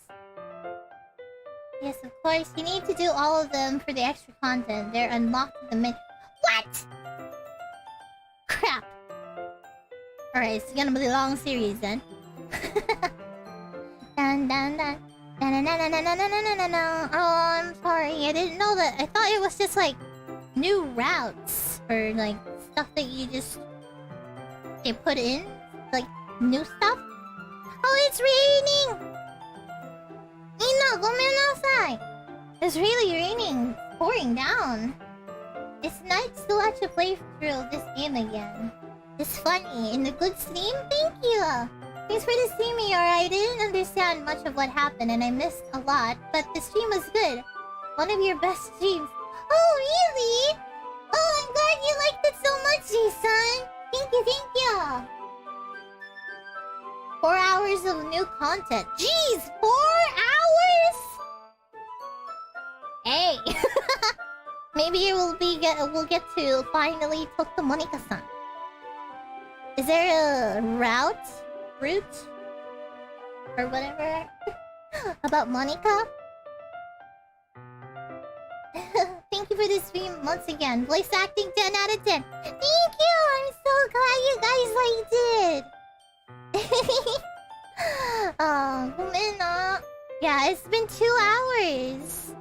Yes, of course. You need to do all of them for the extra content. They're unlocked in the mid. What? Crap. Alright, it's gonna be a long series then. Dun dun dun. No. Oh, I'm sorry. I didn't know that. I thought it was just like new routes or like stuff that you just put in, like new stuff. Oh, it's raining. Ina, gomenasai. It's really raining, pouring down. It's nice to watch you play through this game again. It's funny. In a good stream? Thank you! Thanks for the stream, Iora. I didn't understand much of what happened and I missed a lot, but the stream was good. One of your best streams. Oh, really? Oh, I'm glad you liked it so much, Jason. Thank you. 4 hours of new content. Jeez, 4 hours? Hey. Maybe we'll get to finally talk to Monika-san. Is there a route? Or whatever? About Monika? Thank you for the stream once again. Voice acting 10 out of 10. Thank you! I'm so glad you guys liked it! Yeah, it's been 2 hours.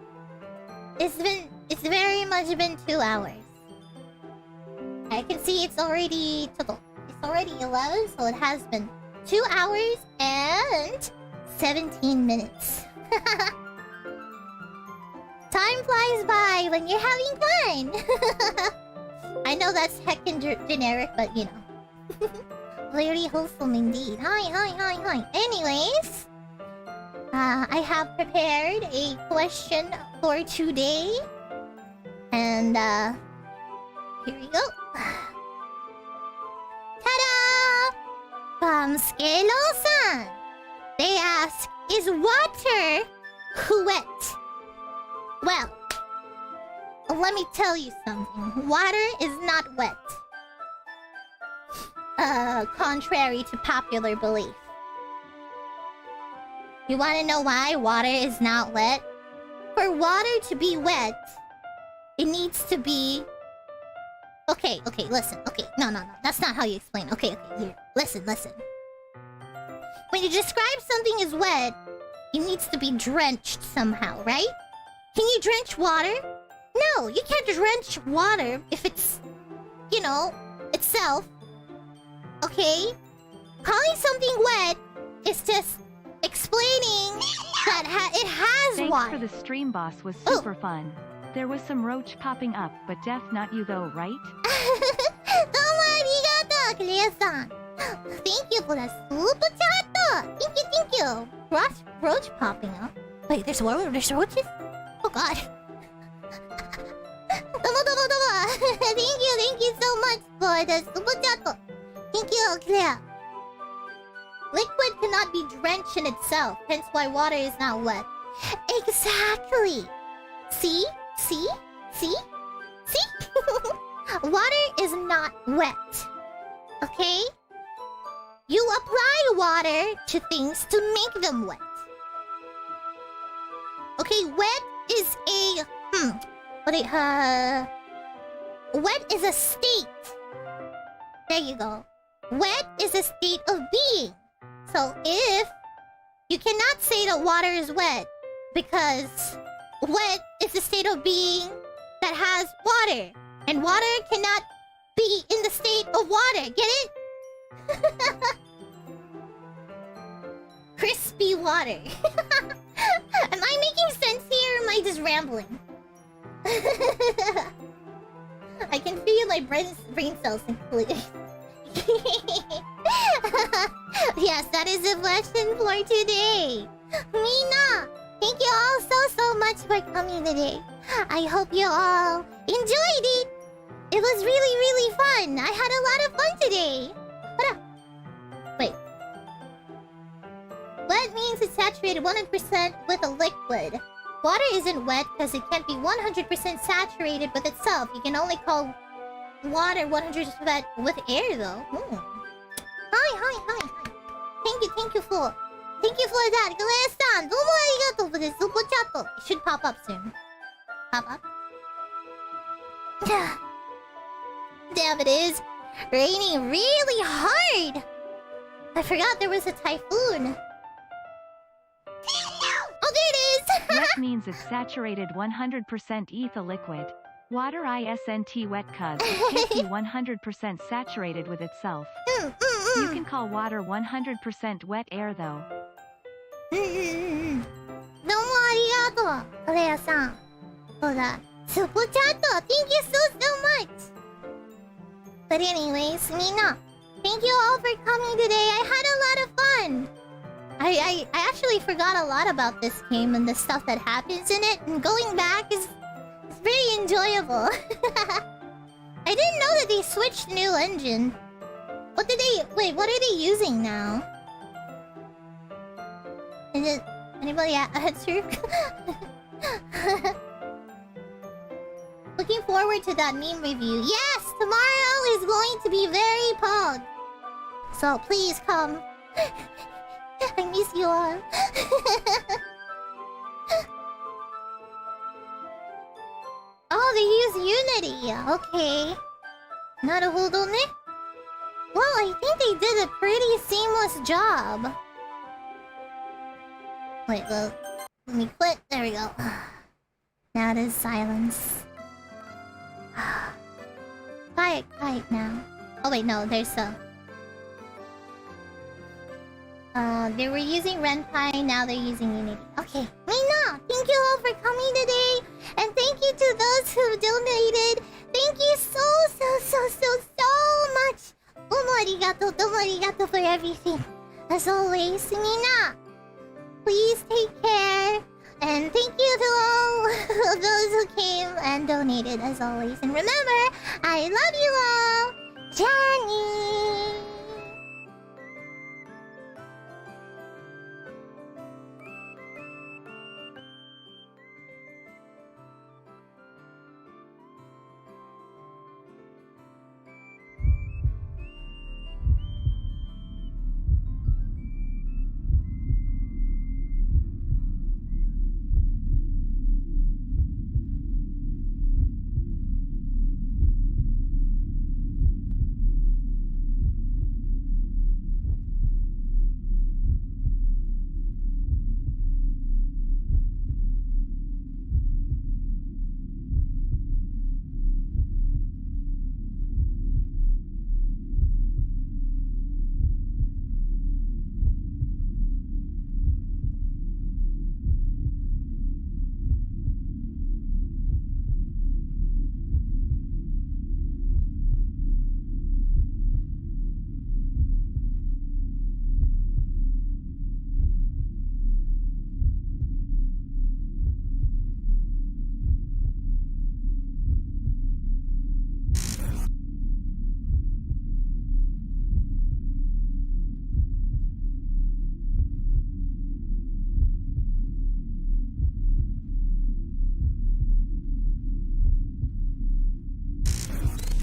It's very much been 2 hours. I can see it's already 11, so it has been 2 hours and 17 minutes. Time flies by when you're having fun. I know that's heckin' generic, but you know. Very wholesome indeed. Hi. Anyways, I have prepared a question for today. And, here we go. Ta-da! From Skelo-san. They ask, is water wet? Well, let me tell you something. Water is not wet. Contrary to popular belief. You want to know why water is not wet? For water to be wet, it needs to be... Okay, listen. Okay, no. That's not how you explain. Okay, here. Listen. When you describe something as wet, it needs to be drenched somehow, right? Can you drench water? No, you can't drench water if it's, you know, itself. Okay? Calling something wet is just explaining that it has
Thanks
water.
for the stream, boss. Was super fun. There was some roach popping up, but death not you though, right?
Domo arigato, Clea-san. Thank you for the super chat. Thank you. Roach popping up. Wait, there's roaches? Oh god. Domo. Thank you so much for the super chat. Thank you, Clea. Liquid cannot be drenched in itself, hence why water is not wet. Exactly. See? Water is not wet. Okay? You apply water to things to make them wet. Okay, wet is a... Wet is a state. There you go. Wet is a state of being. So if... You cannot say that water is wet, because wet is a state of being that has water. And water cannot be in the state of water. Get it? Crispy water. Am I making sense here or am I just rambling? I can feel my brain cells included. Yes, that is the question for today. Mina, thank you all so much for coming today. I hope you all enjoyed it. It was really fun. I had a lot of fun today. Wait. Wet means it's saturated 100% with a liquid. Water isn't wet because it can't be 100% saturated with itself. You can only call water 100% with air though. Hi. Thank you for that. Galea-san, domo arigato for the super chat. It should pop up soon. Pop up? Damn, it is raining really hard. I forgot there was a typhoon. Oh,
means it's saturated 100% ethyl liquid. Water isn't wet cuz it can't be 100% saturated with itself. You can call water 100% wet air though.
どうもありがとう、クレアさん。そうだ、スポチャット Thank you so much! But anyways, みんな Thank you all for coming today. I had a lot of fun! I actually forgot a lot about this game and the stuff that happens in it, and going back is very enjoyable. I didn't know that they switched new engine. What did they... Wait, what are they using now? Is it... Anybody answer? Looking forward to that meme review. Yes! Tomorrow is going to be very pog. So please come. I miss you all. Oh, they use Unity. Okay. Naruhodo ne. Well, I think they did a pretty seamless job. Wait, well, let me quit. There we go. Now it is silence. Quiet now. Oh wait, no, there's a... they were using Renpai, now they're using Unity. Okay, Mina, thank you all for coming today, and thank you to those who donated. Thank you so much. Domo arigato for everything. As always, Mina, please take care, and thank you to all of those who came and donated as always. And remember, I love you all. Johnny.